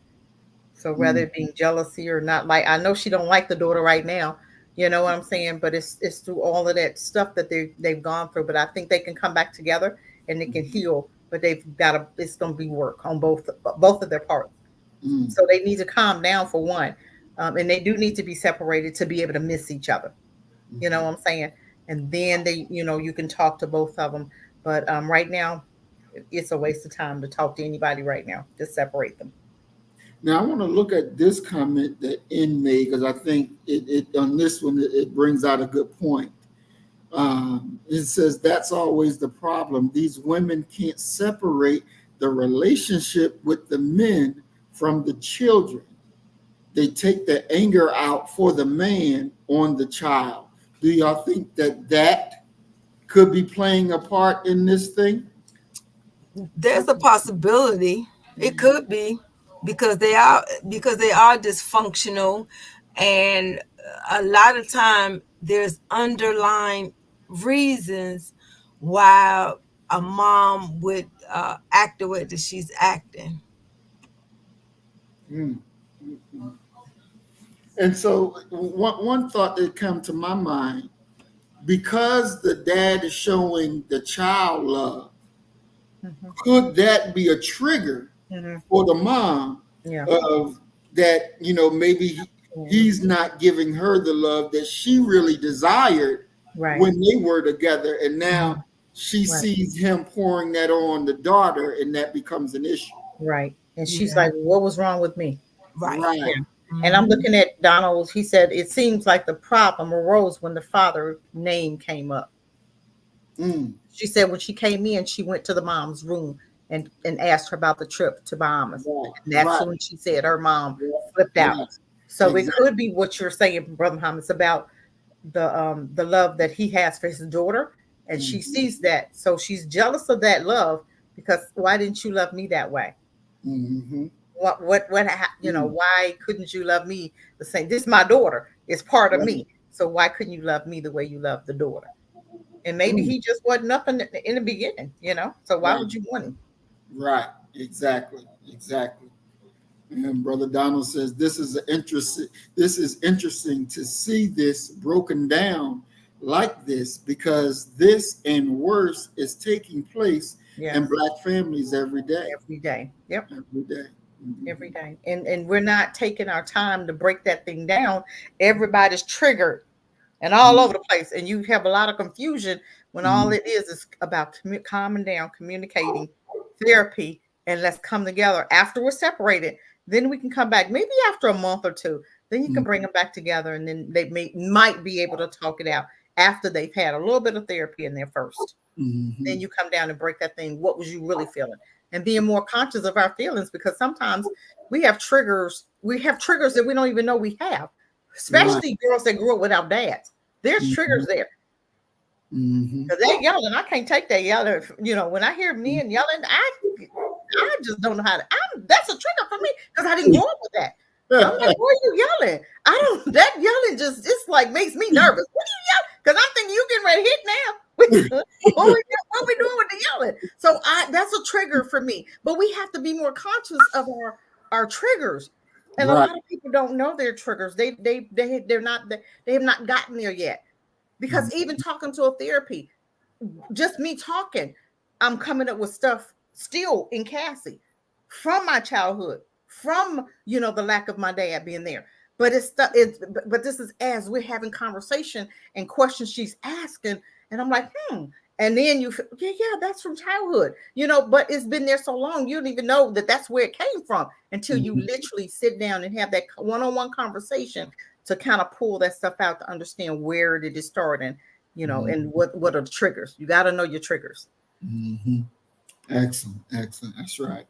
Speaker 1: So whether it being jealousy or not, like I know she don't like the daughter right now, you know what I'm saying? But it's through all of that stuff that they've gone through. But I think they can come back together and they can heal. But it's gonna be work on both of their parts. So they need to calm down for one, and they do need to be separated to be able to miss each other. You know what I'm saying? And then you can talk to both of them. But right now, it's a waste of time to talk to anybody right now. Just separate them.
Speaker 3: Now I want to look at this comment that N made because I think it on this one it brings out a good point. It says that's always the problem. These women can't separate the relationship with the men from the children. They take the anger out for the man on the child. Do y'all think that could be playing a part in this thing?
Speaker 7: There's a possibility. It could be because they are dysfunctional, and a lot of time there's underlying reasons why a mom would act the way that she's acting.
Speaker 3: And so one thought that come to my mind, because the dad is showing the child love, could that be a trigger for the mom of that, maybe he's not giving her the love that she really desired when they were together. And now she sees him pouring that on the daughter and that becomes an issue.
Speaker 1: Right. And she's like, what was wrong with me?
Speaker 7: Right.
Speaker 1: Yeah. And I'm looking at Donald. He said, it seems like the problem arose when the father name came up. She said when she came in, she went to the mom's room and asked her about the trip to Bahamas. And that's when she said her mom flipped out. So it could be what you're saying, Brother Muhammad. It's about the love that he has for his daughter. And she sees that. So she's jealous of that love because why didn't you love me that way? Why couldn't you love me the same? This is my daughter. It's part of me. So why couldn't you love me the way you love the daughter? And maybe he just wasn't nothing in the beginning, so why would you want him?
Speaker 3: Right. Exactly. And Brother Donald says this is interesting to see this broken down like this, because this and worse is taking place in Black families every day.
Speaker 1: Every day. Yep.
Speaker 3: Every day.
Speaker 1: Every day. And we're not taking our time to break that thing down. Everybody's triggered and all over the place. And you have a lot of confusion when all it is about calming down, communicating, therapy, and let's come together after we're separated. Then we can come back maybe after a month or two. Then you can bring them back together, and then they might be able to talk it out after they've had a little bit of therapy in there first. Then you come down and break that thing. What was you really feeling? And being more conscious of our feelings, because sometimes we have triggers. We have triggers that we don't even know we have, especially girls that grew up without dads. There's triggers there. Because they're yelling. I can't take that yelling. You know, when I hear men yelling, I just don't know how to. That's a trigger for me because I didn't grow up with that. I'm like, why are you yelling? That yelling just like makes me nervous. What are you yelling? Because I'm thinking you getting ready to hit now. What we doing with the yelling? So that's a trigger for me. But we have to be more conscious of our triggers. And a lot of people don't know their triggers. They have not gotten there yet. Because even talking to a therapy, just me talking, I'm coming up with stuff still in Cassie from my childhood, from the lack of my dad being there. But but this is as we're having conversation and questions she's asking, and I'm like, and then that's from childhood, but it's been there so long you don't even know that that's where it came from until you literally sit down and have that one-on-one conversation to kind of pull that stuff out to understand where did it start and and what are the triggers. You got to know your triggers.
Speaker 3: Excellent. That's right.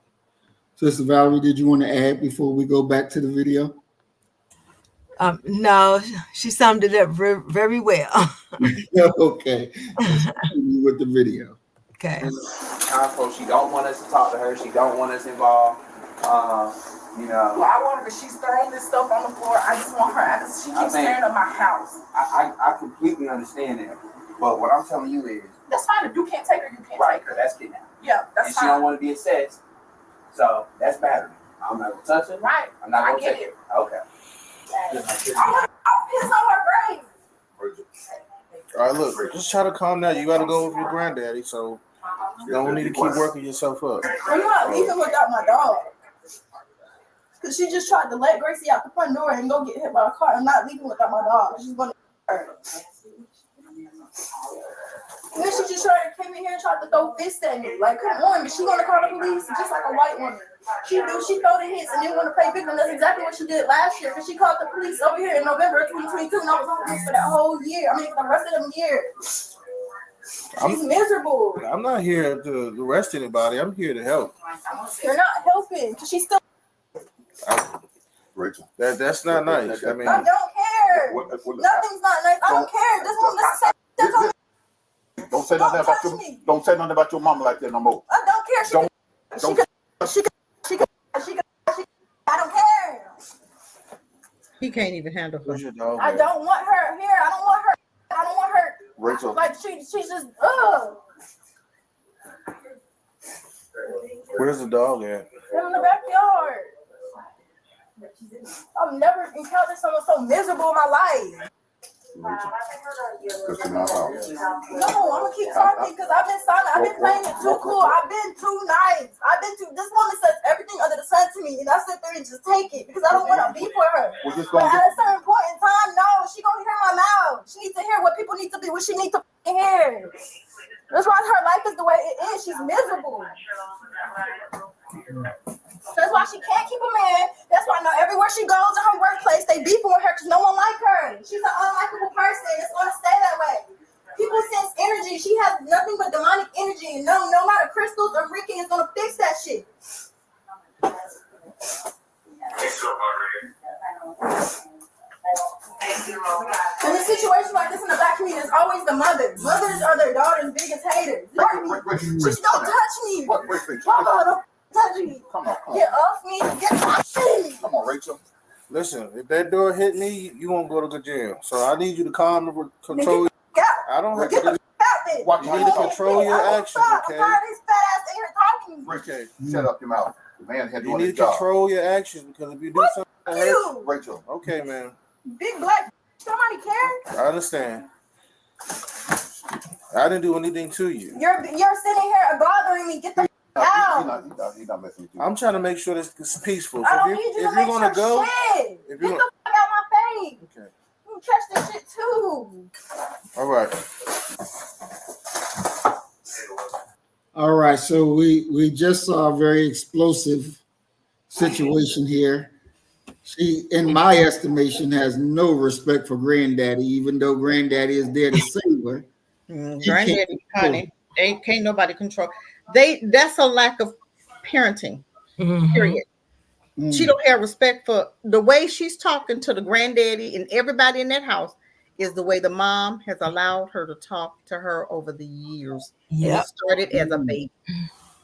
Speaker 3: Sister Valerie, did you want to add before we go back to the video?
Speaker 7: No, she summed it up very, very well.
Speaker 3: Okay. Let's continue with the video.
Speaker 12: Okay. She don't want us to talk to her. She don't want us involved.
Speaker 15: Well, I want her, but she's throwing this stuff on the floor. I just want her, because she keeps staring at my house.
Speaker 12: I completely understand that. But what I'm telling you is...
Speaker 15: That's fine. If you can't take her, you can't take her.
Speaker 12: That's kidnapping.
Speaker 15: Yeah, that's fine.
Speaker 12: She don't want to be assessed. So, that's battery. I'm not going to touch it.
Speaker 15: Right.
Speaker 12: I'm not going to take it. Okay.
Speaker 15: I'll piss on her grave.
Speaker 9: All right, look, just try to calm down. You got to go with your granddaddy, so you don't need to keep working yourself up.
Speaker 8: I'm not leaving without my dog. Because she just tried to let Gracie out the front door and go get hit by a car. I'm not leaving without my dog. She's going to her. And then she just came in here and tried to throw fists at me. Like, come on, but she going to call the police just like a white woman. She throw the hits and then want to play victim. That's exactly what she did last year. Because she called the police over here in November 2022 and I was on police for that whole year. I mean, for the rest of them years. She's miserable.
Speaker 9: I'm not here to arrest anybody. I'm here to help.
Speaker 8: You're not helping because she's still.
Speaker 14: Rachel.
Speaker 9: That's not nice. I mean,
Speaker 8: I don't care. Nothing's not nice. I don't care. This woman doesn't say.
Speaker 14: Don't say nothing about your. Don't say nothing about your mama like that no more.
Speaker 8: I don't care. She I don't care.
Speaker 1: He can't even handle her.
Speaker 8: I don't want her here. I don't want her.
Speaker 14: Rachel.
Speaker 8: Like she's just
Speaker 9: Where's the dog at?
Speaker 8: in the backyard. I've never encountered someone so miserable in my life.
Speaker 14: That's in my house.
Speaker 8: No, I'm gonna keep talking because I've been silent. I've been playing it too cool. I've been too nice. This woman says everything under the sun to me, and I sit there and just take it because I don't want to be for her. But at a certain point in time, no, she gonna hear my mouth. She needs to hear what people need to be, what she needs to hear. That's why her life is the way it is. She's miserable. That's why she can't keep a man. That's why now everywhere she goes in her workplace, they beefing with her because no one like her. She's an unlikable person. It's gonna stay that way. People sense energy. She has nothing but demonic energy. No matter crystals or Ricky is gonna fix that shit. In a situation like this in the black community, it's always the mothers. Mothers are their daughters' biggest haters. Just don't touch me. Don't touch me.
Speaker 14: Come on.
Speaker 8: Get off me. Get off me.
Speaker 14: Come on, Rachel.
Speaker 9: Listen, if that door hit me, you won't go to jail. So I need you to calm and control. I don't have to. You need to control your actions, okay?
Speaker 8: I'm tired of this fat ass in here talking.
Speaker 14: Rachel, shut up your mouth. The man had
Speaker 9: You need to control your actions because if you do something that hurts,
Speaker 14: Rachel.
Speaker 9: Okay, man.
Speaker 8: Big black. Somebody care?
Speaker 9: I understand. I didn't do anything to you.
Speaker 8: You're sitting here bothering me. Get the out.
Speaker 14: He's not messing with you.
Speaker 9: I'm trying to make sure this is peaceful.
Speaker 8: I don't need you to make sure shit. Get the fuck out my face.
Speaker 9: Okay.
Speaker 8: You catch this shit too.
Speaker 9: All right.
Speaker 3: All right, so we just saw a very explosive situation here. She, in my estimation, has no respect for granddaddy, even though granddaddy is there to save her.
Speaker 1: Granddaddy, honey, they can't nobody control. That's a lack of parenting. Period. She don't have respect for the way she's talking to the granddaddy and everybody in that house is the way the mom has allowed her to talk to her over the years. And it started as a baby.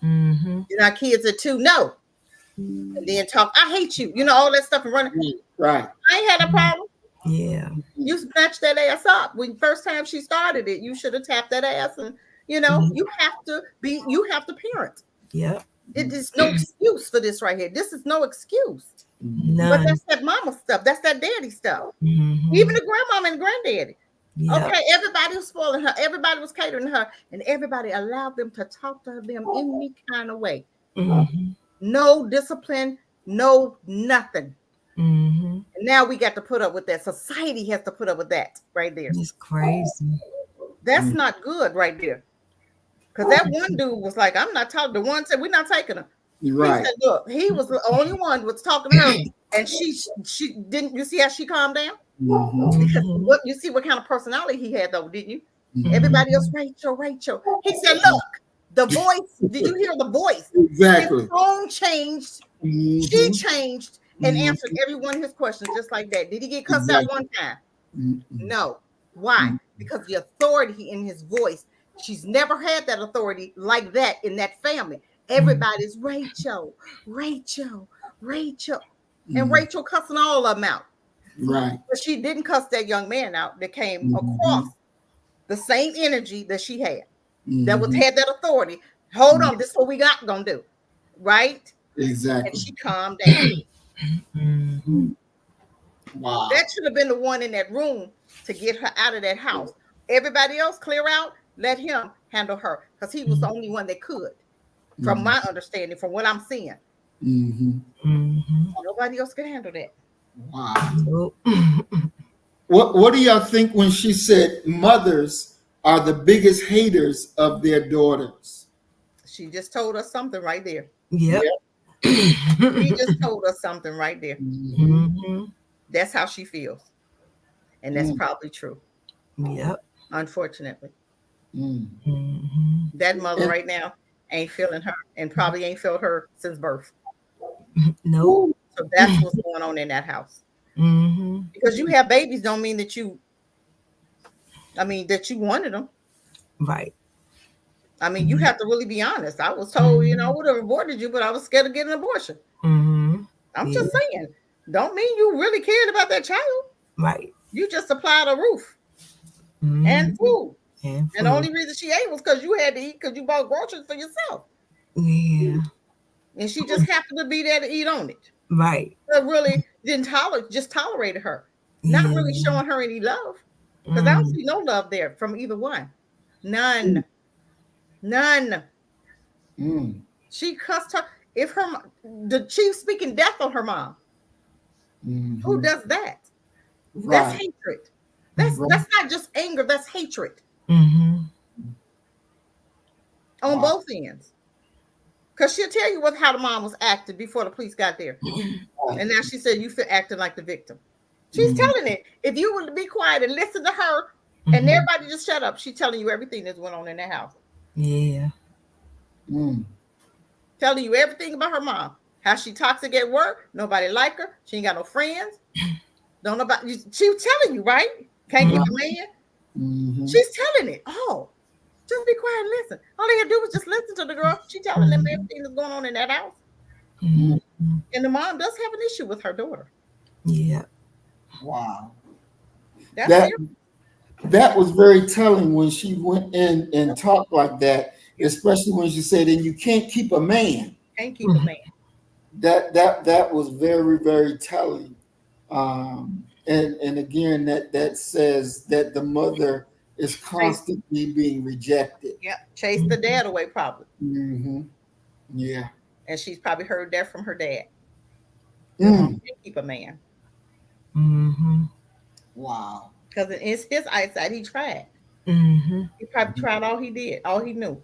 Speaker 1: You know, kids are too, no. And then talk, I hate you, all that stuff and running.
Speaker 3: Right.
Speaker 1: I ain't had a problem.
Speaker 7: Yeah.
Speaker 1: You snatched that ass up. When first time she started it, you should have tapped that ass and you have to parent.
Speaker 7: Yeah.
Speaker 1: It is no excuse for this right here. This is no excuse.
Speaker 7: None.
Speaker 1: But that's that mama stuff. That's that daddy stuff. Even the grandmama and granddaddy. Yep. Okay, everybody was spoiling her. Everybody was catering her. And everybody allowed them to talk to them any kind of way. No discipline, no nothing. And now we got to put up with that. Society has to put up with that right there.
Speaker 7: It's crazy.
Speaker 1: That's not good right there. Because that one dude was like, I'm not talking. The one said, we're not taking her.
Speaker 3: Right.
Speaker 1: He said, look, he was the only one who was talking to her. And she didn't, you see how she calmed down? Because you see what kind of personality he had though, didn't you? Everybody else, Rachel. He said, look, the voice, did you hear the voice?
Speaker 3: Exactly.
Speaker 1: His tone changed. She changed and answered every one of his questions just like that. Did he get cussed out one time? No. Why? Because the authority in his voice. She's never had that authority like that in that family. Everybody's Rachel. And Rachel cussing all of them out.
Speaker 3: Right.
Speaker 1: But she didn't cuss that young man out that came across the same energy that she had. That had that authority. Hold on, this is what we gonna do. Right?
Speaker 3: Exactly.
Speaker 1: And she calmed down.
Speaker 3: Wow.
Speaker 1: That should have been the one in that room to get her out of that house. Everybody else clear out. Let him handle her because he was the only one that could, from my understanding, from what I'm seeing. Nobody else can handle that.
Speaker 3: Wow. What do y'all think when she said mothers are the biggest haters of their daughters?
Speaker 1: She just told us something right there.
Speaker 7: Yep.
Speaker 1: She just told us something right there. That's how she feels. And that's probably true.
Speaker 7: Yep.
Speaker 1: Unfortunately. That mother right now ain't feeling her and probably ain't felt her since birth.
Speaker 7: No.
Speaker 1: So that's what's going on in that house. Because you have babies don't mean that you wanted them.
Speaker 7: Right.
Speaker 1: I mean, you have to really be honest. I was told, I would have aborted you, but I was scared of getting an abortion. I'm just saying, don't mean you really cared about that child.
Speaker 7: Right.
Speaker 1: You just supplied a roof and food. And the only reason she ate was because you had to eat because you bought groceries for yourself.
Speaker 7: Yeah.
Speaker 1: And she just happened to be there to eat on it.
Speaker 7: Right.
Speaker 1: But really didn't tolerated her. Not really showing her any love. Because I don't see no love there from either one. None. She cussed her. She's speaking death on her mom. Who does that?
Speaker 3: Right.
Speaker 1: That's hatred. That's not just anger, that's hatred. On both ends. Because she'll tell you how the mom was acting before the police got there. And now she said, you feel acting like the victim. She's telling it. If you would be quiet and listen to her and everybody just shut up, she's telling you everything that's going on in that house.
Speaker 7: Yeah.
Speaker 1: Telling you everything about her mom. How she toxic at work. Nobody like her. She ain't got no friends. Don't know about you. She was telling you, right? Can't get a man. She's telling it. Oh, just be quiet and listen. All they had to do was just listen to the girl. She telling them everything that's going on in that house. And the mom does have an issue with her daughter.
Speaker 7: Yeah.
Speaker 3: Wow.
Speaker 1: That
Speaker 3: was very telling when she went in and talked like that, especially when she said, and you can't keep a man.
Speaker 1: Can't keep a man.
Speaker 3: That was very, very telling. And again, that says that the mother is constantly being rejected.
Speaker 1: Yeah, chase the dad away, probably.
Speaker 3: Yeah.
Speaker 1: And she's probably heard that from her dad. Can't keep a man.
Speaker 3: Wow.
Speaker 1: Because in his eyesight, he tried. He probably tried all he did, all he knew.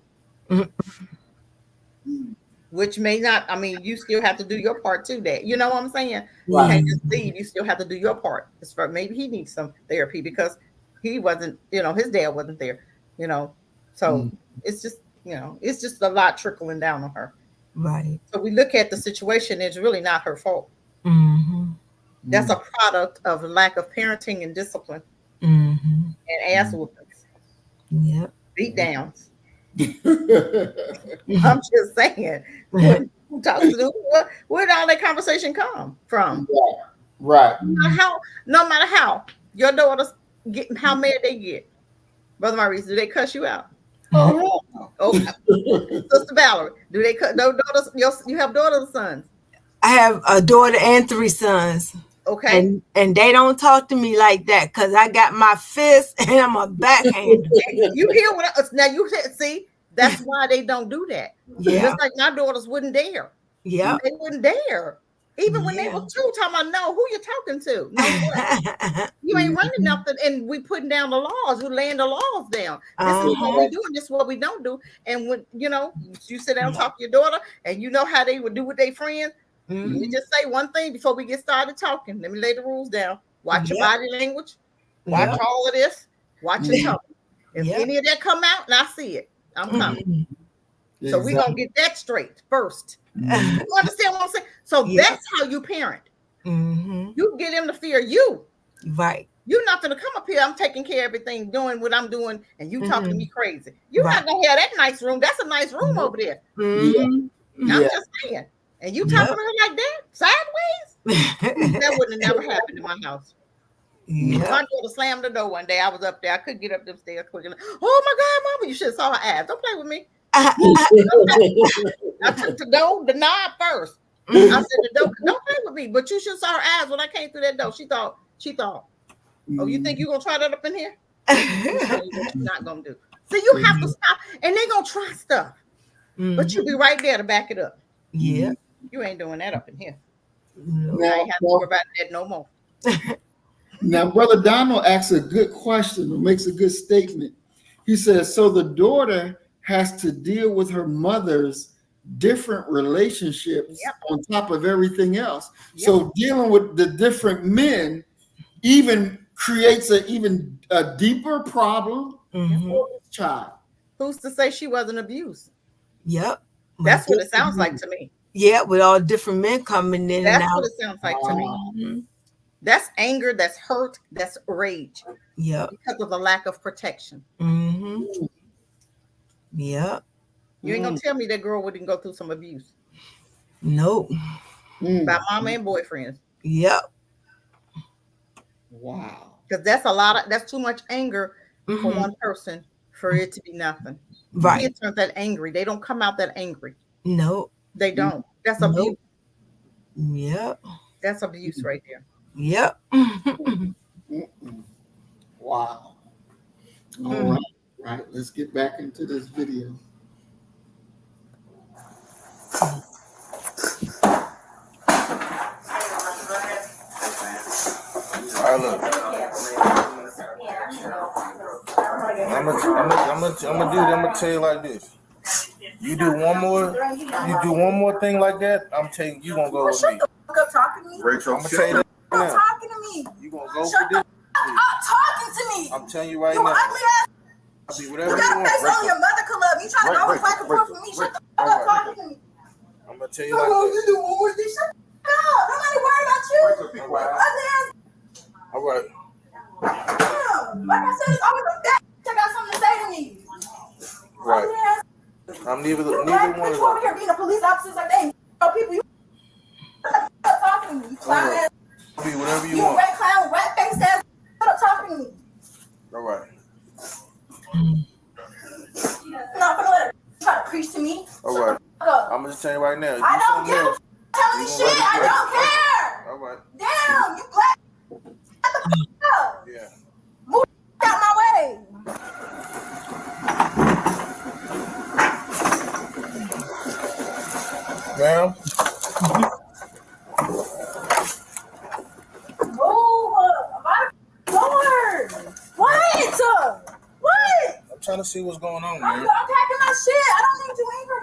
Speaker 1: which may not, I mean, you still have to do your part too, that, you know what I'm saying? You
Speaker 7: Right.
Speaker 1: can't just leave, you still have to do your part. As far, maybe he needs some therapy because he wasn't, you know, his dad wasn't there, you know. So it's just, you know, it's just a lot trickling down on her.
Speaker 7: Right.
Speaker 1: So we look at the situation, it's really not her fault. That's a product of lack of parenting and discipline and ass whoopings.
Speaker 7: Yep.
Speaker 1: Beat downs. I'm just saying. Who talks to them? Where did all that conversation come from?
Speaker 3: Right.
Speaker 1: No matter how your daughters get, how mad they get. Brother Maurice, do they cuss you out? Oh, Sister Valerie, do they cut no daughters? You have daughters or sons?
Speaker 7: I have a daughter and 3 sons.
Speaker 1: Okay.
Speaker 7: And they don't talk to me like that because I got my fist and I'm a backhander.
Speaker 1: You hear what now you see? That's why they don't do that.
Speaker 7: Yeah.
Speaker 1: Just like my daughters wouldn't dare.
Speaker 7: Yeah.
Speaker 1: They wouldn't dare. Even when they were 2, talking about, no, who you talking to? No way. You ain't running nothing, and we putting down the laws. We laying the laws down. This is what we do, and this is what we don't do. And when you know, you sit down and talk to your daughter, and you know how they would do with their friends. You just say one thing before we get started talking. Let me lay the rules down. Watch your body language. Watch all of this. Watch your tone. If any of that come out, and I see it, I'm coming. So we're gonna get that straight first. You understand what I'm saying? So that's how you parent. You get him to fear you.
Speaker 7: Right.
Speaker 1: You're not gonna come up here. I'm taking care of everything, doing what I'm doing, and you talking to me crazy. You're not gonna have that nice room. That's a nice room over there. I'm just saying. And you talking to her like that, sideways? That would have never happened in my house. My daughter slammed the door one day. I was up there. I couldn't get up them stairs quick enough. Oh my God, Mama, you should have saw her ass. Don't play with me. I took the knob first. I said, don't play with me. But you should have saw her ass when I came through that door. She thought, oh, you think you're gonna try that up in here? What you're not gonna do. So you have to stop, and they're gonna try stuff. But you be right there to back it up.
Speaker 7: Yeah.
Speaker 1: You ain't doing that up in here.
Speaker 3: Now,
Speaker 1: I ain't have to worry about that no more.
Speaker 3: Now, Brother Donald asks a good question or makes a good statement. He says, so the daughter has to deal with her mother's different relationships on top of everything else. So dealing with the different men even creates a deeper problem for this child.
Speaker 1: Who's to say she wasn't abused?
Speaker 7: Yep.
Speaker 1: That's what it sounds like to me.
Speaker 7: Yeah, with all different men coming in and out.
Speaker 1: That's what it sounds like to me. That's anger, that's hurt, that's rage.
Speaker 7: Yeah.
Speaker 1: Because of the lack of protection.
Speaker 7: Yeah.
Speaker 1: You ain't gonna tell me that girl wouldn't go through some abuse.
Speaker 7: No.
Speaker 1: By mama and boyfriends.
Speaker 7: Yep.
Speaker 3: Wow.
Speaker 1: Because that's too much anger for one person for it to be nothing.
Speaker 7: Right.
Speaker 1: Kids aren't that angry. They don't come out that angry.
Speaker 7: No.
Speaker 1: They don't. That's abuse.
Speaker 7: Yep.
Speaker 1: That's abuse right there.
Speaker 7: Yep.
Speaker 3: Wow. All right. Let's get back into this video.
Speaker 9: All right, look. I'm gonna tell you like this. You do one more thing like that, I'm telling you, gonna go with me.
Speaker 8: Talking to me.
Speaker 14: Rachel,
Speaker 9: I'm gonna tell you that now.
Speaker 8: Talking to me.
Speaker 9: You gonna go for this?
Speaker 8: Talking to me.
Speaker 9: I'm telling you right
Speaker 8: You
Speaker 9: now.
Speaker 8: ugly ass.
Speaker 9: I'll be
Speaker 8: You
Speaker 9: whatever you
Speaker 8: got a
Speaker 9: want.
Speaker 8: face on your mother could love. You trying to go back and forth with me. Shut the fuck up talking to me.
Speaker 9: I'm gonna tell you like this.
Speaker 8: You do one more thing. Shut up. Nobody worried about you. Ugly ass.
Speaker 9: All right.
Speaker 8: Damn. Like I said, it's always a fact. I got something to say to me.
Speaker 9: Right.
Speaker 8: Ugly ass.
Speaker 9: I'm neither one of
Speaker 8: You over here being a police officer like they people. You stop talking to me. Clown ass.
Speaker 9: Be whatever you
Speaker 8: You
Speaker 9: want.
Speaker 8: red clown, red face ass. Stop talking to me.
Speaker 9: All right.
Speaker 8: I'm not gonna let her try to preach to me.
Speaker 9: All right. I'm just telling you right now.
Speaker 8: I don't care. Tell me shit. I don't care.
Speaker 9: All right.
Speaker 8: Damn, you black. Shut the fuck up.
Speaker 9: Yeah.
Speaker 8: Move out my way.
Speaker 9: Ma'am.
Speaker 8: What?
Speaker 9: I'm trying to see what's going on,
Speaker 8: I'm
Speaker 9: man.
Speaker 8: packing my shit. I don't need you angry.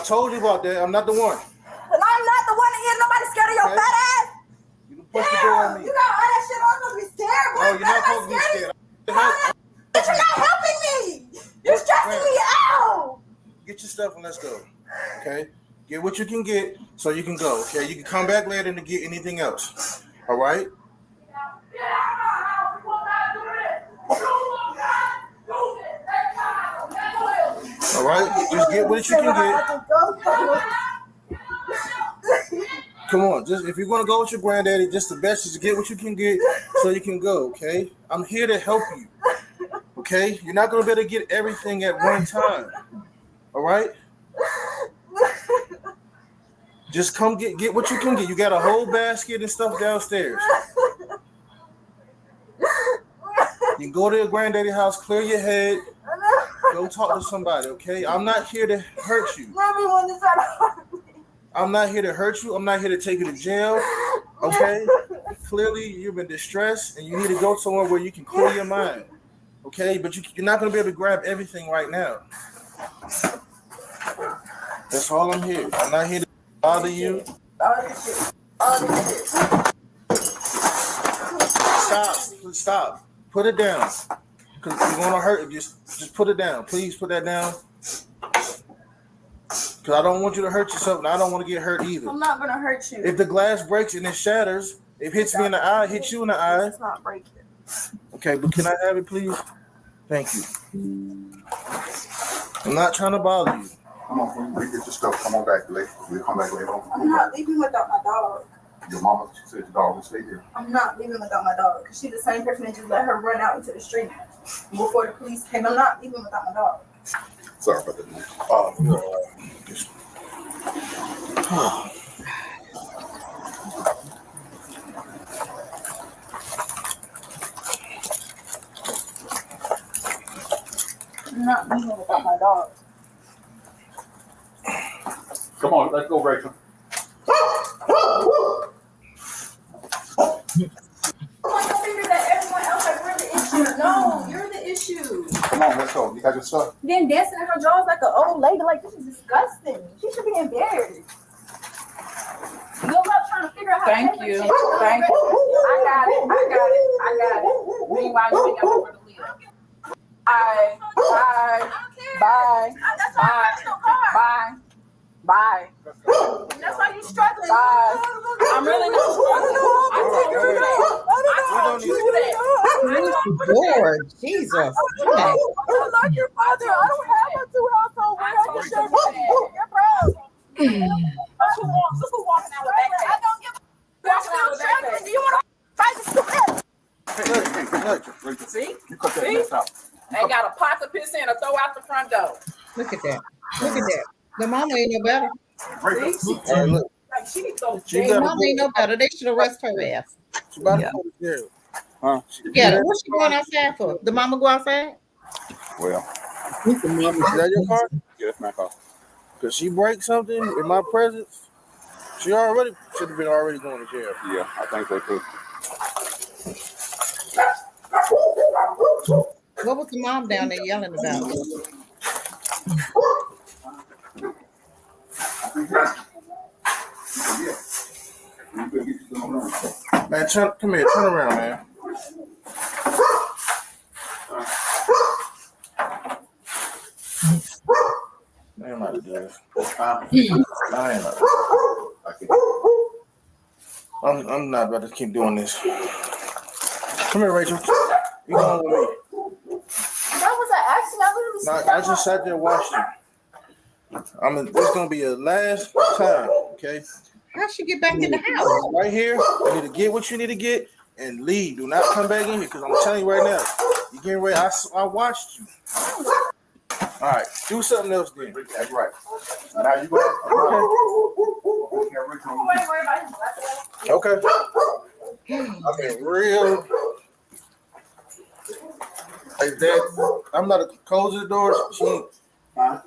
Speaker 9: told you about that. I'm not the one.
Speaker 8: And I'm not the one that is. Nobody scared of your fat ass.
Speaker 9: You done pushed the door on me.
Speaker 8: You got all that shit on. Supposed to be scared.
Speaker 9: Oh, you're not supposed to be scared.
Speaker 8: But you're not helping me. You're stressing me out.
Speaker 9: Get your stuff and let's go. Okay? Get what you can get so you can go. Okay? You can come back later to get anything else. All right? All right? Just get what you can get. Come on, just if you're gonna go with your granddaddy, just the best is to get what you can get so you can go, okay? I'm here to help you. Okay? You're not gonna be able to get everything at one time. All right? Just come get what you can get. You got a whole basket and stuff downstairs. You can go to your granddaddy house, clear your head, go talk to somebody, okay? I'm not here to hurt you. I'm not here to hurt you. I'm not here to take you to jail, okay? Clearly, you've been distressed, and you need to go somewhere where you can clear your mind, okay? But you're not going to be able to grab everything right now. That's all I'm here. I'm not here to bother you. Stop. Put it down. Because you're going to hurt. Just put it down. Please put that down. Because I don't want you to hurt yourself, and I don't want to get hurt either.
Speaker 8: I'm not going to hurt you.
Speaker 9: If the glass breaks and it shatters, it hits me in the eye, it hits you in the eye.
Speaker 8: It's not breaking.
Speaker 9: Okay, but can I have it, please? Thank you. I'm not trying to bother you.
Speaker 14: Come on, we get your stuff. Come on back, Blake. We'll come back later on.
Speaker 8: I'm not leaving without my dog.
Speaker 14: Your mama, she said your dog will stay here.
Speaker 8: I'm not leaving without my dog because she's the same person that just let her run out into the street before the police came. I'm not leaving without my dog.
Speaker 14: Sorry about that.
Speaker 8: I'm not leaving without my dog.
Speaker 14: Come on, let's go, Rachel.
Speaker 8: No, you're the issue.
Speaker 14: Come on, let's go. You got your stuff?
Speaker 8: Then dancing in her drawers like an old lady, like this is disgusting. She should be embarrassed. Good luck trying to figure out how
Speaker 15: Thank
Speaker 8: to
Speaker 15: you. Thank you. I got it. Meanwhile, you ain't got nowhere to live. Bye.
Speaker 8: That's why I no car.
Speaker 15: Bye.
Speaker 8: That's why you struggling.
Speaker 15: Bye. I'm really not struggling. I told you that.
Speaker 1: Lord Jesus.
Speaker 8: I like your father. I don't have a two household.
Speaker 15: I told you that.
Speaker 8: You're proud.
Speaker 15: Look who walking out with backpack.
Speaker 8: I don't give a
Speaker 15: Walking out with backpack.
Speaker 8: Do you want to fight this?
Speaker 14: Rachel.
Speaker 15: See?
Speaker 14: You cut that mess out.
Speaker 15: Ain't got a pot to piss in or throw out the front door.
Speaker 1: Look at that. Look at that. The mama ain't no better.
Speaker 14: Rachel.
Speaker 9: Hey, look.
Speaker 15: Like she so
Speaker 1: The mama ain't no better. They should arrest her ass.
Speaker 9: She about to go to jail. Huh?
Speaker 1: Yeah, what's she going outside for? The mama go outside?
Speaker 14: Well,
Speaker 9: Is that your car?
Speaker 14: yeah, that's my car.
Speaker 9: Because she break something in my presence, she already should have been already going to jail.
Speaker 14: Yeah, I think so too.
Speaker 1: What was the mom down there yelling about?
Speaker 9: Man, come here, turn around, man. I ain't about to do this. I ain't about to. I'm not about to keep doing this. Come here, Rachel. You going with me?
Speaker 8: That was an accident. I literally
Speaker 9: I just sat there watching. This gonna be a last time, okay?
Speaker 1: How'd she get back in the house?
Speaker 9: Right here, you need to get what you need to get and leave. Do not come back in here because I'm telling you right now, you getting ready. I watched you. All right, do something else then.
Speaker 14: That's right. Now you go.
Speaker 9: Okay. I mean, real. Like that. I'm not gonna close the door. I'm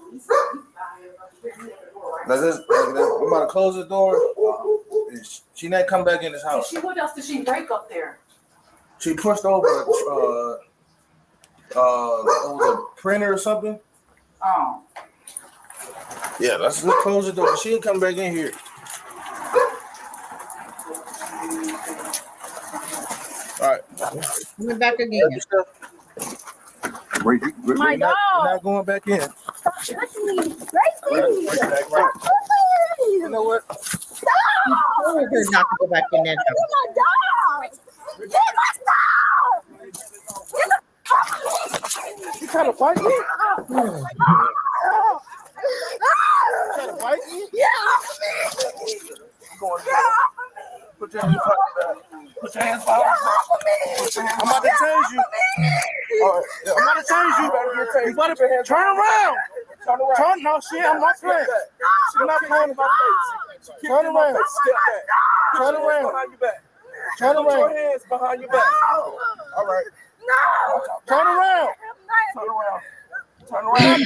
Speaker 9: about to close the door. She not come back in this house.
Speaker 15: What else did she break up there?
Speaker 9: She pushed over it was a printer or something.
Speaker 15: Oh.
Speaker 9: Yeah, let's close the door. She can come back in here. All right.
Speaker 1: We're back again.
Speaker 9: My dog. We're not going back in.
Speaker 8: Stop touching me. Gracie.
Speaker 9: You know what?
Speaker 8: Stop.
Speaker 1: Told her not to go back in there.
Speaker 8: Get my dog. Get my dog.
Speaker 9: You trying to fight me?
Speaker 8: You
Speaker 9: trying to fight me?
Speaker 8: Yeah, off of me.
Speaker 9: Going
Speaker 8: Get off of me.
Speaker 9: Put your hands behind me. Put your hands behind me. I'm about to change you. All right. Yeah, I'm about to change you. You better get changed. Turn around. Turn around. Turn. No, I'm not playing. She's not playing in my face. Turn around. Turn around. Turn around. Put your hands behind your back. All right.
Speaker 8: No.
Speaker 9: Turn around. Turn around. Turn around.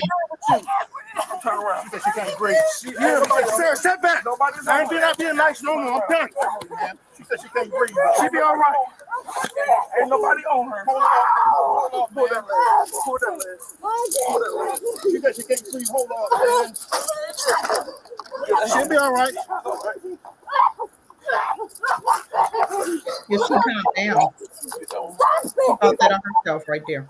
Speaker 9: Turn around. She can't breathe. Sarah, step back. I ain't being nice no more. I'm done. She said she can't breathe. She be all right. Ain't nobody on her. Hold on. Pull that leg. Pull that leg. Pull that leg. She said she can't breathe. Hold on. She'll be all right.
Speaker 1: Yeah, she calmed down. She felt that on herself right there.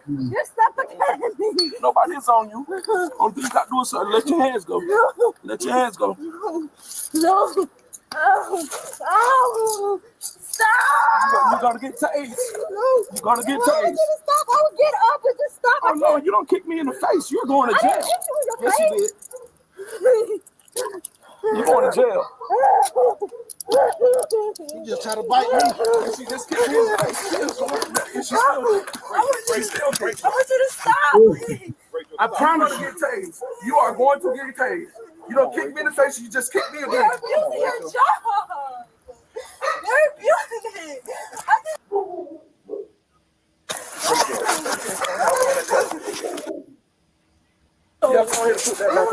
Speaker 8: You're suffocating me.
Speaker 9: Nobody's on you. Only thing you got to do is let your hands go. Let your hands go.
Speaker 8: No. Oh. Stop.
Speaker 9: You're going to get tased. You're going to get tased.
Speaker 8: Stop. I would get up and just stop.
Speaker 9: Oh, no, you don't kick me in the face. You're going to jail. Yes, you did. You're going to jail. You just try to bite me. She just kicked me in the face. I
Speaker 8: want you to stop.
Speaker 9: I promise you. You are going to get tased. You don't kick me in the face. You just kick me again.
Speaker 8: You're abusing your job. You're abusing it.
Speaker 9: Yeah, go ahead and put that back on.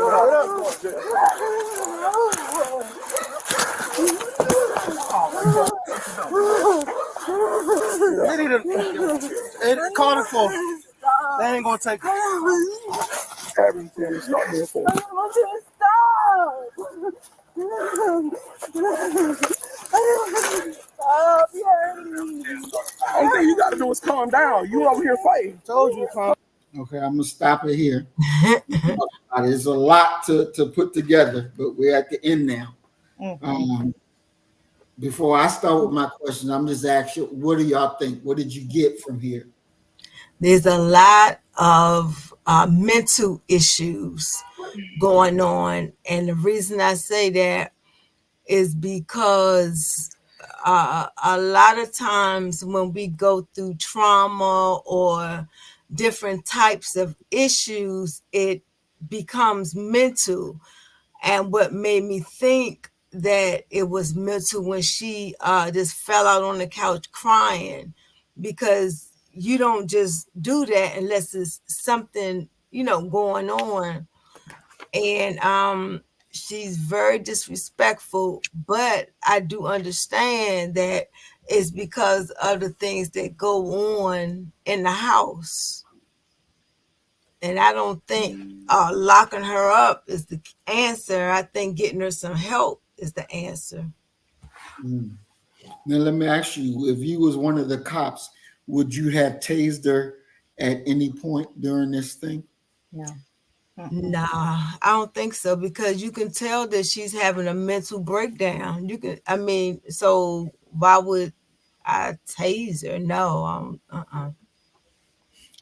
Speaker 9: Call it for. They ain't gonna take it. Everything start there for.
Speaker 8: I want you to stop. Stop. You're hurting me.
Speaker 9: Only thing you gotta do is calm down. You over here fighting. Told you to calm.
Speaker 3: Okay, I'm gonna stop it here. There's a lot to put together, but we're at the end now. Before I start with my question, I'm just asking, what do y'all think? What did you get from here?
Speaker 7: There's a lot of mental issues going on. And the reason I say that is because a lot of times when we go through trauma or different types of issues, it becomes mental. And what made me think that it was mental when she just fell out on the couch crying, because you don't just do that unless it's something, going on. And she's very disrespectful, but I do understand that it's because of the things that go on in the house. And I don't think locking her up is the answer. I think getting her some help is the answer.
Speaker 3: Now let me ask you, if you was one of the cops, would you have tased her at any point during this thing?
Speaker 1: No.
Speaker 7: Nah, I don't think so, because you can tell that she's having a mental breakdown. So why would I tase her? No.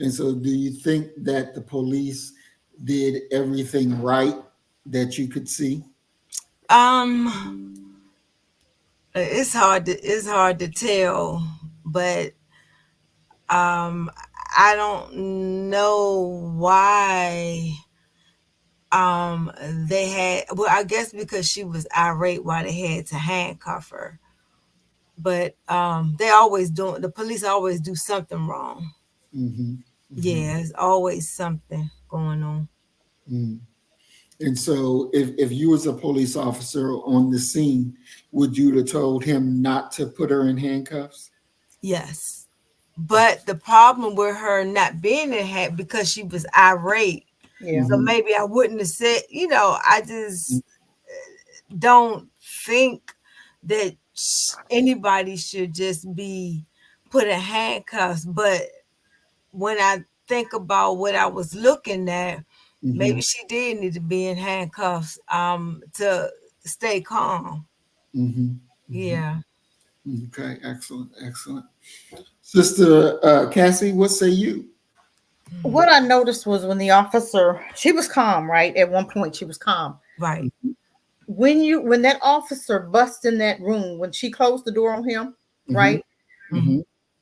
Speaker 3: And so do you think that the police did everything right that you could see?
Speaker 7: It's hard to tell, but I don't know why they had, well, I guess because she was irate why they had to handcuff her. But the police always do something wrong. Yeah, there's always something going on.
Speaker 3: And so if you was a police officer on the scene, would you have told him not to put her in handcuffs?
Speaker 7: Yes. But the problem with her not being in handcuffs, because she was irate,
Speaker 1: Yeah.
Speaker 7: So maybe I wouldn't have said, I just don't think that anybody should just be put in handcuffs. But when I think about what I was looking at, maybe she did need to be in handcuffs to stay calm. Yeah.
Speaker 3: Okay, excellent, excellent. Sister Cassie, what say you?
Speaker 1: What I noticed was when the officer, she was calm, right? At one point, she was calm.
Speaker 7: Right.
Speaker 1: When that officer busts in that room, when she closed the door on him, right?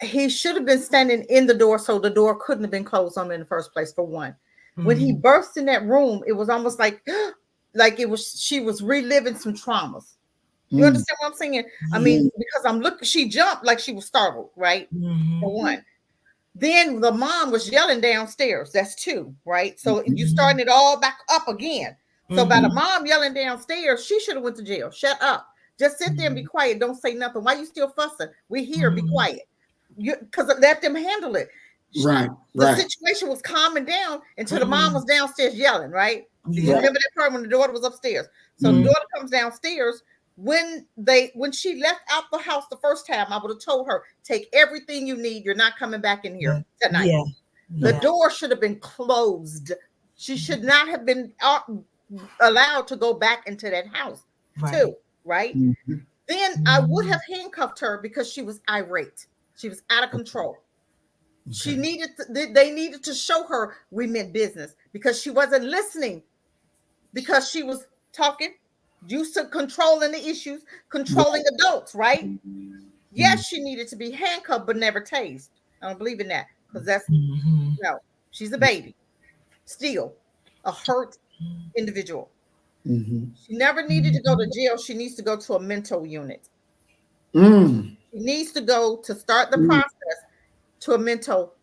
Speaker 1: He should have been standing in the door, so the door couldn't have been closed on him in the first place, for one. When he burst in that room, it was almost like she was reliving some traumas. You understand what I'm saying? I mean, because she jumped like she was startled, right? For one. Then the mom was yelling downstairs. That's two, right? So you starting it all back up again. So by the mom yelling downstairs, she should have went to jail. Shut up. Just sit there and be quiet. Don't say nothing. Why you still fussing? We here. Be quiet. Because let them handle it.
Speaker 3: Right.
Speaker 1: The situation was calming down until the mom was downstairs yelling, right? Do you remember that part when the daughter was upstairs? So the daughter comes downstairs. When she left out the house the first time, I would have told her, take everything you need. You're not coming back in here tonight. The door should have been closed. She should not have been allowed to go back into that house too, right? Then I would have handcuffed her because she was irate. She was out of control. She they needed to show her we meant business, because she wasn't listening, because she was talking, used to controlling the issues, controlling adults, right? Yes, she needed to be handcuffed, but never tased. I don't believe in that, because that's no, she's a baby, still a hurt individual. She never needed to go to jail. She needs to go to a mental unit. She needs to go to start the process to a mental,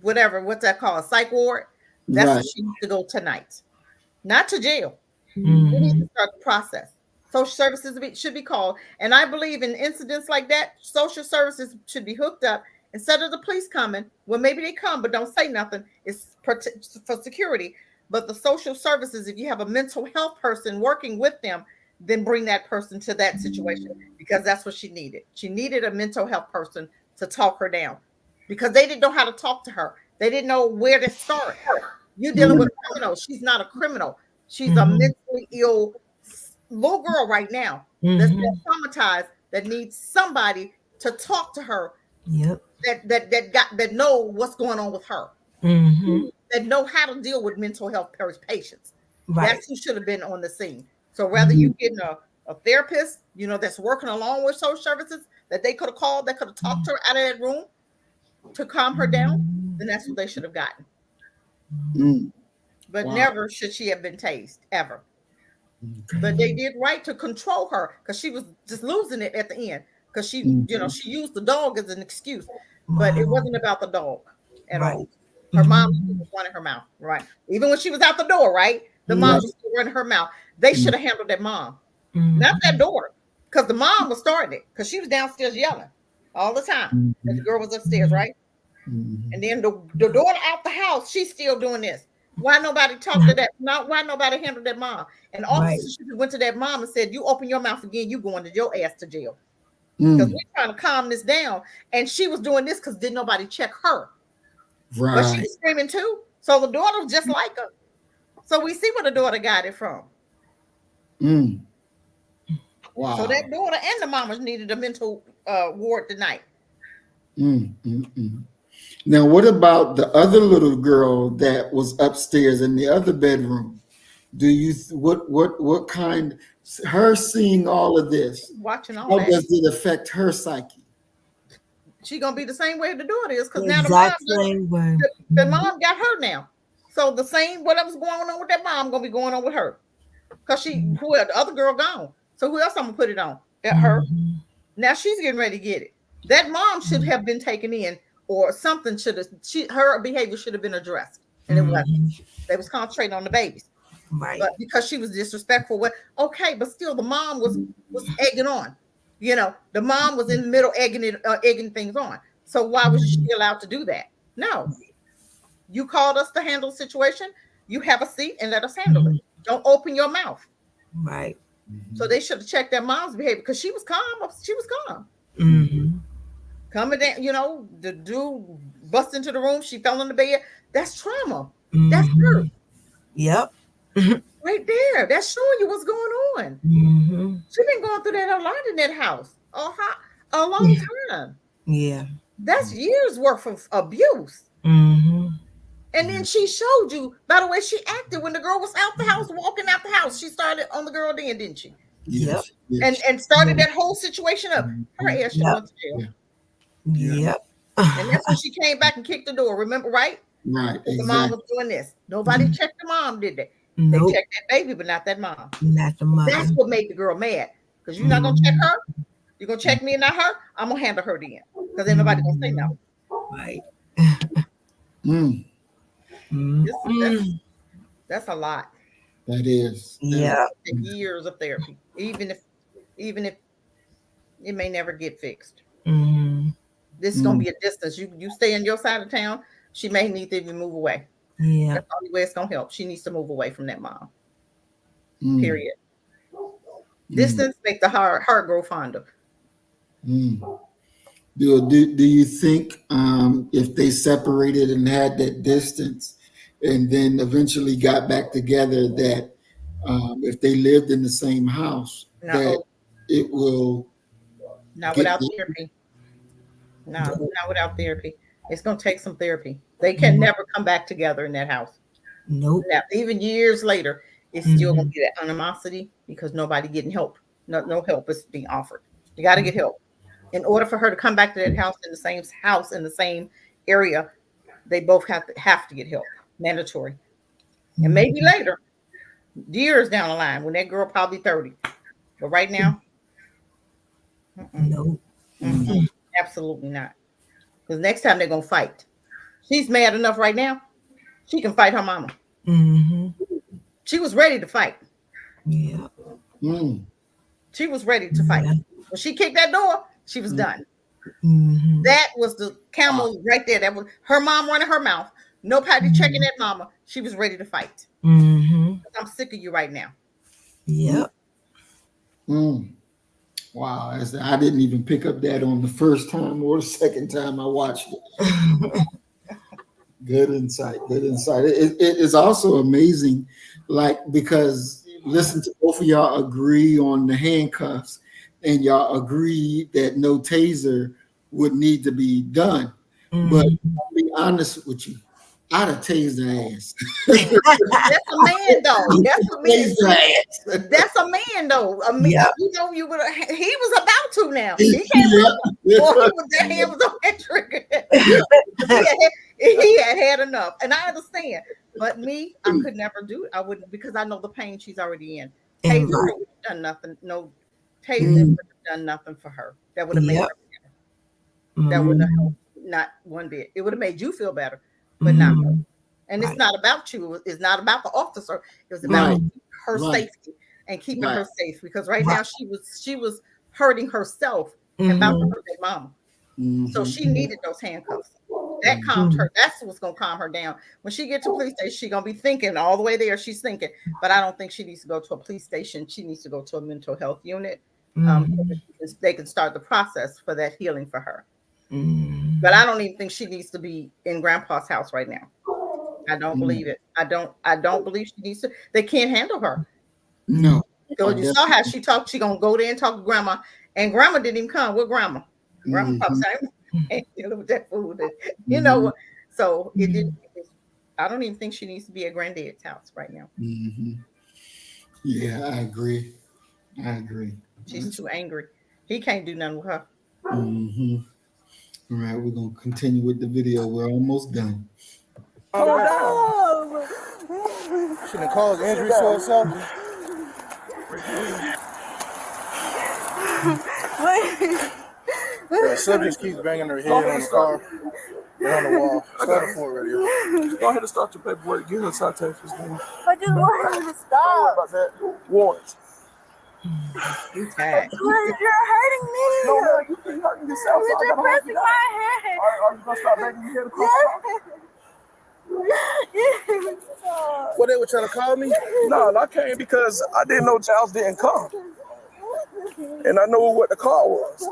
Speaker 1: what's that called? A psych ward. That's where she needs to go tonight, not to jail. We need to start the process. Social services should be called. And I believe in incidents like that, social services should be hooked up. Instead of the police coming, well, maybe they come, but don't say nothing. It's for security. But the social services, if you have a mental health person working with them, then bring that person to that situation, because that's what she needed. She needed a mental health person to talk her down, because they didn't know how to talk to her. They didn't know where to start. You're dealing with a criminal. She's not a criminal. She's a mentally ill little girl right now that's been traumatized, that needs somebody to talk to her. That know what's going on with her. That know how to deal with mental health patients. That's who should have been on the scene. So rather you getting a therapist, that's working along with social services that they could have called, that could have talked to her out of that room to calm her down, then that's what they should have gotten. But never should she have been tased, ever. But they did right to control her, because she was just losing it at the end, because she she used the dog as an excuse, but it wasn't about the dog at all. Her mom was running her mouth, right? Even when she was out the door, right? The mom was still running her mouth. They should have handled that mom, not that daughter, because the mom was starting it, because she was downstairs yelling all the time, and the girl was upstairs, right? And then the daughter out the house, she's still doing this. Why nobody talked to that? Why nobody handled that mom? And officers went to that mom and said, "You open your mouth again, you going to your ass to jail." Because we're trying to calm this down, and she was doing this because didn't nobody check her. But she was screaming too. So the daughter was just like her. So we see where the daughter got it from.
Speaker 3: Wow.
Speaker 1: So that daughter and the mamas needed a mental ward tonight.
Speaker 3: Now, what about the other little girl that was upstairs in the other bedroom? Do you what kind? Her seeing all of this,
Speaker 1: watching all
Speaker 3: how
Speaker 1: that,
Speaker 3: does it affect her psyche?
Speaker 1: She gonna be the same way the daughter is, because now the mom got her now. So the same whatever's going on with that mom gonna be going on with her, because the other girl gone. So who else I'm gonna put it on? Her. Now she's getting ready to get it. That mom should have been taken in, or something should have. Her behavior should have been addressed, and it wasn't. They was concentrating on the babies, but because she was disrespectful. But still, the mom was egging on. The mom was in the middle egging things on. So why was she allowed to do that? No. You called us to handle the situation. You have a seat and let us handle it. Don't open your mouth.
Speaker 7: Right.
Speaker 1: So they should have checked their mom's behavior because she was calm. She was calm. Coming down, you know, the dude bust into the room. She fell in the bed. That's trauma. That's hurt.
Speaker 7: Yep.
Speaker 1: Right there. That's showing you what's going on. She's been going through that a lot in that house. A long time.
Speaker 7: Yeah.
Speaker 1: That's years worth of abuse. And then she showed you, by the way, she acted when the girl was out the house, walking out the house. She started on the girl then, didn't she?
Speaker 7: Yep.
Speaker 1: And started that whole situation up. Her ass should went to jail.
Speaker 7: Yep.
Speaker 1: And that's when she came back and kicked the door. Remember, right?
Speaker 3: Right. Exactly.
Speaker 1: The mom was doing this. Nobody checked the mom, did they?
Speaker 7: Nope.
Speaker 1: They checked that baby, but not that mom.
Speaker 7: Not the mother.
Speaker 1: That's what made the girl mad. Because you're not gonna check her. You're gonna check me and not her. I'm gonna handle her then. Because ain't nobody gonna say no.
Speaker 7: Right.
Speaker 1: That's a lot.
Speaker 3: That is.
Speaker 7: Yeah.
Speaker 1: Years of therapy, even if it may never get fixed. This is gonna be a distance. You stay in your side of town. She may need to even move away.
Speaker 7: Yeah.
Speaker 1: That's the only way it's gonna help. She needs to move away from that mom. Period. Distance make the heart grow fonder.
Speaker 3: Do you think if they separated and had that distance and then eventually got back together, that if they lived in the same house, that it will
Speaker 1: not without therapy? No, not without therapy. It's gonna take some therapy. They can never come back together in that house.
Speaker 7: Nope.
Speaker 1: Now, even years later, it's still gonna be that animosity because nobody getting help. No help is being offered. You got to get help. In order for her to come back to that house in the same area, they both have to get help. Mandatory. And maybe later, years down the line, when that girl probably 30. But right now,
Speaker 7: no.
Speaker 1: Absolutely not. Because next time they're gonna fight. She's mad enough right now. She can fight her mama. She was ready to fight.
Speaker 7: Yeah.
Speaker 1: She was ready to fight. When she kicked that door, she was done. That was the camel right there. That was her mom running her mouth. Nobody checking that mama. She was ready to fight. I'm sick of you right now.
Speaker 7: Yep.
Speaker 3: Wow, I didn't even pick up that on the first time or the second time I watched it. Good insight. Good insight. It is also amazing, like, because listen to both of y'all agree on the handcuffs, and y'all agree that no taser would need to be done. But I'll be honest with you, I'd have tased her ass.
Speaker 1: That's a man, though. That's a man. That's a man, though. A man, you know, he was about to now. He came that hand was on that trigger. He had enough, and I understand. But me, I could never do it. I wouldn't, because I know the pain she's already in. Taser would have done nothing. No, taser would have done nothing for her. That would have made her better. That wouldn't have helped, not one bit. It would have made you feel better, but not her. And it's not about you. It's not about the officer. It was about her safety and keeping her safe. Because right now she was hurting herself and about to hurt their mama. So she needed those handcuffs. That calmed her. That's what's gonna calm her down. When she gets to police station, she's gonna be thinking all the way there. She's thinking, but I don't think she needs to go to a police station. She needs to go to a mental health unit. So they can start the process for that healing for her. But I don't even think she needs to be in Grandpa's house right now. I don't believe it. I don't believe she needs to. They can't handle her.
Speaker 3: No.
Speaker 1: So you saw how she talked. She gonna go there and talk to Grandma, and Grandma didn't even come. What Grandma? Grandma probably said, dealing with that food. You know, so it didn't. I don't even think she needs to be at Granddad's house right now.
Speaker 3: Yeah, I agree.
Speaker 1: She's too angry. He can't do nothing with her.
Speaker 3: All right, we're gonna continue with the video. We're almost done.
Speaker 9: Shouldn't have caused injury to herself. The subject keeps banging her head on the car and on the wall. Start a Ford radio. Go ahead and start your paperwork. Give her a citation.
Speaker 8: I just want him to stop.
Speaker 9: About that. Warrants.
Speaker 1: You tired.
Speaker 8: You're hurting me.
Speaker 9: No, you keep hurting yourself.
Speaker 8: You're pressing my head.
Speaker 9: Are you going to start making your head across the car? What, they were trying to call me?
Speaker 16: No, I came because I didn't know Charles didn't come. And I know what the call was.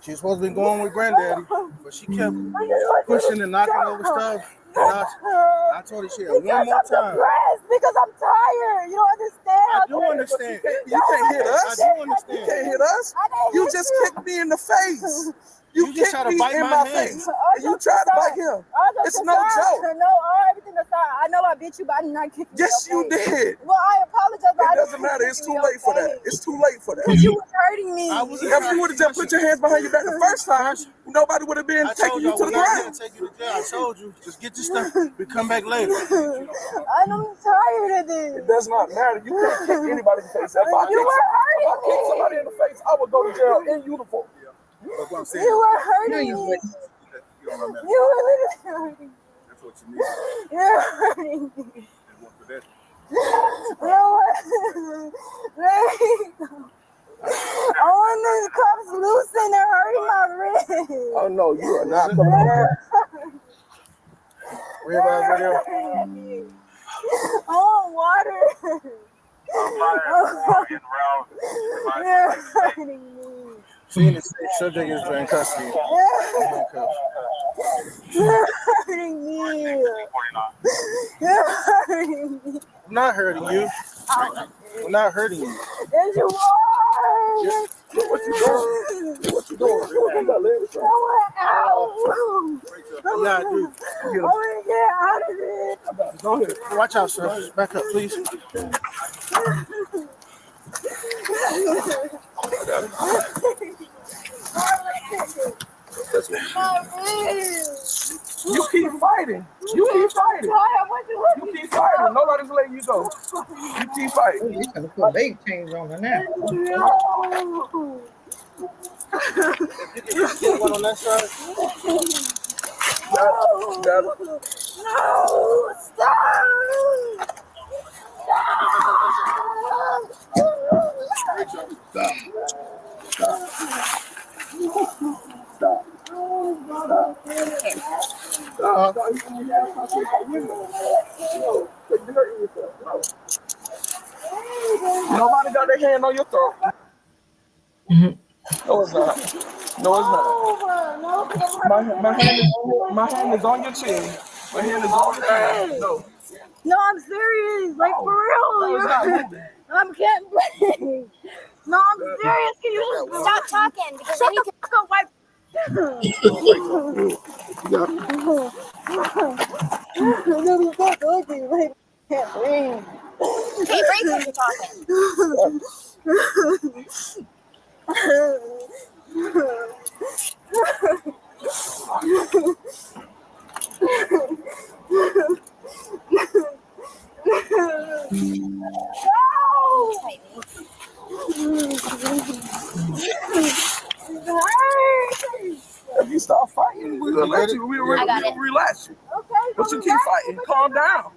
Speaker 9: She was supposed to be going with Granddaddy, but she kept pushing and knocking over stuff. And I told her she had one more time.
Speaker 13: Because I'm tired. You don't understand.
Speaker 9: I do understand.
Speaker 16: You can't hit us.
Speaker 9: I do understand.
Speaker 16: You can't hit us. You just kicked me in the face. You
Speaker 9: just
Speaker 16: kicked
Speaker 9: tried to
Speaker 16: me
Speaker 9: bite
Speaker 16: in
Speaker 9: my
Speaker 16: my
Speaker 9: hand.
Speaker 16: face. And you tried to bite him. It's no joke.
Speaker 13: No, everything aside. I know I beat you, but I did not kick you.
Speaker 16: Yes, you did.
Speaker 13: Well, I apologize.
Speaker 16: It doesn't matter. It's too late for that. It's too late for that.
Speaker 13: Because you were hurting me.
Speaker 16: If you would have just put your hands behind your back the first time, nobody would have been taking you to the ground.
Speaker 9: Take you to jail. I told you, just get your stuff. We come back later.
Speaker 13: I'm tired of this.
Speaker 16: It does not matter. You can't kick anybody in the face. If I kick somebody in the face, I would go to jail in uniform.
Speaker 9: That's what I'm saying.
Speaker 13: You were hurting me. You were literally hurting me.
Speaker 14: That's what you need.
Speaker 13: You're hurting me. I want these cuffs loose and they're hurting my wrist.
Speaker 16: Oh no, you are not coming out.
Speaker 13: I want water. You're hurting me.
Speaker 9: She in the subject is in custody.
Speaker 13: You're hurting me. You're hurting me.
Speaker 9: I'm not hurting you. I'm not hurting you.
Speaker 13: Yes, you are.
Speaker 16: What you doing? What you doing? You got legs
Speaker 13: I want out.
Speaker 9: Yeah, I do.
Speaker 13: I want to get out of it.
Speaker 9: Go ahead. Watch out, sir. Back up, please.
Speaker 16: You keep fighting. You keep fighting. You keep fighting. Nobody's letting you go. You keep fighting.
Speaker 1: You're gonna put big change on her now.
Speaker 9: What on that side?
Speaker 13: No, stop.
Speaker 16: Nobody got their hand on your throat. No, it's not. No, it's not. My hand is on your chin. My hand is on your chin. No.
Speaker 13: No, I'm serious. Like, for real.
Speaker 16: No, it's not moving.
Speaker 13: I can't breathe. No, I'm serious. Can you just stop talking? Because I need to go wipe. Can't breathe. Can't breathe because you're talking.
Speaker 16: If you start fighting, we'll let you. We'll relax you.
Speaker 13: Okay,
Speaker 16: but you keep fighting. Calm down.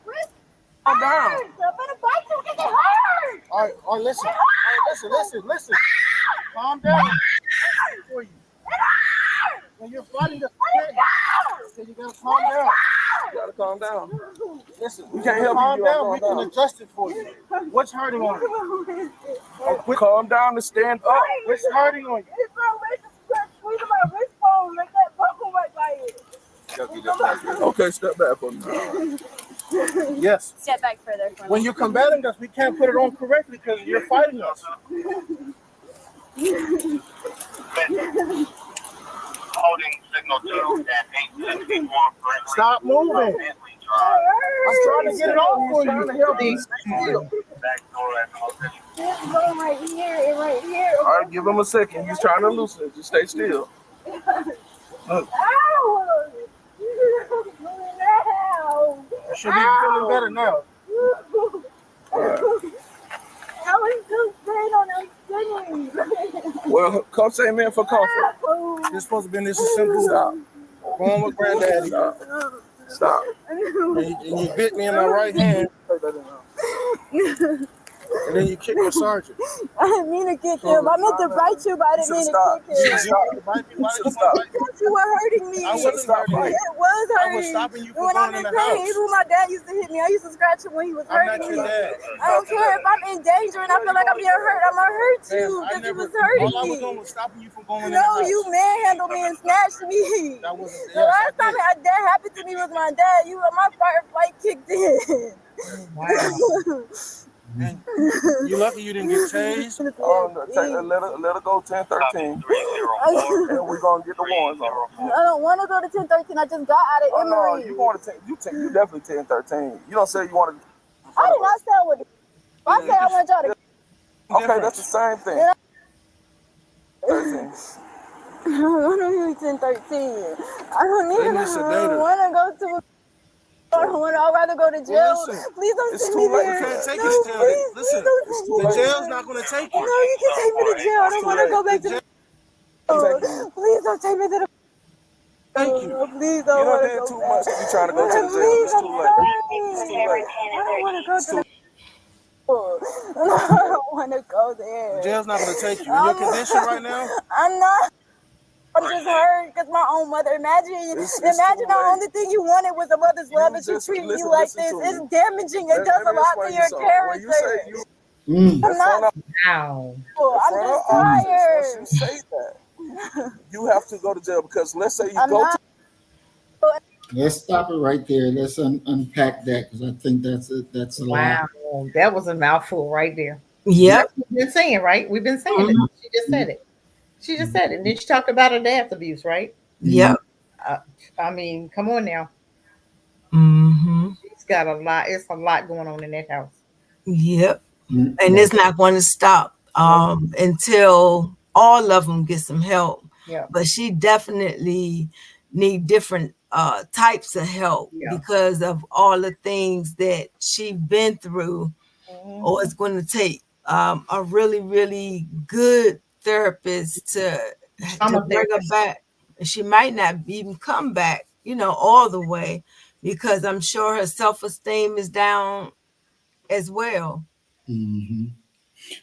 Speaker 16: Calm down.
Speaker 9: All right, listen. All right, listen. Calm down. For you. When you're fighting the so you gotta calm down.
Speaker 16: You gotta calm down.
Speaker 9: Listen,
Speaker 16: we can't help
Speaker 9: calm
Speaker 16: you.
Speaker 9: Down. We can adjust it for you. What's hurting on you?
Speaker 16: Calm down and stand up.
Speaker 9: What's hurting on you?
Speaker 13: It's my wrist bone. Like that buckle right by it.
Speaker 16: Okay, step back for me.
Speaker 9: Yes.
Speaker 13: Step back further for me.
Speaker 9: When you're combating us, we can't put it on correctly because you're fighting us.
Speaker 14: Holding signal 2 at 861.
Speaker 9: Stop moving. I'm trying to get it off for you. I'm trying to help you.
Speaker 13: It's going right here and right here.
Speaker 16: All right, give him a second. He's trying to loosen it. Just stay still.
Speaker 9: Look.
Speaker 13: Ow! Ow!
Speaker 9: You should be feeling better now.
Speaker 13: I was so pain on them singing.
Speaker 16: Well, come say amen for comfort.
Speaker 9: It's supposed to be this simple. Stop. Going with Granddaddy.
Speaker 16: Stop.
Speaker 9: And you bit me in my right hand. And then you kicked the sergeant.
Speaker 13: I didn't mean to kick him. I meant to bite you, but I didn't mean to kick him.
Speaker 9: You wanted to bite me? Why did you want to bite me?
Speaker 13: Because you were hurting me.
Speaker 9: I wasn't hurting you.
Speaker 13: It was hurting.
Speaker 9: I was stopping you from
Speaker 13: when
Speaker 9: going
Speaker 13: I'm
Speaker 9: in
Speaker 13: in
Speaker 9: the
Speaker 13: pain,
Speaker 9: house.
Speaker 13: even when my dad used to hit me, I used to scratch him when he was hurting me.
Speaker 9: I'm not your dad.
Speaker 13: I don't care if I'm in danger and I feel like I'm being hurt. I'm gonna hurt you because you was hurting me.
Speaker 9: All I was doing was stopping you from going in the
Speaker 13: No,
Speaker 9: house.
Speaker 13: you manhandled me and snatched me.
Speaker 9: That wasn't.
Speaker 13: The last time that happened to me was my dad. My fight or flight kicked in.
Speaker 1: Wow.
Speaker 9: You lucky you didn't get tased.
Speaker 16: Let her go 1013. And we're gonna get the warrants on.
Speaker 13: I don't want to go to 1013. I just got out of Emory.
Speaker 16: No, you going to you definitely 1013. You don't say you want to.
Speaker 13: I did not say what. I said I want y'all to.
Speaker 16: Okay, that's the same thing. 13.
Speaker 13: I don't need 1013. I don't need. I want to go to. I'd rather go to jail.
Speaker 9: Well, listen,
Speaker 13: please don't
Speaker 9: it's
Speaker 13: send
Speaker 9: too
Speaker 13: me
Speaker 9: late.
Speaker 13: there.
Speaker 9: You can't take
Speaker 13: no,
Speaker 9: us to jail.
Speaker 13: please,
Speaker 9: Listen,
Speaker 13: please
Speaker 9: the jail's not going to take you.
Speaker 13: No, you can take me to jail. I don't want to go back to the jail. Please don't take me to the.
Speaker 9: Thank you.
Speaker 13: Please don't want to go
Speaker 16: too much to be trying to go to the jail. It's too late. It's too late.
Speaker 13: I don't want to go to the. I don't want to go there.
Speaker 9: The jail's not going to take you. In your condition right now?
Speaker 13: I'm not. I'm just hurt because my own mother. Imagine the only thing you wanted was a mother's love, and she treating you like this. It's damaging. It does a lot to your character. I'm not.
Speaker 1: Wow.
Speaker 13: I'm just tired.
Speaker 16: Once you say that, you have to go to jail because let's say you go to.
Speaker 3: Let's stop it right there. Let's unpack that because I think that's a lot.
Speaker 1: Wow, that was a mouthful right there.
Speaker 7: Yep.
Speaker 1: We've been saying, right? We've been saying it. She just said it. She just said it. And then she talked about her dad's abuse, right?
Speaker 7: Yep.
Speaker 1: I mean, come on now. She's got a lot. It's a lot going on in that house.
Speaker 7: Yep. And it's not going to stop until all of them get some help.
Speaker 1: Yeah.
Speaker 7: But she definitely need different types of help because of all the things that she's been through. Or it's going to take a really, really good therapist to bring her back. And she might not even come back, all the way, because I'm sure her self-esteem is down as well.
Speaker 3: Mm-hmm.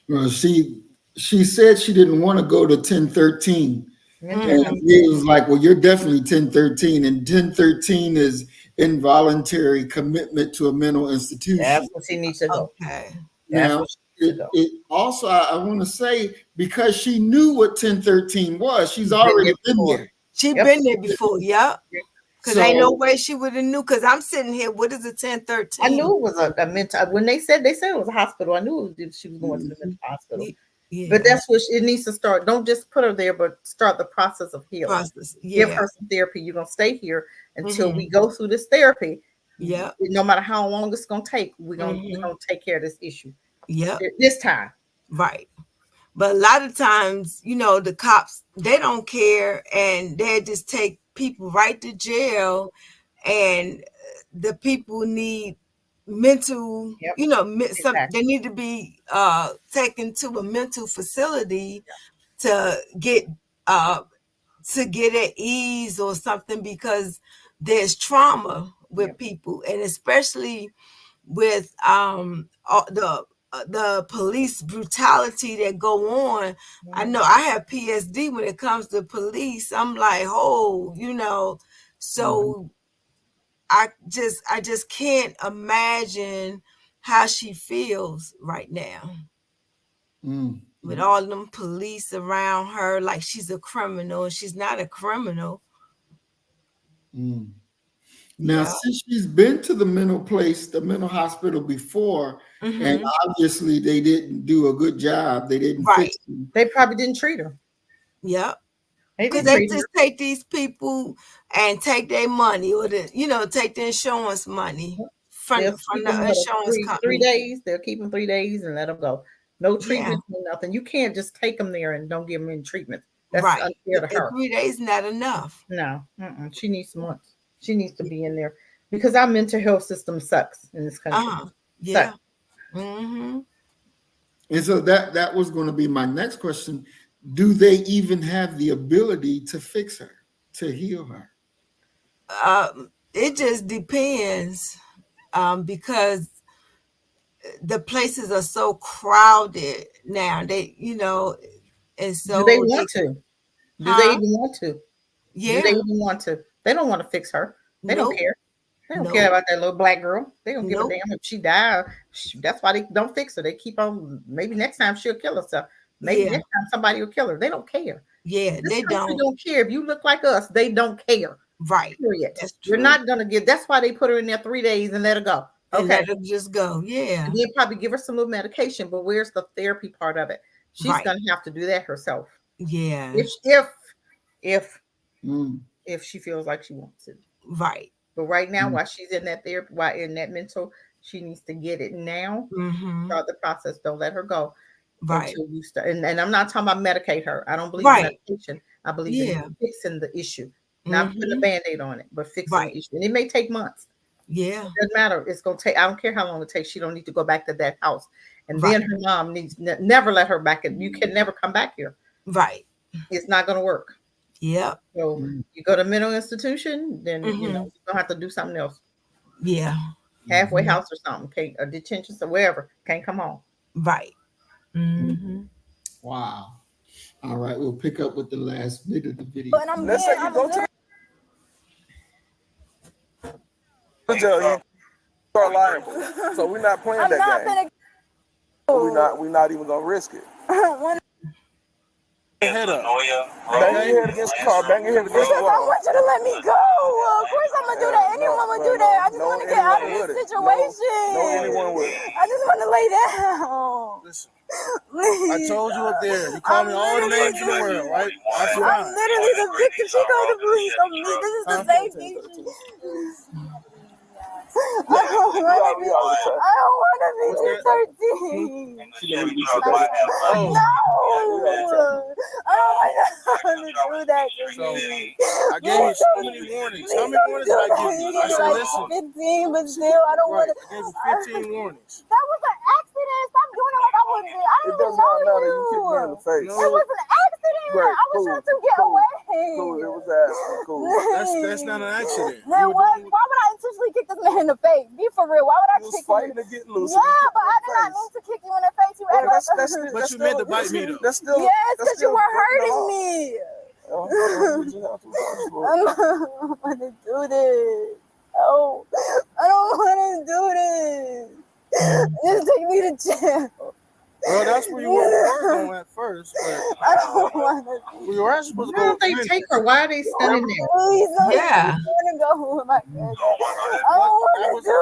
Speaker 3: Well, she said she didn't want to go to 1013. And it was like, well, you're definitely 1013, and 1013 is involuntary commitment to a mental institution.
Speaker 1: That's what she needs to go.
Speaker 7: Okay.
Speaker 3: Now, it also, I want to say, because she knew what 1013 was, she's already been there.
Speaker 7: She's been there before, Because ain't no way she would have knew. Because I'm sitting here, what is a 1013?
Speaker 1: I knew it was a mental. When they said it was a hospital, I knew she was going to the mental hospital.
Speaker 7: Yeah.
Speaker 1: But that's what it needs to start. Don't just put her there, but start the process of healing. Give her some therapy. You're going to stay here until we go through this therapy.
Speaker 7: Yeah.
Speaker 1: No matter how long it's going to take, we're going to take care of this issue.
Speaker 7: Yeah.
Speaker 1: This time.
Speaker 7: Right. But a lot of times, the cops, they don't care, and they just take people right to jail, and the people need mental, they need to be taken to a mental facility to get at ease or something, because there's trauma with people, and especially with the police brutality that go on. I know I have PSD when it comes to police. I'm like, so I just can't imagine how she feels right now with all them police around her, like she's a criminal, and she's not a criminal.
Speaker 3: Now, since she's been to the mental hospital before, and obviously they didn't do a good job. They didn't fix them.
Speaker 1: They probably didn't treat her.
Speaker 7: Yep. Because they just take these people and take their money, or take the insurance money from the insurance company.
Speaker 1: 3 days. They'll keep them 3 days and let them go. No treatment, no nothing. You can't just take them there and don't give them any treatment. That's unfair to her.
Speaker 7: 3 days not enough.
Speaker 1: No, she needs some months. She needs to be in there because our mental health system sucks in this country.
Speaker 7: Yeah.
Speaker 3: And so that was going to be my next question. Do they even have the ability to fix her, to heal her?
Speaker 7: It just depends, because the places are so crowded now. They, you know, and so
Speaker 1: do they want to? Do they even want to?
Speaker 7: Yeah.
Speaker 1: Do they even want to? They don't want to fix her. They don't care. They don't care about that little black girl. They don't give a damn if she died. That's why they don't fix her. They keep on. Maybe next time she'll kill herself. Maybe next time somebody will kill her. They don't care.
Speaker 7: Yeah,
Speaker 1: this
Speaker 7: they
Speaker 1: don't care if you look like us. They don't care.
Speaker 7: Right.
Speaker 1: Period.
Speaker 7: That's true.
Speaker 1: You're not gonna get. That's why they put her in there 3 days and let her go.
Speaker 7: And let her just go. Yeah.
Speaker 1: And then probably give her some little medication. But where's the therapy part of it? She's gonna have to do that herself.
Speaker 7: Yeah.
Speaker 1: If she feels like she wants it.
Speaker 7: Right.
Speaker 1: But right now, while she's in that therapy, while in that mental, she needs to get it now. Start the process. Don't let her go.
Speaker 7: Right.
Speaker 1: Until you start. And I'm not talking about medicate her. I don't believe in medication. I believe in fixing the issue. Not putting a Band-Aid on it, but fixing the issue. And it may take months.
Speaker 7: Yeah.
Speaker 1: It doesn't matter. It's gonna take, I don't care how long it takes. She don't need to go back to that house. And then her mom needs never let her back in. You can never come back here.
Speaker 7: Right.
Speaker 1: It's not gonna work.
Speaker 7: Yeah.
Speaker 1: So you go to mental institution, then you know you're gonna have to do something else.
Speaker 7: Yeah.
Speaker 1: Halfway house or something. Can't a detention or wherever. Can't come home.
Speaker 7: Right.
Speaker 3: Wow. All right, we'll pick up with the last bit of the video.
Speaker 13: But let's say you go to
Speaker 16: the jail, you are liable. So we're not playing that game. We're not even gonna risk it. Head up. Bang your head against the car. Bang your head against the wall.
Speaker 13: I want you to let me go. Of course I'm gonna do that. Anyone would do that. I just want to get out of this situation.
Speaker 16: No, anyone would.
Speaker 13: I just want to lay down.
Speaker 16: Listen. I told you up there. You call me all the names in the world, right?
Speaker 13: I'm literally the victim. She called the police on me. This is the safety. I don't want to be 13. No. I don't want to do that to me.
Speaker 16: I gave you so many warnings. How many warnings did I give you? I said, listen.
Speaker 13: 15, but still, I don't want to.
Speaker 16: I gave you 15 warnings.
Speaker 13: That was an accident. Stop doing it like I wouldn't. I didn't even know you.
Speaker 16: You kicked me in the face.
Speaker 13: It was an accident.
Speaker 16: Right,
Speaker 13: I was trying to get away.
Speaker 16: Cool. It was accident. Cool. That's not an accident.
Speaker 13: Then what? Why would I intentionally kick this man in the face? Be for real. Why would I kick you?
Speaker 16: Fighting to get loose.
Speaker 13: Yeah, but I did not mean to kick you in the face. You
Speaker 16: But you meant to bite me though.
Speaker 13: Yes, because you were hurting me. I don't want to do this. Oh, I don't want to do this. Just take me to jail.
Speaker 16: Well, that's where you were going at first. But
Speaker 13: I don't want to.
Speaker 16: We were supposed to
Speaker 1: Why don't they take her? Why are they standing there?
Speaker 13: Please,
Speaker 7: Yeah.
Speaker 13: I want to go with my kids. I don't want to do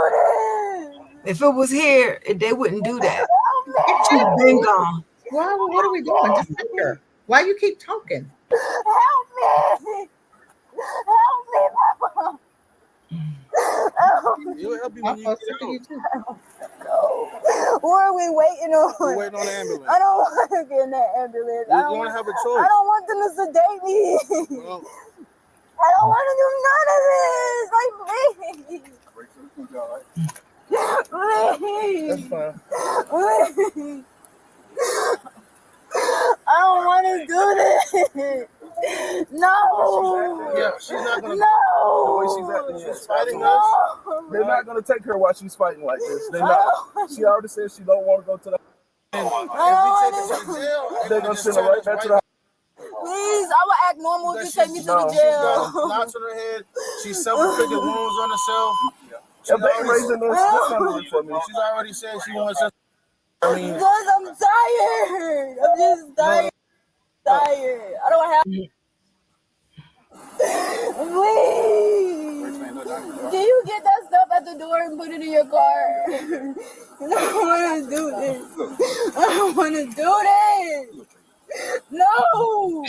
Speaker 13: this.
Speaker 7: If it was here, they wouldn't do that. She's been gone.
Speaker 1: Why? What are we doing? Just sit here. Why you keep talking?
Speaker 13: Help me! Help me, Papa!
Speaker 16: You'll help you when you get out.
Speaker 13: What are we waiting on?
Speaker 16: We're waiting on the ambulance.
Speaker 13: I don't want to get in that ambulance.
Speaker 16: You're going to have a choice.
Speaker 13: I don't want them to sedate me.
Speaker 16: Well,
Speaker 13: I don't want to do none of this. Like, please.
Speaker 16: that's fine.
Speaker 13: Please. I don't want to do this. No.
Speaker 16: Yeah, she's not going to.
Speaker 13: No.
Speaker 16: The way she's acting, she's fighting us. They're not going to take her while she's fighting like this. They're not. She already said she don't want to go to the. And if we take her to the jail, they're going to send her right back to the.
Speaker 13: Please, I will act normal if you take me to the jail.
Speaker 16: She's got knots on her head. She's self-inflicted wounds on herself.
Speaker 13: She's
Speaker 16: already said she wants us. I mean,
Speaker 13: because I'm tired. I'm just tired. Tired. I don't have. Please. Can you get that stuff at the door and put it in your car? I don't want to do this. I don't want to do this. No.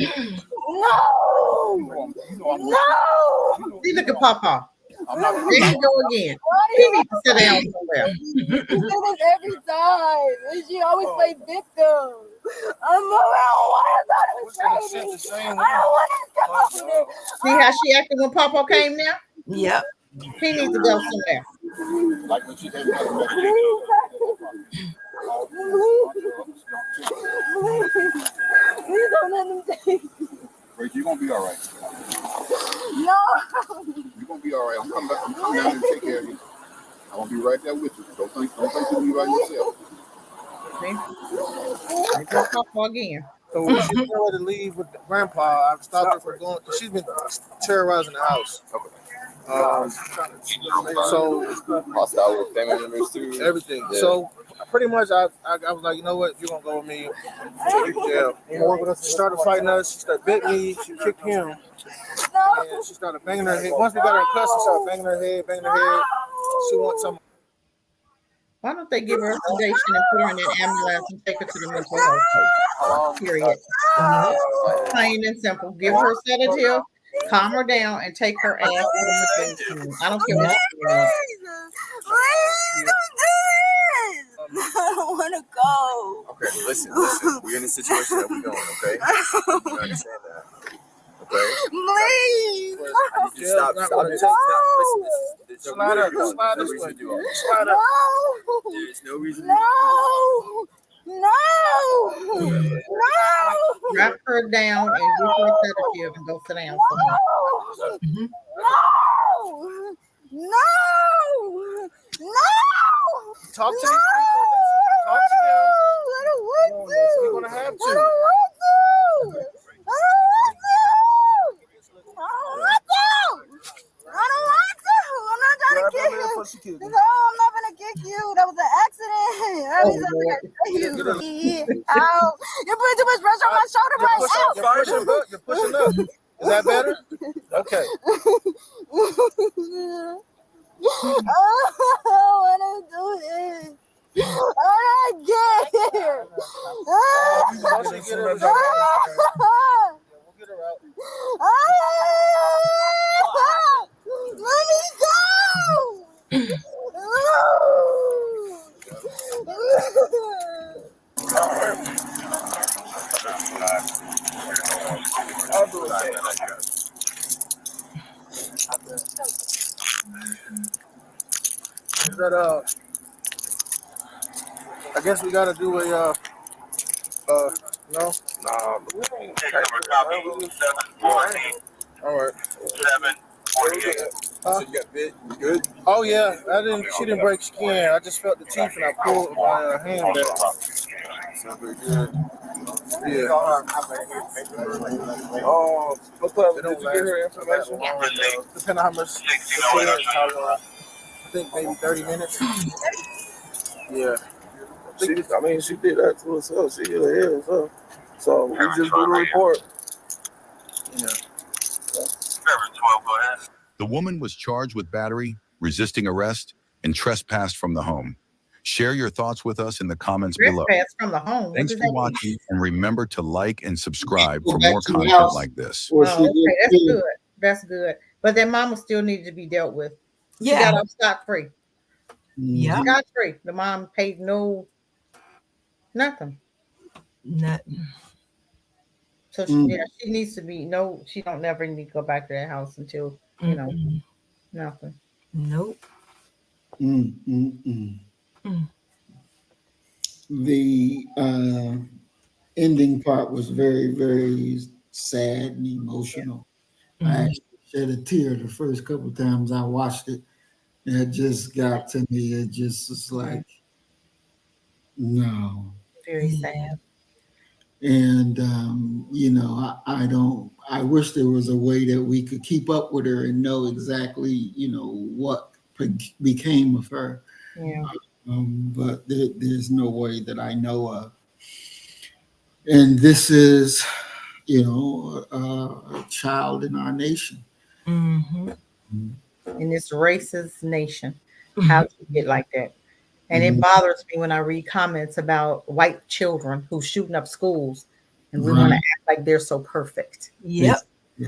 Speaker 13: No. No.
Speaker 1: See, look at Papa. There you go again. He needs to sit down somewhere.
Speaker 13: She do this every time. And she always plays victim. I don't want to go to training. I don't want to go there.
Speaker 1: See how she acted when Papa came now?
Speaker 7: Yep.
Speaker 1: He needs to go somewhere.
Speaker 14: Like when she came
Speaker 13: Please don't let them take me.
Speaker 14: Grace, you're gonna be all right.
Speaker 13: No.
Speaker 14: You're gonna be all right. I'm coming down and take care of you. I'm gonna be right there with you. Don't think you'll be by yourself.
Speaker 1: They go Papa again.
Speaker 16: So when she's getting ready to leave with Grandpa, I've stopped her from going. She's been terrorizing the house. So
Speaker 14: Hostile with family members too.
Speaker 16: Everything. Yeah. So pretty much, I was like, you know what? You're gonna go with me. Yeah. She started fighting us. She started bit me. She kicked him. And she started banging her head. Once we got her in custody, she started banging her head. She wants some.
Speaker 1: Why don't they give her a sedation and put her in an ambulance and take her to the mental health place? Period. Plain and simple. Give her a sedative, calm her down, and take her ass to the mental health. I don't care what she wants.
Speaker 13: Please don't do it. I don't want to go.
Speaker 14: Okay, listen. We're in a situation that we're going. Okay, you understand that. Okay.
Speaker 13: Please.
Speaker 14: Just stop.
Speaker 16: Slide up.
Speaker 14: There's no reason.
Speaker 13: No.
Speaker 1: Wrap her down and give her a sedative and go sit down somewhere.
Speaker 13: No.
Speaker 16: Talk to these people. Listen. Talk to them.
Speaker 13: I don't want to.
Speaker 16: You're gonna have to.
Speaker 13: I don't want to. I'm not trying to kick you. No, I'm not gonna kick you. That was an accident. I was gonna kick you. Ow. You're putting too much pressure on my shoulder right now.
Speaker 16: You're pushing up. Is that better? Okay.
Speaker 13: I don't want to do this. I don't get here.
Speaker 16: Once you get her, we'll get her out.
Speaker 13: Let me go.
Speaker 16: I'll do it. Is that I guess we gotta do a no? Nah, but we ain't all right.
Speaker 14: 7:48. So you got bit? You good?
Speaker 16: Oh yeah, she didn't break skin. I just felt the teeth and I pulled my hand back.
Speaker 14: Sounds very good.
Speaker 16: Yeah. Did you get her information? Depending on how much I think maybe 30 minutes. Yeah.
Speaker 17: She did that to herself. She hit her head herself. So we just do the report.
Speaker 16: Yeah.
Speaker 10: The woman was charged with battery, resisting arrest, and trespassed from the home. Share your thoughts with us in the comments below.
Speaker 1: Trespass from the home.
Speaker 10: Thanks for watching, and remember to like and subscribe for more content like this.
Speaker 1: Oh, okay, that's good. That's good. But that mama still needed to be dealt with. She got off scot-free.
Speaker 7: Yeah.
Speaker 1: Scot-free. The mom paid nothing. So she needs to be she don't never need to go back to that house until nothing.
Speaker 7: Nope.
Speaker 3: The ending part was very, very sad and emotional. I actually shed a tear the first couple of times I watched it. It just got to me. It just was like, no.
Speaker 1: Very sad.
Speaker 3: And I wish there was a way that we could keep up with her and know exactly, what became of her.
Speaker 1: Yeah.
Speaker 3: But there's no way that I know of. And this is, a child in our nation.
Speaker 1: Mm-hmm. In this racist nation. How do you get like that? And it bothers me when I read comments about white children who shooting up schools, and we want to act like they're so perfect.
Speaker 7: Yep.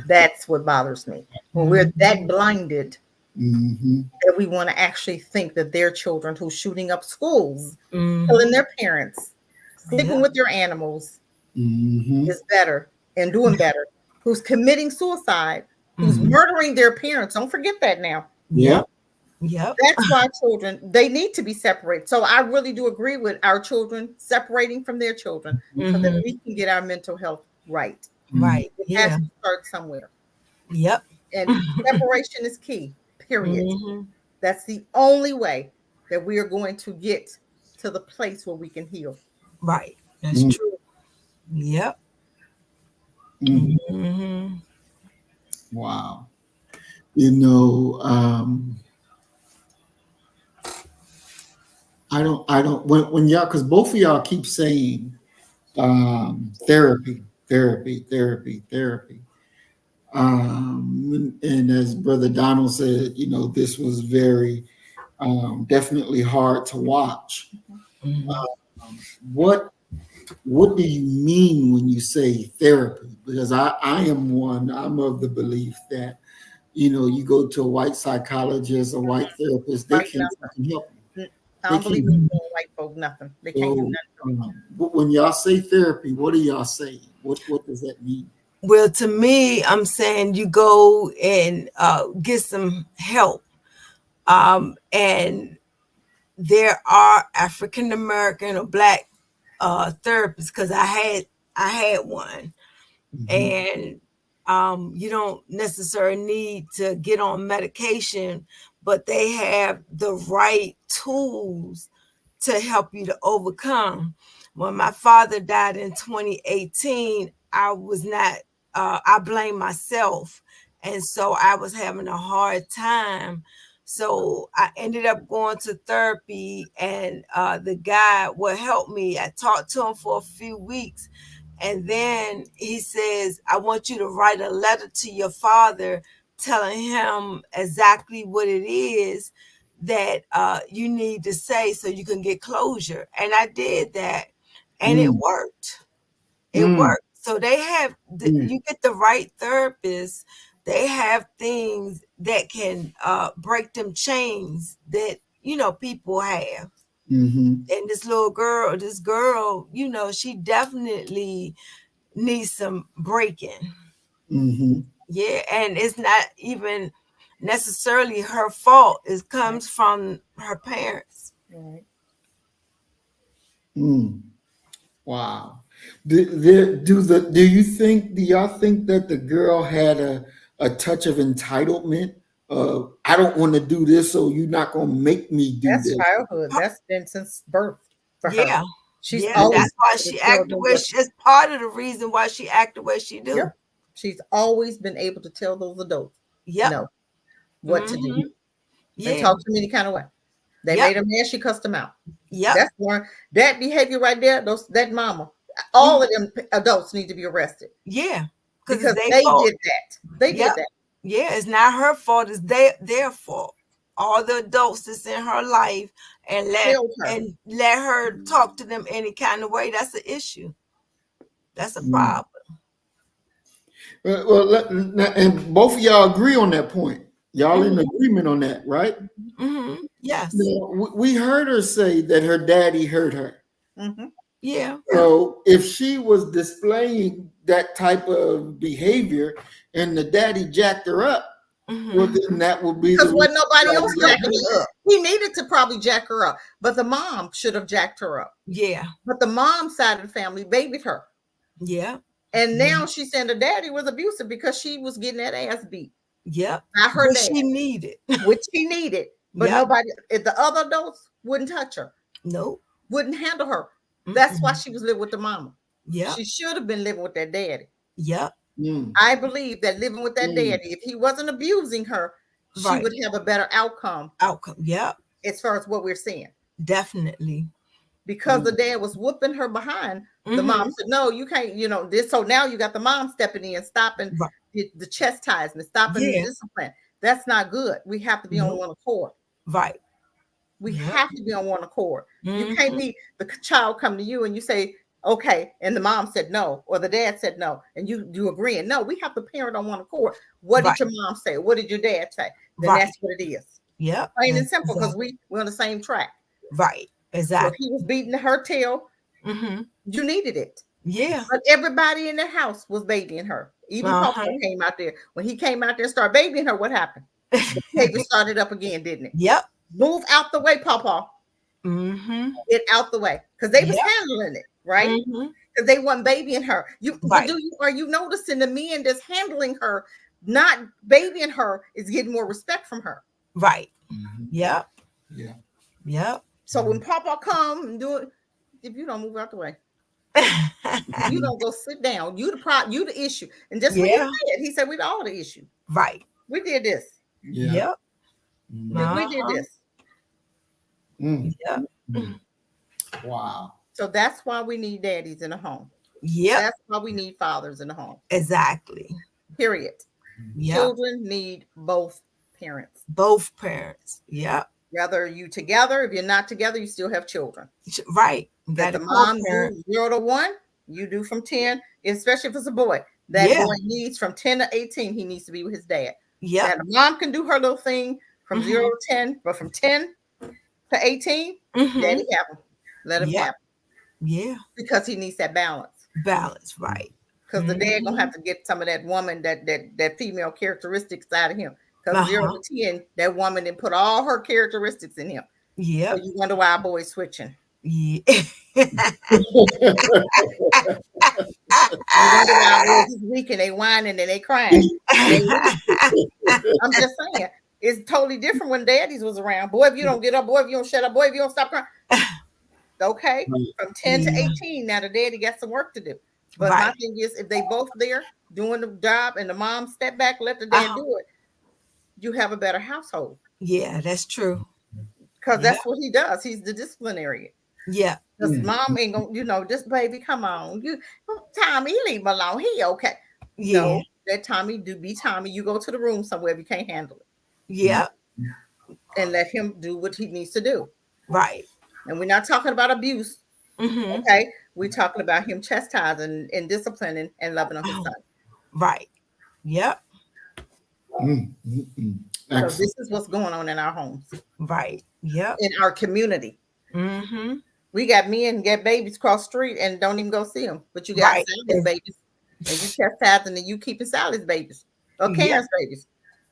Speaker 1: That's what bothers me. When we're that blinded that we want to actually think that their children who's shooting up schools, killing their parents, sleeping with your animals is better and doing better, who's committing suicide, who's murdering their parents. Don't forget that now.
Speaker 3: Yeah.
Speaker 7: Yep.
Speaker 1: That's why children, they need to be separated. So I really do agree with our children separating from their children so that we can get our mental health right.
Speaker 7: Right.
Speaker 1: It has to start somewhere.
Speaker 7: Yep.
Speaker 1: And separation is key, period. That's the only way that we are going to get to the place where we can heal.
Speaker 7: Right. That's true. Yep.
Speaker 3: Mm-hmm. Wow. You know, I don't, when y'all, because both of y'all keep saying therapy. And as Brother Donald said, you know, this was very definitely hard to watch. What do you mean when you say therapy? Because I'm of the belief that, you know, you go to a white psychologist, a white therapist, they can't help you.
Speaker 1: I don't believe in white folk nothing. They can't do nothing.
Speaker 3: But when y'all say therapy, what are y'all saying? What does that mean?
Speaker 7: Well, to me, I'm saying you go and get some help. And there are African American or Black therapists, because I had one. And you don't necessarily need to get on medication, but they have the right tools to help you to overcome. When my father died in 2018, I was not, I blame myself. And so I was having a hard time. So I ended up going to therapy, and the guy would help me. I talked to him for a few weeks. And then he says, I want you to write a letter to your father telling him exactly what it is that you need to say so you can get closure. And I did that, and it worked. It worked. So they have, you get the right therapist, they have things that can break them chains that, you know, people have. And this girl, you know, she definitely needs some breaking. Yeah, and it's not even necessarily her fault. It comes from her parents.
Speaker 1: Right.
Speaker 3: Wow. Do y'all think that the girl had a touch of entitlement? I don't want to do this, so you're not gonna make me do
Speaker 1: That's
Speaker 3: this.
Speaker 1: childhood. That's been since birth for her. She's
Speaker 7: Yeah,
Speaker 1: always
Speaker 7: that's why she acted the way she. It's part of the reason why she acted the way she do.
Speaker 1: Yep. She's always been able to tell those adults, no, what to do. They talk to me any kind of way. They made her mad. She cussed them out. That's one. That behavior right there. That mama. All of them adults need to be arrested.
Speaker 7: Yeah,
Speaker 1: because they did that. They did that.
Speaker 7: Yeah, it's not her fault. It's their fault. All the adults that's in her life and let her talk to them any kind of way. That's an issue. That's a problem.
Speaker 3: Well, and both of y'all agree on that point. Y'all in agreement on that, right?
Speaker 7: Yes.
Speaker 3: Now, we heard her say that her daddy hurt her.
Speaker 7: Yeah.
Speaker 3: So if she was displaying that type of behavior and the daddy jacked her up, well, then that would be
Speaker 1: because when nobody else jacking her up. He needed to probably jack her up, but the mom should have jacked her up.
Speaker 7: Yeah.
Speaker 1: But the mom side of the family babied her.
Speaker 7: Yeah.
Speaker 1: And now she's saying the daddy was abusive because she was getting that ass beat.
Speaker 7: Yep.
Speaker 1: Not her dad.
Speaker 7: She needed.
Speaker 1: Which she needed. But nobody, the other adults wouldn't touch her.
Speaker 7: Nope.
Speaker 1: Wouldn't handle her. That's why she was living with the mama.
Speaker 7: Yeah.
Speaker 1: She should have been living with that daddy.
Speaker 7: Yep.
Speaker 1: I believe that living with that daddy, if he wasn't abusing her, she would have a better outcome.
Speaker 7: Yeah.
Speaker 1: As far as what we're seeing.
Speaker 7: Definitely.
Speaker 1: Because the dad was whooping her behind, the mom said, no, you can't, you know, this. So now you got the mom stepping in, stopping the chastisement, stopping the discipline. That's not good. We have to be on one accord.
Speaker 7: Right.
Speaker 1: We have to be on one accord. You can't be the child come to you and you say, okay, and the mom said no, or the dad said no, and you agreeing. No, we have to parent on one accord. What did your mom say? What did your dad say? Then that's what it is.
Speaker 7: Yeah.
Speaker 1: Plain and simple, because we're on the same track.
Speaker 7: Right. Exactly.
Speaker 1: So if he was beating her tail, you needed it.
Speaker 7: Yeah.
Speaker 1: But everybody in the house was babying her. Even Papa came out there. When he came out there and started babying her, what happened? The behavior started up again, didn't it?
Speaker 7: Yep.
Speaker 1: Move out the way, Papa. Get out the way. Because they was handling it, right? Because they weren't babying her. Are you noticing the men that's handling her, not babying her, is getting more respect from her?
Speaker 7: Right. Yep.
Speaker 3: Yeah.
Speaker 7: Yep.
Speaker 1: So when Papa come and do it, if you don't move out the way, you don't go sit down. You the issue. And just what he said, we all the issue.
Speaker 7: Right.
Speaker 1: We did this.
Speaker 7: Yep.
Speaker 1: We did this.
Speaker 7: Yep.
Speaker 3: Wow.
Speaker 1: So that's why we need daddies in the home.
Speaker 7: Yep.
Speaker 1: That's why we need fathers in the home.
Speaker 7: Exactly.
Speaker 1: Period.
Speaker 7: Yep.
Speaker 1: Children need both parents.
Speaker 7: Both parents. Yep.
Speaker 1: Whether you together, if you're not together, you still have children.
Speaker 7: Right.
Speaker 1: That the mom do 0 to 1, you do from 10, especially if it's a boy. That boy needs from 10 to 18, he needs to be with his dad.
Speaker 7: Yeah.
Speaker 1: Now the mom can do her little thing from 0 to 10, but from 10 to 18, daddy have him. Let him have him.
Speaker 7: Yeah.
Speaker 1: Because he needs that balance.
Speaker 7: Balance, right.
Speaker 1: Because the dad gonna have to get some of that woman, that female characteristics out of him. Because 0 to 10, that woman didn't put all her characteristics in him.
Speaker 7: Yeah.
Speaker 1: So you wonder why our boys switching.
Speaker 7: Yeah.
Speaker 1: You wonder why our boys is weak and they whining and they crying. I'm just saying, it's totally different when daddies was around. Boy, if you don't get up, boy, if you don't shut up, boy, if you don't stop crying. Okay, from 10 to 18, now the daddy got some work to do. But my thing is, if they both there doing the job and the mom step back, let the dad do it, you have a better household.
Speaker 7: Yeah, that's true.
Speaker 1: Because that's what he does. He's the disciplinarian.
Speaker 7: Yeah.
Speaker 1: Because mom ain't gonna, this baby, come on. Tommy, leave him alone. He okay.
Speaker 7: Yeah.
Speaker 1: No, that Tommy be Tommy. You go to the room somewhere if you can't handle it.
Speaker 7: Yeah.
Speaker 1: And let him do what he needs to do.
Speaker 7: Right.
Speaker 1: And we're not talking about abuse. Okay. We're talking about him chastising and disciplining and loving on his son.
Speaker 7: Right. Yep.
Speaker 1: So this is what's going on in our homes.
Speaker 7: Right. Yep.
Speaker 1: In our community. We got men get babies cross the street and don't even go see them. But you got Sally's babies. And you chastising and you keeping Sally's babies or Karen's babies.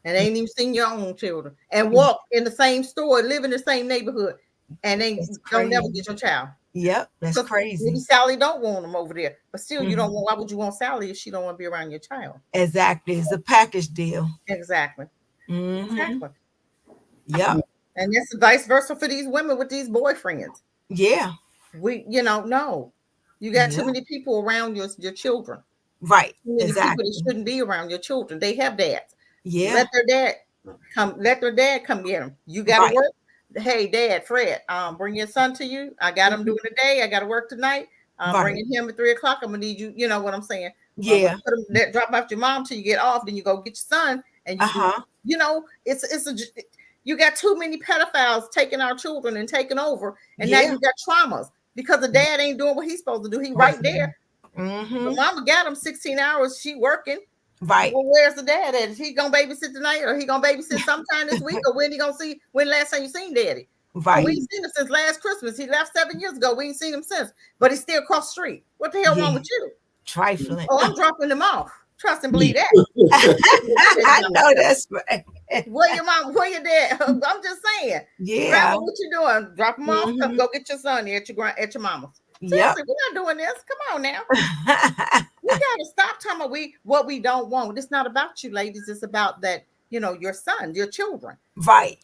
Speaker 1: And they ain't even seen your own children. And walk in the same store, live in the same neighborhood. And they don't never get your child.
Speaker 7: Yep, that's crazy.
Speaker 1: Maybe Sally don't want them over there, but still, you don't want. Why would you want Sally if she don't want to be around your child?
Speaker 7: Exactly, it's a package deal.
Speaker 1: Exactly. Exactly.
Speaker 7: Yeah,
Speaker 1: and that's vice versa for these women with these boyfriends.
Speaker 7: Yeah,
Speaker 1: no, you got too many people around your children.
Speaker 7: Right.
Speaker 1: Too many
Speaker 7: exactly.
Speaker 1: people that shouldn't be around your children. They have dads.
Speaker 7: Yeah.
Speaker 1: Let their dad come get them. You got to work. Hey, Dad, Fred, bring your son to you. I got him doing the day. I got to work tonight. Bringing him at 3 o'clock. I'm gonna need you. You know what I'm saying?
Speaker 7: Yeah.
Speaker 1: Drop off your mom till you get off. Then you go get your son, and you got too many pedophiles taking our children and taking over, and now you got traumas because the dad ain't doing what he's supposed to do. He right there. The mama got him 16 hours. She working.
Speaker 7: Right.
Speaker 1: Well, where's the dad at? Is he gonna babysit tonight, or he gonna babysit sometime this week, or when last time you seen daddy?
Speaker 7: Right.
Speaker 1: We ain't seen him since last Christmas. He left 7 years ago. We ain't seen him since, but he's still across the street. What the hell wrong with you?
Speaker 7: Trifling.
Speaker 1: Oh, I'm dropping him off. Trust and believe that.
Speaker 7: I know that's right.
Speaker 1: Where your mom? Where your dad? I'm just saying.
Speaker 7: Yeah.
Speaker 1: Grandma, what you doing? Drop him off. Come go get your son here at your mama's.
Speaker 7: Yeah.
Speaker 1: We're not doing this. Come on now. We gotta stop talking about what we don't want. It's not about you, ladies. It's about that, your son, your children.
Speaker 7: Right.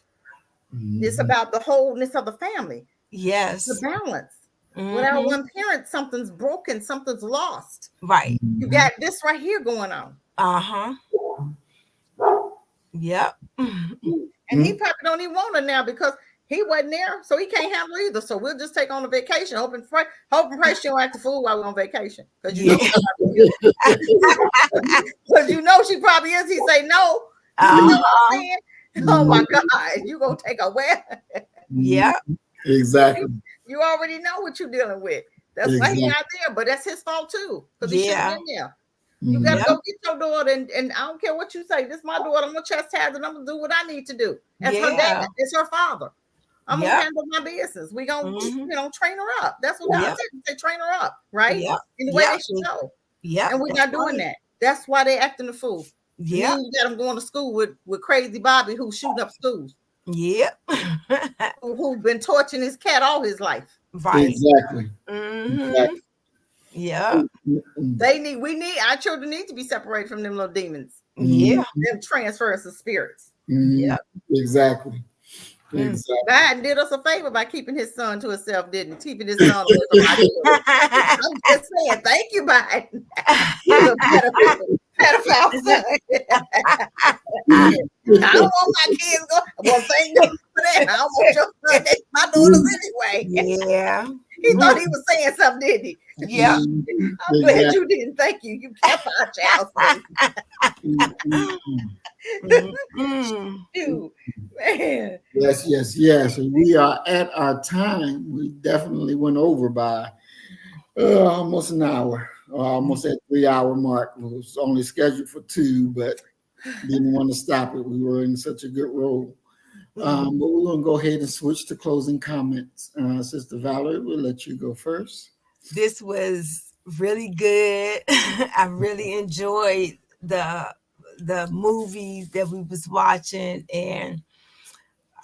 Speaker 1: It's about the wholeness of the family.
Speaker 7: Yes.
Speaker 1: The balance. Without one parent, something's broken, something's lost.
Speaker 7: Right.
Speaker 1: You got this right here going on.
Speaker 7: Yep.
Speaker 1: And he probably don't even want her now because he wasn't there, so he can't handle either. So we'll just take on a vacation, hope and pray she don't act the fool while we're on vacation. Because she probably is. He say no. You know what I'm saying? Oh my God, you gonna take a where?
Speaker 7: Yeah.
Speaker 3: Exactly.
Speaker 1: You already know what you're dealing with. That's why he's not there, but that's his fault too. Because he should have been there. You gotta go get your daughter, and I don't care what you say. This is my daughter. I'm gonna chastise and I'm gonna do what I need to do. That's her dad. It's her father. I'm gonna handle my business. We gonna, train her up. That's what God said. They train her up, right? In the way they should go. Yeah. And we're not doing that. That's why they acting the fool. Yeah. You got them going to school with crazy Bobby who's shooting up schools.
Speaker 7: Yeah.
Speaker 1: Who's been torturing his cat all his life.
Speaker 7: Right.
Speaker 3: Exactly.
Speaker 7: Exactly. Yeah.
Speaker 1: Our children need to be separated from them little demons.
Speaker 7: Yeah.
Speaker 1: Them transfers of spirits.
Speaker 3: Yeah. Exactly. Exactly.
Speaker 1: Biden did us a favor by keeping his son to himself, didn't he? Keeping his son away from our children. I'm just saying, thank you, Biden. He's a pedophile son. I don't want my kids going. Well, thank God for that. I don't want your son next to my daughters anyway.
Speaker 7: Yeah.
Speaker 1: He thought he was saying something, didn't he?
Speaker 7: Yeah.
Speaker 1: I'm glad you didn't. Thank you. You kept our child safe. Man.
Speaker 3: Yes. We are at our time. We definitely went over by almost an hour, almost at 3 hour mark. It was only scheduled for 2, but didn't want to stop it. We were in such a good roll. But we're going to go ahead and switch to closing comments. Sister Valerie, we'll let you go first.
Speaker 7: This was really good. I really enjoyed the movies that we was watching, and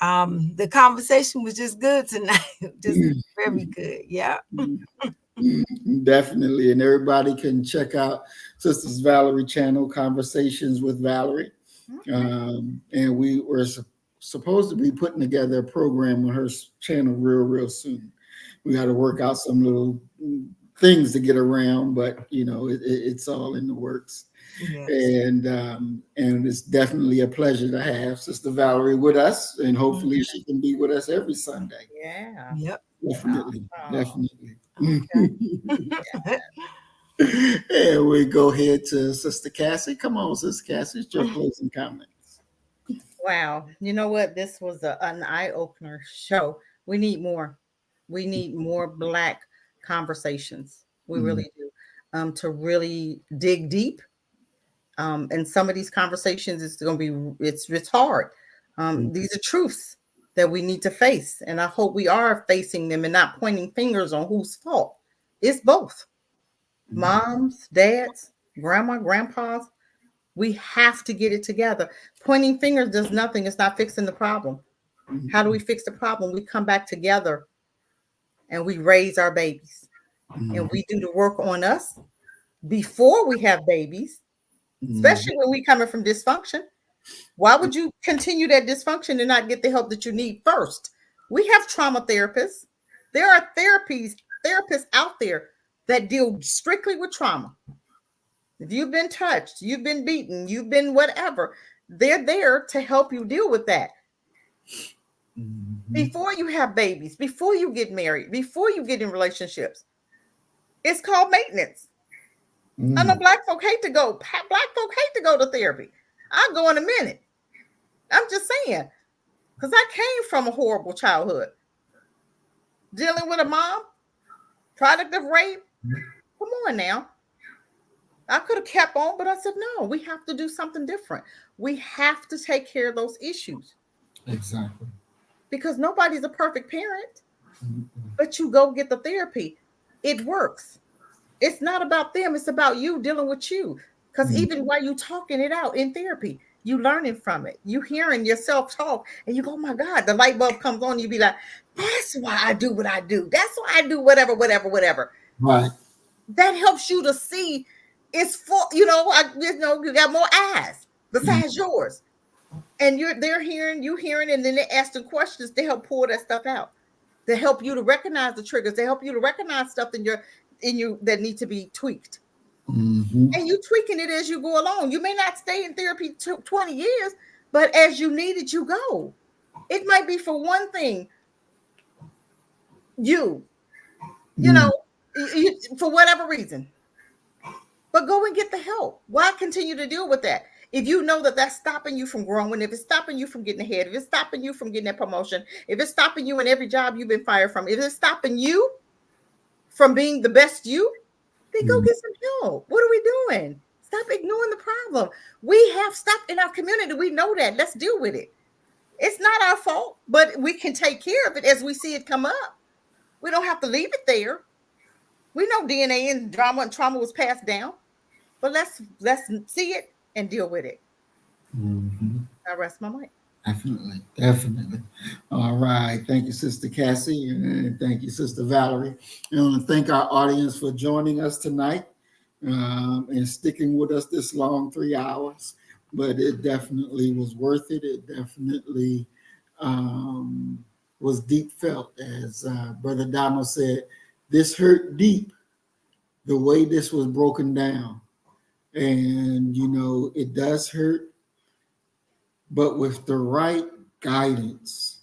Speaker 7: the conversation was just good tonight. Just very good. Yeah.
Speaker 3: Definitely. And everybody can check out Sisters Valerie channel, Conversations with Valerie. And we were supposed to be putting together a program on her channel real soon. We got to work out some little things to get around, but it's all in the works. Yes. And it's definitely a pleasure to have Sister Valerie with us, and hopefully she can be with us every Sunday.
Speaker 1: Yeah.
Speaker 7: Yep.
Speaker 3: Definitely. And we go ahead to Sister Cassie. Come on, Sister Cassie, it's your closing comments.
Speaker 1: Wow. You know what? This was an eye-opener show. We need more. We need more Black conversations. We really do. To really dig deep. And some of these conversations it's hard. These are truths that we need to face. And I hope we are facing them and not pointing fingers on whose fault. It's both. Moms, dads, grandma, grandpas. We have to get it together. Pointing fingers does nothing. It's not fixing the problem. How do we fix the problem? We come back together and we raise our babies. And we do the work on us before we have babies, especially when we coming from dysfunction. Why would you continue that dysfunction and not get the help that you need first? We have trauma therapists. There are therapists out there that deal strictly with trauma. If you've been touched, you've been beaten, you've been whatever, they're there to help you deal with that. Before you have babies, before you get married, before you get in relationships. It's called maintenance. I know Black folk hate to go to therapy. I'll go in a minute. I'm just saying, because I came from a horrible childhood. Dealing with a mom, product of rape. Come on now. I could have kept on, but I said, no, we have to do something different. We have to take care of those issues.
Speaker 3: Exactly.
Speaker 1: Because nobody's a perfect parent, but you go get the therapy. It works. It's not about them. It's about you dealing with you. Because even while you talking it out in therapy, you learning from it. You hearing yourself talk and you go, oh my God, the light bulb comes on. You be like, that's why I do what I do. That's why I do whatever.
Speaker 3: Right.
Speaker 1: That helps you to see it's for, you got more eyes besides yours. And they're hearing, and then they're asking questions to help pull that stuff out, to help you to recognize the triggers, to help you to recognize stuff in you that need to be tweaked. And you tweaking it as you go along. You may not stay in therapy 20 years, but as you need it, you go. It might be for one thing, for whatever reason. But go and get the help. Why continue to deal with that? If you know that that's stopping you from growing, if it's stopping you from getting ahead, if it's stopping you from getting that promotion, if it's stopping you in every job you've been fired from, if it's stopping you from being the best you, then go get some help. What are we doing? Stop ignoring the problem. We have stuff in our community. We know that. Let's deal with it. It's not our fault, but we can take care of it as we see it come up. We don't have to leave it there. We know DNA and drama and trauma was passed down, but let's see it and deal with it. I rest my mic.
Speaker 3: Definitely. All right. Thank you, Sister Cassie, and thank you, Sister Valerie. I want to thank our audience for joining us tonight and sticking with us this long, 3 hours. But it definitely was worth it. It definitely was deep felt. As Brother Donald said, this hurt deep, the way this was broken down. And, you know, it does hurt, but with the right guidance,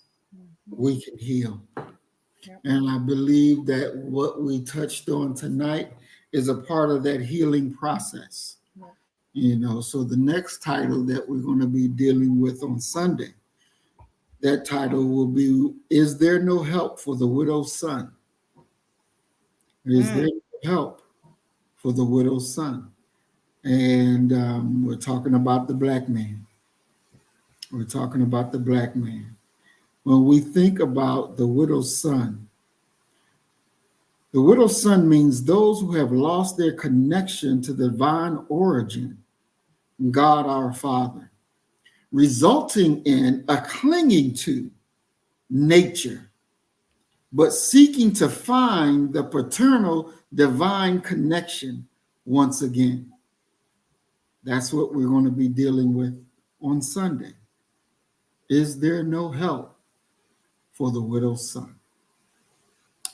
Speaker 3: we can heal. Yep. And I believe that what we touched on tonight is a part of that healing process. Yep. You know, so the next title that we're going to be dealing with on Sunday, that title will be, Is There No Help for the Widow's Son? Is there no help for the widow's son? And we're talking about the black man. We're talking about the black man. When we think about the widow's son means those who have lost their connection to the divine origin, God our Father, resulting in a clinging to nature, but seeking to find the paternal divine connection once again. That's what we're going to be dealing with on Sunday. Is there no help for the widow's son?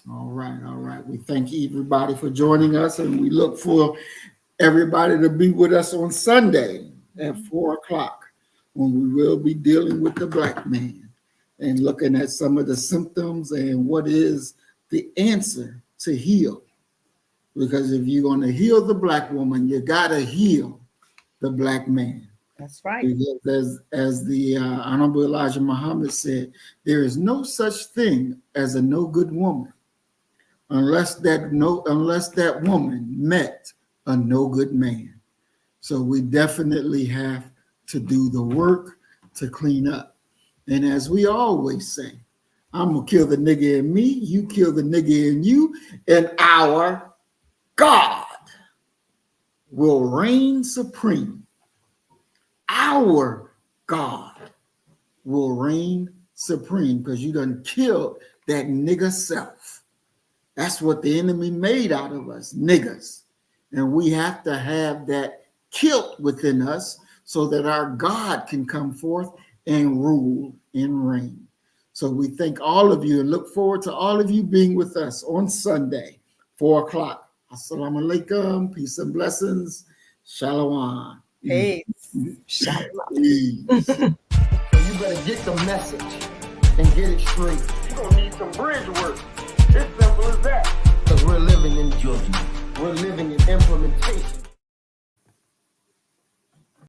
Speaker 3: All right, all right. We thank everybody for joining us, and we look for everybody to be with us on Sunday at 4 o'clock, when we will be dealing with the black man and looking at some of the symptoms and what is the answer to heal. Because if you're going to heal the black woman, you got to heal the black man.
Speaker 1: That's right.
Speaker 3: Because as the Honorable Elijah Muhammad said, there is no such thing as a no good woman unless that woman met a no good man. So we definitely have to do the work to clean up. And as we always say, I'm going to kill the nigga in me, you kill the nigga in you, and our God will reign supreme. Our God will reign supreme, because you done killed that nigga self. That's what the enemy made out of us, niggas. And we have to have that killed within us so that our God can come forth and rule and reign. So we thank all of you and look forward to all of you being with us on Sunday, 4 o'clock. Assalamu alaikum, peace and blessings. Shalom.
Speaker 1: Peace.
Speaker 3: Shalom.
Speaker 2: You better get the message and get it straight. You're going to need some bridge work. It's simple as that. Because we're living in judgment. We're living in implementation.